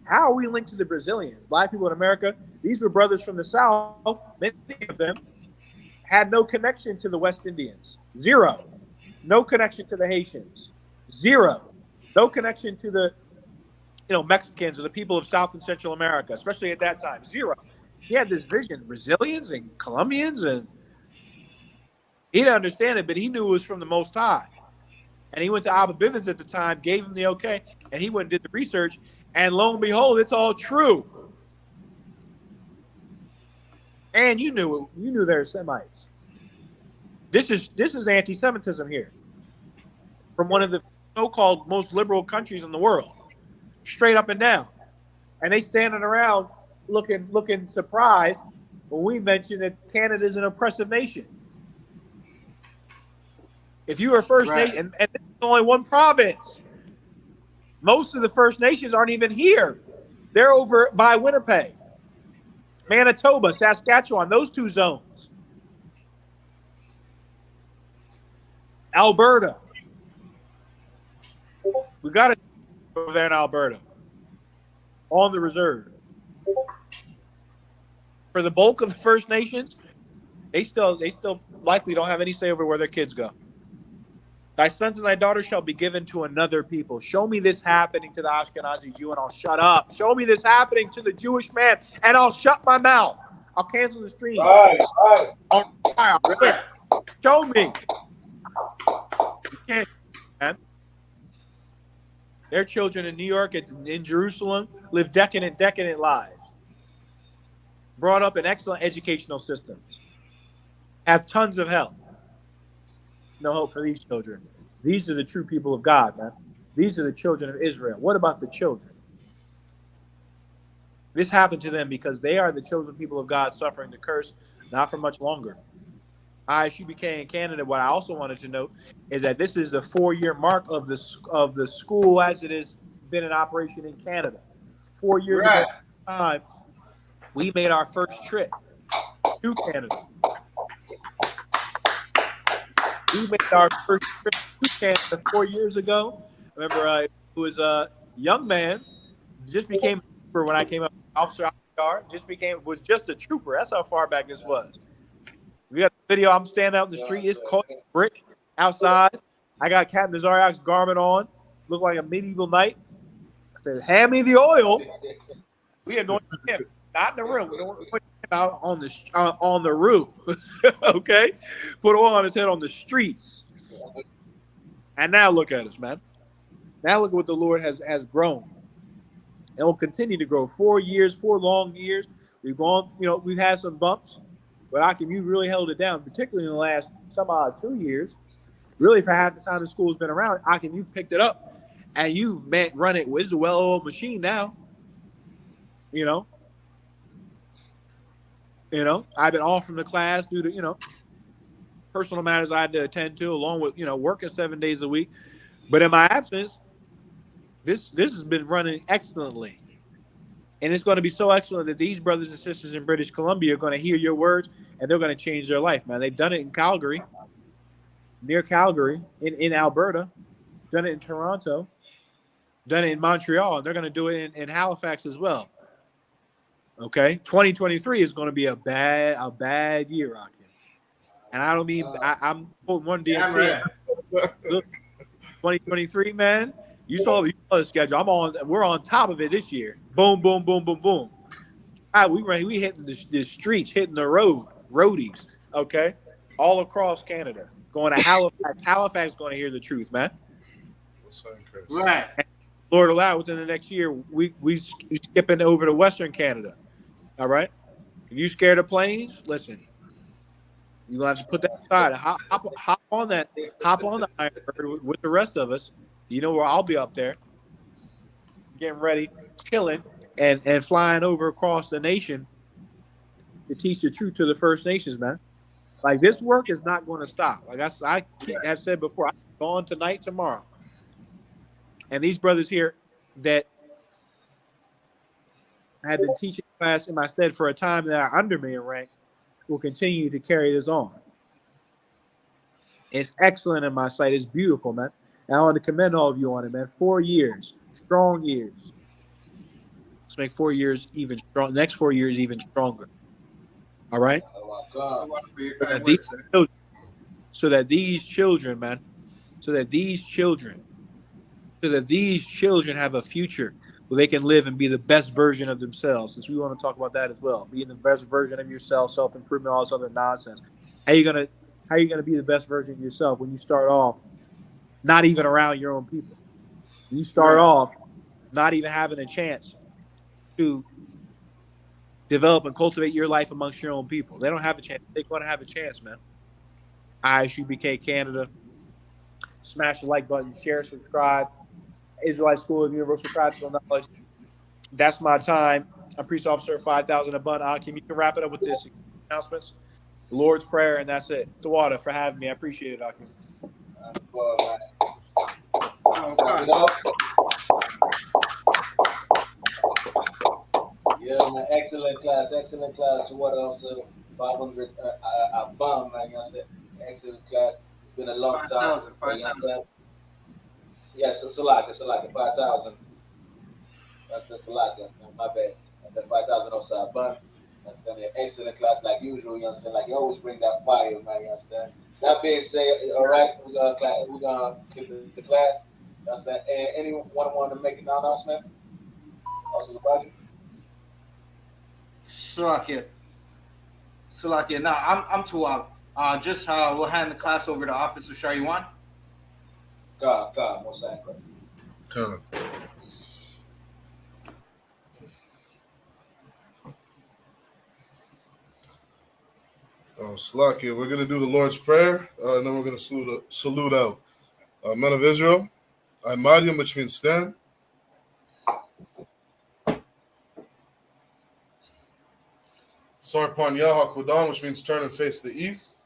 [SPEAKER 7] How are we linked to the Brazilians? Black people in America, these were brothers from the South. Many of them had no connection to the West Indians. Zero. No connection to the Haitians. Zero. No connection to the Mexicans or the people of South and Central America, especially at that time. Zero. He had this vision, Brazilians and Colombians, and he didn't understand it, but he knew it was from the Most High. And he went to Abba Bivens at the time, gave him the okay, and he went and did the research, and lo and behold, it's all true. And you knew it. You knew they were Semites. This is anti-Semitism here, from one of the so-called most liberal countries in the world, straight up and down. And they standing around looking surprised when we mention that Canada is an oppressive nation. If you are First Nation, and there's only one province, most of the First Nations aren't even here. They're over by Winnipeg, Manitoba, Saskatchewan, those two zones. Alberta. We got it over there in Alberta on the reserve. For the bulk of the First Nations, they still likely don't have any say over where their kids go. Thy sons and thy daughters shall be given to another people. Show me this happening to the Ashkenazi Jew, and I'll shut up. Show me this happening to the Jewish man, and I'll shut my mouth. I'll cancel the stream. Right. Show me. You can't, man. Their children in New York and in Jerusalem live decadent lives. Brought up in excellent educational systems. Have tons of help. No hope for these children. These are the true people of God, man. These are the children of Israel. What about the children? This happened to them because they are the chosen people of God suffering the curse, not for much longer. I.S.U.P.K in Canada, what I also wanted to note is that this is the 4-year mark of the school as it has been in operation in Canada. 4 years ago time, we made our first trip to Canada. We made our first trip to Canada 4 years ago. Remember, it was a young man, just became a trooper when I came up. Officer was just a trooper. That's how far back this was. We got the video. I'm standing out in the street. It's caught brick outside. I got Captain Zariak's garment on. Looked like a medieval knight. I said, "Hand me the oil." We anointed him, not in the room. We anointed him out on the roof. Okay, put oil on his head on the streets. And now look at us, man. Now look at what the Lord has grown, and will continue to grow. 4 years, 4 long years. We've gone. We've had some bumps, but Akim, you really held it down, particularly in the last some odd 2 years. Really, for half the time the school's been around, Akim, you picked it up, and you run it. It's a well-oiled machine now. I've been off from the class due to personal matters I had to attend to, along with working 7 days a week. But in my absence, this has been running excellently, and it's going to be so excellent that these brothers and sisters in British Columbia are going to hear your words, and they're going to change their life, man. They've done it in Calgary, near Calgary, in Alberta, done it in Toronto, done it in Montreal, and they're going to do it in Halifax as well. Okay, 2023 is going to be a bad year, Akim. And I don't mean I'm quoting one DMC. Look, 2023, man. You saw the schedule. We're on top of it this year. Boom, boom, boom, boom, boom. We hitting the streets, hitting the roadies. Okay, all across Canada, going to Halifax. Halifax going to hear the truth, man.
[SPEAKER 5] Right.
[SPEAKER 7] And Lord allow, within the next year, we skipping over to Western Canada. All right. If you scared of planes, listen. You're gonna have to put that aside. Hop on the Iron Bird with the rest of us. You know where I'll be up there, getting ready, chilling, and flying over across the nation to teach the truth to the First Nations, man. Like, this work is not going to stop. Like I have said before, I'm gone tonight, tomorrow, and these brothers here that have been teaching class in my stead for a time that are under me in rank will continue to carry this on. It's excellent in my sight. It's beautiful, man. And I want to commend all of you on it, man. 4 years, strong years. Let's make 4 years even strong. Next 4 years even stronger. All right. So that these children, man, so that these children have a future where they can live and be the best version of themselves. Since we want to talk about that as well, being the best version of yourself, self-improvement, all this other nonsense. How are you gonna be the best version of yourself when you start off not even around your own people? You start off not even having a chance to develop and cultivate your life amongst your own people. They don't have a chance. They're going to have a chance, man. I.S.U.P.K. Canada. Smash the like button, share, subscribe. Israelite School of Universal Practical Knowledge. That's my time. I'm Priest Officer 5000 Abun. Akim, you can wrap it up with this announcements, the Lord's Prayer, and that's it. Tawada for having me. I appreciate it, Akim.
[SPEAKER 1] Yeah, man, excellent class. What else? 500 bomb, like I said, excellent class. It's been a long time. 5,000. Yes, it's a lot. 5,000. That's a lot. My bad. That's 5,000 outside, but that's gonna be an excellent class, like usual. You understand? Like you always bring that fire, man. You understand? That being said, all right, we're gonna keep the class. You understand? And anyone want to make an announcement? Also, somebody.
[SPEAKER 5] Salakia. Now I'm too out. We'll hand the class over to Officer Shariwan.
[SPEAKER 1] God, most angry.
[SPEAKER 4] Salakia, we're going to do the Lord's Prayer, and then we're going to salute out. Men of Israel, I.M.A.D.I.M, which means stand. Sarpan Yahakudan, which means turn and face the east.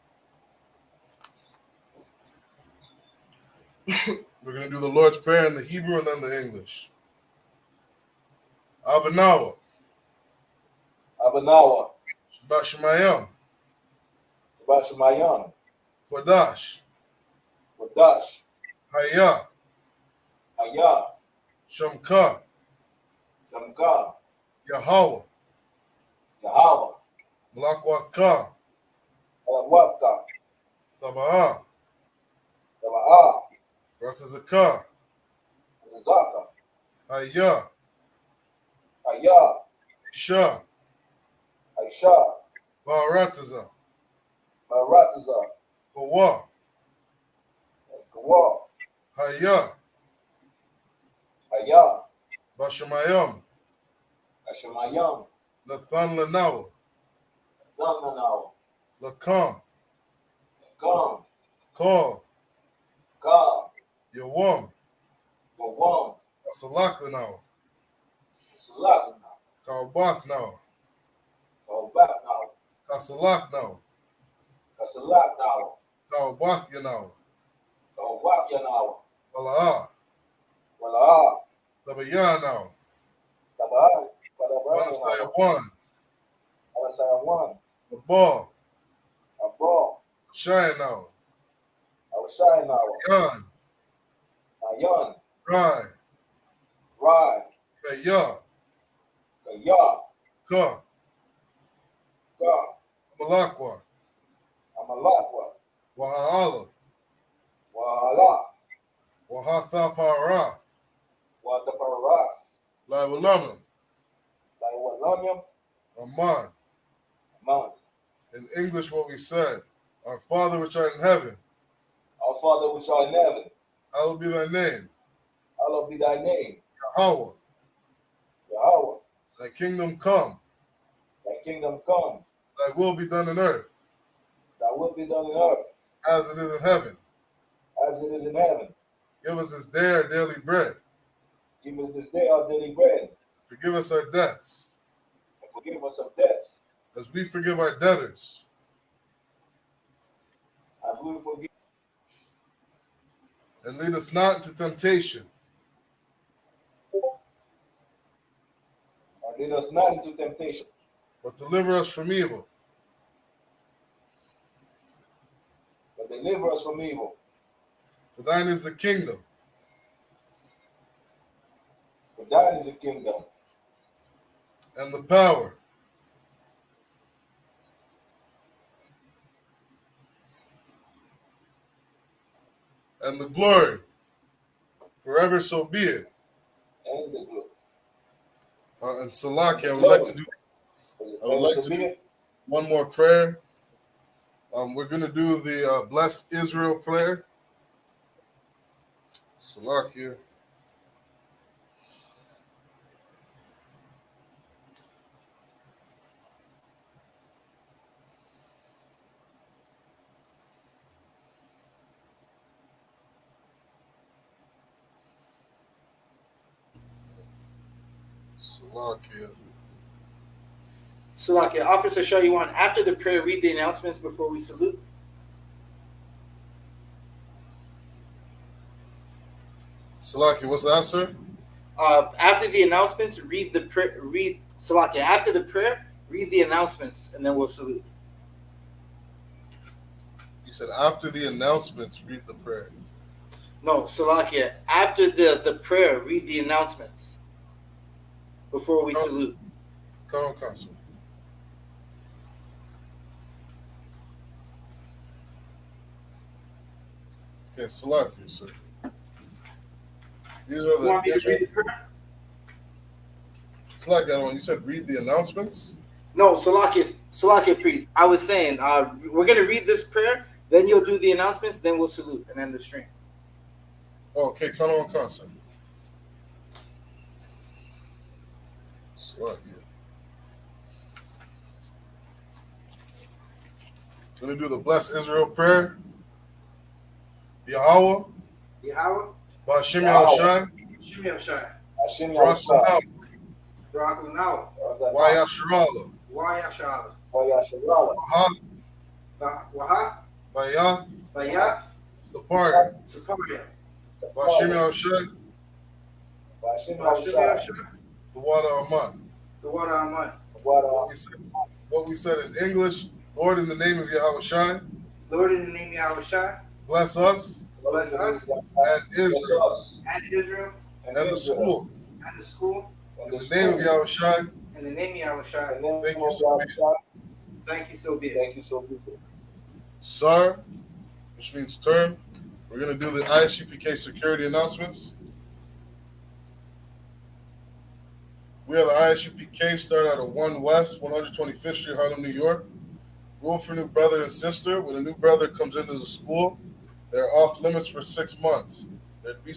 [SPEAKER 4] We're going to do the Lord's Prayer in the Hebrew and then the English. Abanawa.
[SPEAKER 1] Abanawa,
[SPEAKER 4] Shabbat Shemayim,
[SPEAKER 1] Shabbat Shemayim,
[SPEAKER 4] Kodash,
[SPEAKER 1] Wadash,
[SPEAKER 4] Hayah,
[SPEAKER 1] Hayah,
[SPEAKER 4] Shamka,
[SPEAKER 1] Shamka,
[SPEAKER 4] Yahweh,
[SPEAKER 1] Yahweh,
[SPEAKER 4] Malakwathka,
[SPEAKER 1] Alawabka,
[SPEAKER 4] Taba'ah,
[SPEAKER 1] Taba'ah,
[SPEAKER 4] Ratazakah,
[SPEAKER 1] Zaka,
[SPEAKER 4] Hayah,
[SPEAKER 1] Hayah,
[SPEAKER 4] Isha,
[SPEAKER 1] Aisha,
[SPEAKER 4] Ba'arataza,
[SPEAKER 1] Marataza,
[SPEAKER 4] Hawa,
[SPEAKER 1] Kawa,
[SPEAKER 4] Hayah,
[SPEAKER 1] Hayah,
[SPEAKER 4] Bashamayim,
[SPEAKER 1] Hashemayim,
[SPEAKER 4] Nathan Lanawa,
[SPEAKER 1] Dananawa,
[SPEAKER 4] Lakam,
[SPEAKER 1] Gam,
[SPEAKER 4] Call,
[SPEAKER 1] Gam,
[SPEAKER 4] Yawam,
[SPEAKER 1] Gawam,
[SPEAKER 4] Asalak Lanawa,
[SPEAKER 1] Salakana,
[SPEAKER 4] Kalbath now,
[SPEAKER 1] Kawbak now,
[SPEAKER 4] Kasalak now,
[SPEAKER 1] Kasalak now,
[SPEAKER 4] Kalbath now,
[SPEAKER 1] Kawak now,
[SPEAKER 4] Balaa,
[SPEAKER 1] Wala,
[SPEAKER 4] Tabayah now,
[SPEAKER 1] Tabah, Tabah
[SPEAKER 4] Manasaya
[SPEAKER 1] now,
[SPEAKER 4] one,
[SPEAKER 1] Alasayawan,
[SPEAKER 4] Abba,
[SPEAKER 1] Abba,
[SPEAKER 4] Shine now,
[SPEAKER 1] Awashai now,
[SPEAKER 4] Yan,
[SPEAKER 1] Ayan,
[SPEAKER 4] Rai,
[SPEAKER 1] Rai,
[SPEAKER 4] Kaya,
[SPEAKER 1] Kaya,
[SPEAKER 4] Ka,
[SPEAKER 1] Ka,
[SPEAKER 4] Malakwa,
[SPEAKER 1] Amalakwa,
[SPEAKER 4] Waha'ala,
[SPEAKER 1] Wala,
[SPEAKER 4] Wahatha Para,
[SPEAKER 1] Watapara,
[SPEAKER 4] Laiwalamim,
[SPEAKER 1] Laiwalamyam,
[SPEAKER 4] Aman.
[SPEAKER 1] Man.
[SPEAKER 4] In English, what we said, Our Father which art in heaven,
[SPEAKER 1] Our Father which art in heaven,
[SPEAKER 4] hallowed be thy name,
[SPEAKER 1] hallowed be thy name,
[SPEAKER 4] Yahweh,
[SPEAKER 1] Yahweh,
[SPEAKER 4] thy kingdom come,
[SPEAKER 1] thy kingdom come,
[SPEAKER 4] thy will be done on earth,
[SPEAKER 1] thy will be done on earth,
[SPEAKER 4] as it is in heaven.
[SPEAKER 1] as it is in heaven.
[SPEAKER 4] Give us this day our daily bread.
[SPEAKER 1] Give us this day our daily bread,
[SPEAKER 4] Forgive us our debts,
[SPEAKER 1] and forgive us of debts,
[SPEAKER 4] as we forgive our debtors.
[SPEAKER 1] as we forgive.
[SPEAKER 4] And lead us not into temptation,
[SPEAKER 1] And lead us not into temptation,
[SPEAKER 4] but deliver us from evil.
[SPEAKER 1] but deliver us from evil.
[SPEAKER 4] For thine is the kingdom,
[SPEAKER 1] For thine is the kingdom,
[SPEAKER 4] and the power, and the glory, forever so be it.
[SPEAKER 1] and the glory.
[SPEAKER 4] And Salaki, I would like to do one more prayer. We're going to do the Bless Israel prayer. Salakia. Salakia.
[SPEAKER 5] Salakia, Officer Shaw, you want after the prayer read the announcements before we salute?
[SPEAKER 4] Salakia, what's that, sir?
[SPEAKER 5] After the announcements, read Salakia. After the prayer, read the announcements, and then we'll salute.
[SPEAKER 4] You said after the announcements, read the prayer.
[SPEAKER 5] No, Salakia. After the prayer, read the announcements before we salute.
[SPEAKER 4] Come on, Council. Okay, Salakia, sir. These are
[SPEAKER 5] You want me to read the prayer?
[SPEAKER 4] Salakia, you said read the announcements?
[SPEAKER 5] No, Salakia, priest. I was saying, we're going to read this prayer, then you'll do the announcements, then we'll salute, and end the stream.
[SPEAKER 4] Okay, come on, Council. Salakia. Gonna do the Bless Israel prayer. Yahweh,
[SPEAKER 5] Yahweh,
[SPEAKER 4] Ba'ashem Yahushai,
[SPEAKER 5] Shimei Shai,
[SPEAKER 1] Hashem
[SPEAKER 4] Barak
[SPEAKER 1] Yahushua,
[SPEAKER 4] Lanao,
[SPEAKER 5] Barak Lanao,
[SPEAKER 4] Wayasharala,
[SPEAKER 5] Wayashala,
[SPEAKER 1] Wayasharala,
[SPEAKER 4] Aha,
[SPEAKER 5] Waha,
[SPEAKER 4] Bayath,
[SPEAKER 5] Bayat,
[SPEAKER 4] Saparia,
[SPEAKER 5] Saparia,
[SPEAKER 4] Ba'ashem Yahushai,
[SPEAKER 1] Hashem
[SPEAKER 5] Shimei
[SPEAKER 1] Yahushua,
[SPEAKER 5] Shai,
[SPEAKER 4] the water Aman.
[SPEAKER 5] the water Aman,
[SPEAKER 4] what we said in English. Lord, in the name of Yahweh Shai,
[SPEAKER 5] Lord, in the name of Yahweh Shai,
[SPEAKER 4] bless us
[SPEAKER 5] bless us
[SPEAKER 4] and Israel
[SPEAKER 5] and Israel
[SPEAKER 4] and the school.
[SPEAKER 5] and the school.
[SPEAKER 4] In the name of Yahweh Shai,
[SPEAKER 5] In the name of Yahweh Shai,
[SPEAKER 4] thank you so much.
[SPEAKER 5] thank you so be it.
[SPEAKER 1] Thank you so much.
[SPEAKER 4] Sar, which means turn. We're going to do the I.S.U.P.K security announcements. We are the I.S.U.P.K, start out of 1 West, 125th Street, Harlem, New York. Rule for new brother and sister. When a new brother comes into the school, they're off limits for 6 months. There'd be